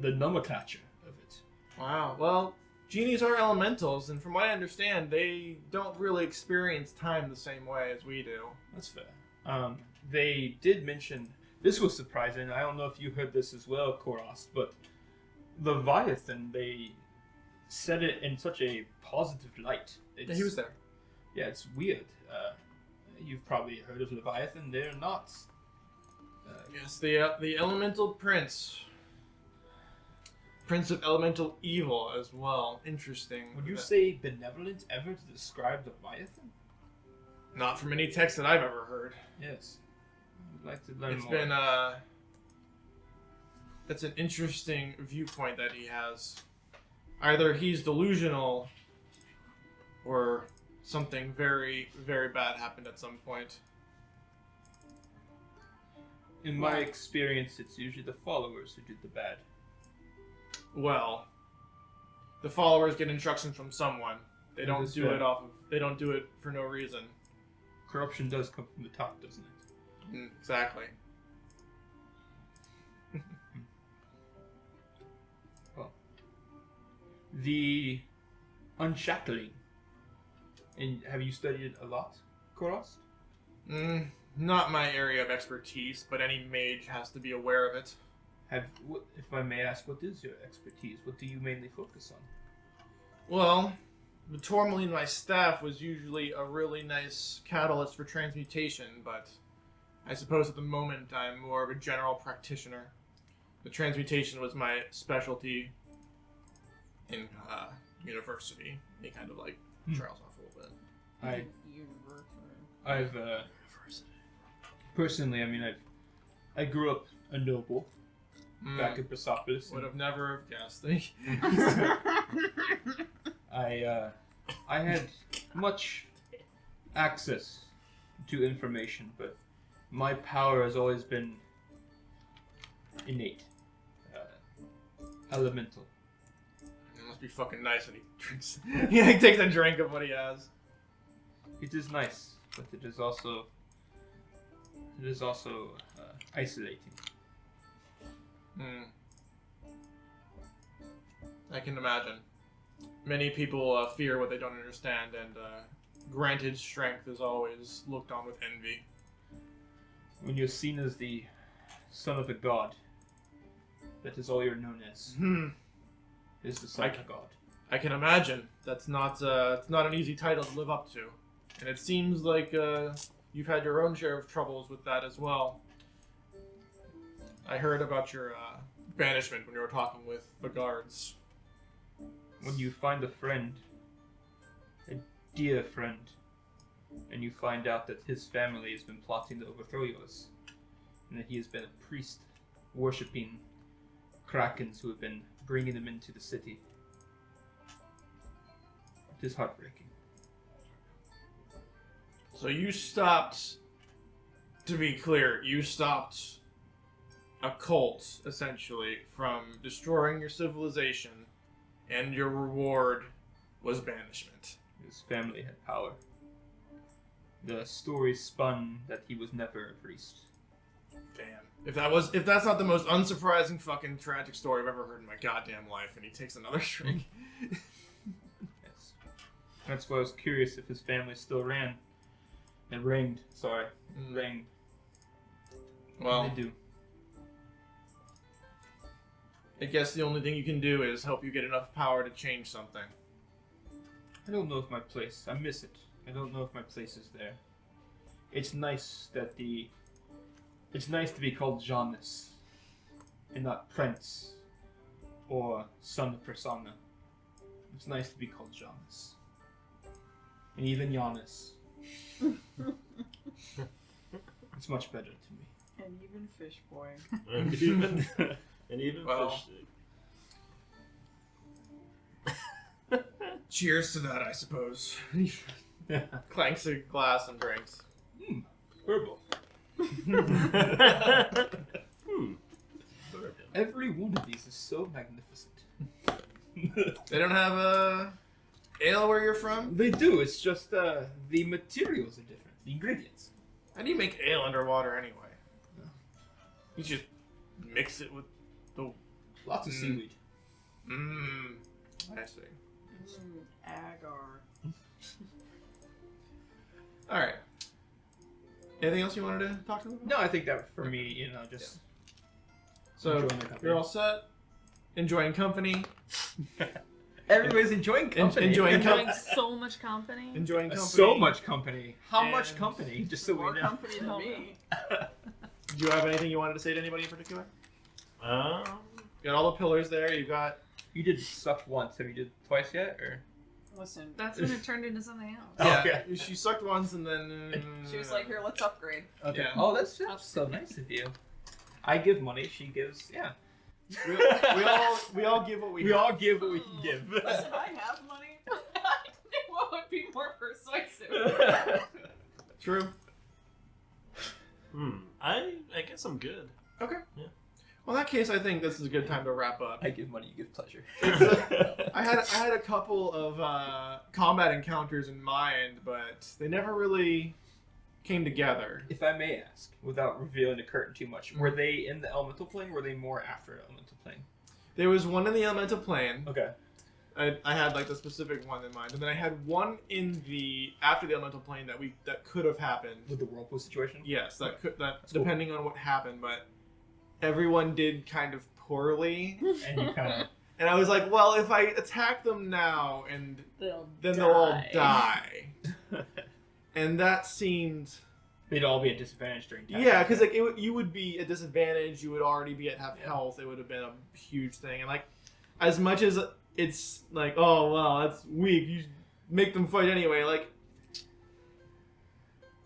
F: the nomenclature of it.
A: Wow. Well, genies are elementals, and from what I understand, they don't really experience time the same way as we do.
F: That's fair. They did mention, this was surprising, I don't know if you heard this as well, Koros, but Leviathan, they said it in such a positive light.
A: Yeah, he was there.
F: Yeah, it's weird. You've probably heard of Leviathan. They're not.
A: Yes, the elemental prince. Prince of elemental evil as well. Interesting.
F: Would you say benevolent ever to describe Leviathan?
A: Not from any text that I've ever heard.
F: Yes. I'd like to learn
A: It's
F: more.
A: been that's an interesting viewpoint that he has. Either he's delusional, or something very, very bad happened at some point.
F: In my experience, it's usually the followers who do the bad.
A: Well, the followers get instructions from someone. They don't
F: That's
A: do
F: fair.
A: it They don't do it for no reason.
F: Corruption does come from the top, doesn't it?
A: Exactly.
F: The unshackling. And have you studied it a lot, Koros?
A: Not my area of expertise, but any mage has to be aware of it.
F: If I may ask, what is your expertise? What do you mainly focus on?
A: Well, the tourmaline in my staff was usually a really nice catalyst for transmutation, but I suppose at the moment I'm more of a general practitioner. The transmutation was my specialty in university. He kind of like trails off a little bit.
F: I've personally, I mean, I grew up a noble back in Persepolis.
A: Would have never have guessed.
F: I had much access to information, but my power has always been innate, elemental.
A: It must be fucking nice when he drinks. Yeah, he takes a drink of what he has.
F: It is nice, but it is also isolating.
A: I can imagine. Many people fear what they don't understand, and granted strength is always looked on with envy.
F: When you're seen as the son of a god, that is all you're known as. Is the son of a god.
A: I can imagine. That's not it's not an easy title to live up to, and it seems like you've had your own share of troubles with that as well. I heard about your banishment when you were talking with the guards.
F: When you find a friend, a dear friend, and you find out that his family has been plotting to overthrow yours, and that he has been a priest worshipping krakens who have been bringing them into the city. It is heartbreaking.
A: So you stopped, to be clear, you stopped a cult, essentially, from destroying your civilization, and your reward was banishment.
F: His family had power. The story spun that he was never a priest.
A: Damn. If that's not the most unsurprising fucking tragic story I've ever heard in my goddamn life, and he takes another drink.
F: Yes. That's why I was curious if his family still ran. It reigned. Sorry. Reigned.
A: Well,
F: They do.
A: I guess the only thing you can do is help you get enough power to change something.
F: I don't know if my place. I miss it. I don't know if my place is there. It's nice that the. It's nice to be called Giannis, and not Prince, or Son of Persona. It's nice to be called Giannis, and even Giannis. It's much better to me.
D: And even Fish Boy.
E: And even
A: Well.
E: fish stick.
A: Cheers to that, I suppose. Clanks a glass and drinks.
F: Herbal. Every one of these is so magnificent.
A: They don't have a ale where you're from?
F: They do. It's just the materials are different. The ingredients.
A: How do you make ale underwater anyway? You just mix it with the...
F: Lots of seaweed.
A: I see.
D: Agar.
A: Alright. Anything else you wanted to talk to them about?
F: No, I think that for me, just
A: So,
F: enjoying the company.
A: you're all set? Enjoying company?
F: Everybody's enjoying company.
A: enjoying
B: Enjoying so much company.
A: Enjoying company?
F: So much company. How much
A: And-
F: company? Just so
D: More
F: we know.
D: company than me.
A: Do you have anything you wanted to say to anybody in particular?
E: Um,
A: You got all the pillars there, you got...
F: You did suck once. Have you did twice yet, or?
D: Listen,
B: That's when it turned into something else.
F: Oh,
A: Yeah,
F: okay.
A: she sucked once and then...
D: she was like, "Here, let's upgrade."
F: Okay.
A: Yeah.
F: Oh, that's so nice of you. I give money. She gives. Yeah.
A: we all give what we
F: We
A: have.
F: all give what we can give.
D: Listen, I have money. I knew what would be more persuasive.
A: True.
E: I guess I'm good.
A: Okay.
E: Yeah.
A: Well, in that case, I think this is a good time to wrap up.
F: I give money. You give pleasure.
A: I had a couple of combat encounters in mind, but they never really came together.
F: If I may ask, without revealing the curtain too much, were they in the elemental plane? Or were they more after elemental plane?
A: There was one in the elemental plane.
F: Okay.
A: I had like the specific one in mind, and then I had one in the after the elemental plane that could have happened.
F: With the whirlpool situation.
A: Yes, that could that
F: That's cool.
A: depending on what happened, but everyone did kind of poorly.
F: And you kind of.
A: And I was like, well, if I attack them now, and
B: They'll
A: then they'll all die. And that seemed...
F: They'd all be at disadvantage during time.
A: Yeah, because like you would be at disadvantage, you would already be at half
F: Yeah.
A: health, it would have been a huge thing. And like, as much as it's like, oh, well, that's weak, you make them fight anyway, like,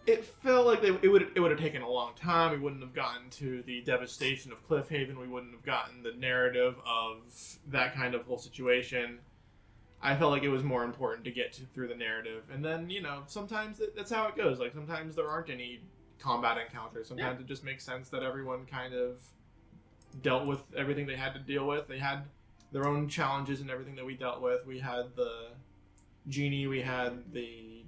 A: it felt like it would have taken a long time. We wouldn't have gotten to the devastation of Cliffhaven. We wouldn't have gotten the narrative of that kind of whole situation. I felt like it was more important to get through the narrative. And then, sometimes that's how it goes. Like, sometimes there aren't any combat encounters. Sometimes it just makes sense that everyone kind of dealt with everything they had to deal with. They had their own challenges and everything that we dealt with. We had the genie, we had the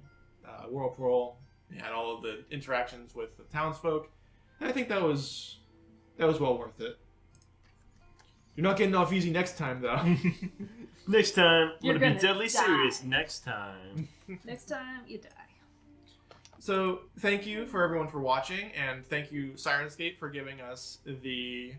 A: whirlpool, we had all of the interactions with the townsfolk. And I think that was well worth it. You're not getting off easy next time, though.
E: Next time, I'm
B: You're
E: gonna be
B: gonna
E: deadly
B: die.
E: serious. Next time.
B: Next time, you die.
A: So, thank you for everyone for watching, and thank you, Sirenscape, for giving us the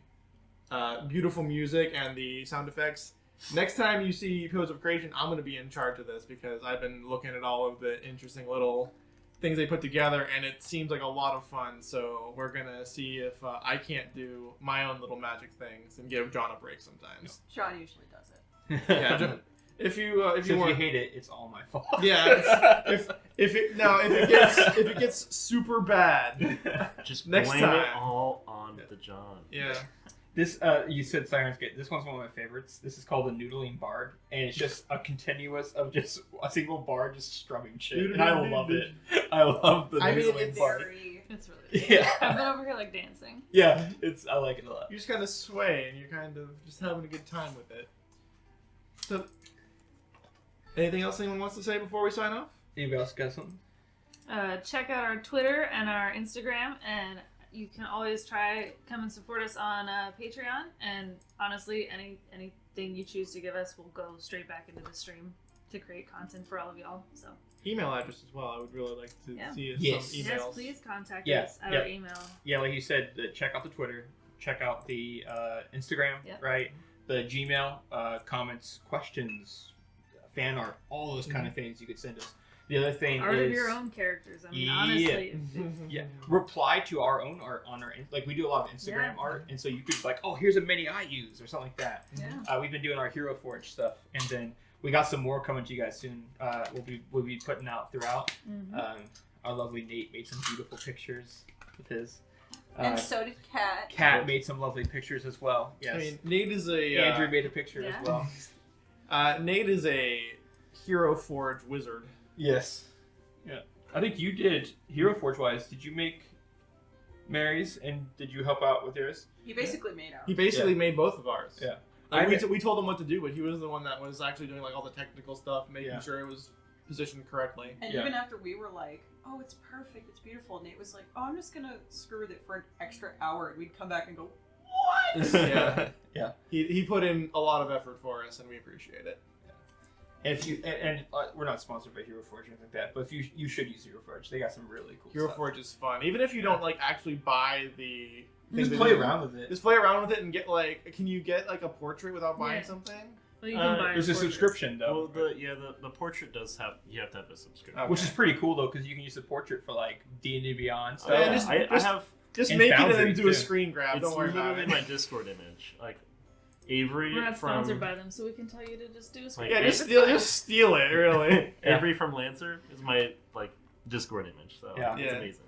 A: beautiful music and the sound effects. Next time you see Pillars of Creation, I'm going to be in charge of this, because I've been looking at all of the interesting little things they put together, and it seems like a lot of fun, so we're going to see if I can't do my own little magic things and give John a break sometimes.
D: Sean usually does it.
A: Yeah, If you
F: So if you
A: want,
F: hate it, it's all my fault.
A: yeah. If it gets super bad,
E: Just
A: Next
E: blame
A: time.
E: it all on the John.
A: yeah.
F: This you said Siren's Gate. This one's one of my favorites. This is called the Noodling Bard, and it's just a continuous of just a single bard just strumming shit, and I love it. I love the
A: I mean,
F: Noodling
A: it's
F: Bard.
D: Very.
B: It's really.
F: Yeah,
B: I've been over here like dancing.
F: yeah, I like it a lot.
A: You just kind of sway and you're kind of just having a good time with it. So, anything else anyone wants to say before we sign off?
F: Anybody else got something?
B: Check out our Twitter and our Instagram, and you can always come and support us on Patreon. And honestly, anything you choose to give us will go straight back into the stream to create content for all of y'all. So
A: Email address as well. I would really like to see
F: Yes.
A: some emails.
B: yes, please contact
F: Yeah,
B: us at
F: yeah.
B: our email.
F: Yeah, like you said, check out the Twitter, check out the Instagram,
B: Yep.
F: right? The Gmail, comments, questions, fan art, all those kind of things you could send us. The other thing
B: Art
F: is
B: of your own characters. I mean,
F: Yeah.
B: honestly,
F: yeah, reply to our own art on our like we do a lot of Instagram art, and so you could like, oh, here's a mini I use or something like that.
B: yeah.
F: We've been doing our Hero Forge stuff, and then we got some more coming to you guys soon. We'll be putting out throughout.
B: Mhm.
F: Our lovely Nate made some beautiful pictures with his.
D: And so did Kat.
F: Kat made some lovely pictures as well. Yes.
A: I mean, Nate is a
F: Andrew made a picture
B: Yeah.
F: as well.
A: Nate is a Hero Forge wizard.
F: Yes. Yeah. I think you did Hero Forge wise. Did you make Mary's and did you help out with yours?
D: He basically made out.
A: He basically made both of ours.
F: Yeah.
A: We told him what to do, but he was the one that was actually doing like all the technical stuff, making
F: Yeah.
A: sure it was positioned correctly.
D: And
F: Yeah.
D: even after we were like, oh, it's perfect, it's beautiful, Nate was like, oh, I'm just gonna screw with it for an extra hour. And we'd come back and go, what?
A: Yeah.
F: Yeah.
A: He put in a lot of effort for us, and we appreciate it.
F: And if you we're not sponsored by Hero Forge or anything like that, but if you should use Hero Forge. They got some really cool
A: Hero
F: stuff.
A: Forge is fun, even if you don't like actually buy the.
F: Just
A: thing
F: play
A: that-
F: around with it.
A: Just play around with it and get like. Can you get like a portrait without buying
B: Yeah.
A: something?
B: Well, you can buy
F: There's a
B: portraits.
F: subscription
E: Well,
F: though,
E: the portrait does have you have to have a subscription.
A: Okay.
F: which is pretty cool though because you can use the portrait for like D&D Beyond
E: Oh,
F: stuff.
A: Yeah,
E: yeah,
A: just-
E: I
A: just-
E: have.
A: Just
F: And
A: make it and
F: Foundry,
A: then do
F: too.
A: a screen grab.
E: It's
A: Don't worry about
E: literally
A: it.
E: my Discord image. Like Avery
B: We're not
E: from
B: sponsored by them, so we can tell you to just do a screen.
E: Like,
A: Yeah,
B: grab.
A: just steal it, really.
F: Yeah.
E: Avery from Lancer is my like Discord image. So
F: Yeah.
E: it's
A: Yeah.
E: amazing.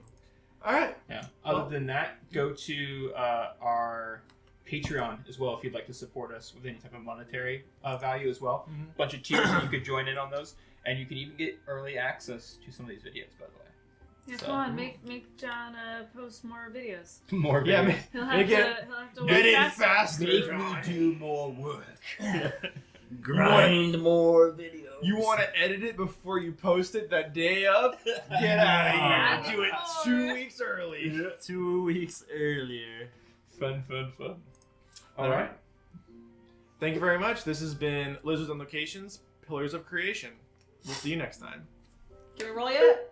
A: All right.
F: Yeah.
A: Well-
F: Other than that, go to our Patreon as well if you'd like to support us with any type of monetary value as well.
A: Mhm.
F: Bunch of tiers that you could join in on those, and you can even get early access to some of these videos. By the way,
B: Yeah,
F: So-
B: come on, make John post more videos.
F: more videos.
A: Yeah,
B: He'll
A: Make
B: have to work
A: Get it
B: faster.
A: faster,
F: Make
A: John.
F: me do more work.
E: Grind more videos.
A: You want to edit it before you post it that day of? Get out of here. Do it 2 weeks early.
E: 2 weeks earlier.
F: Fun.
A: All right. Thank you very much. This has been Lizards on Locations, Pillars of Creation. We'll see you next time.
D: Can we roll yet?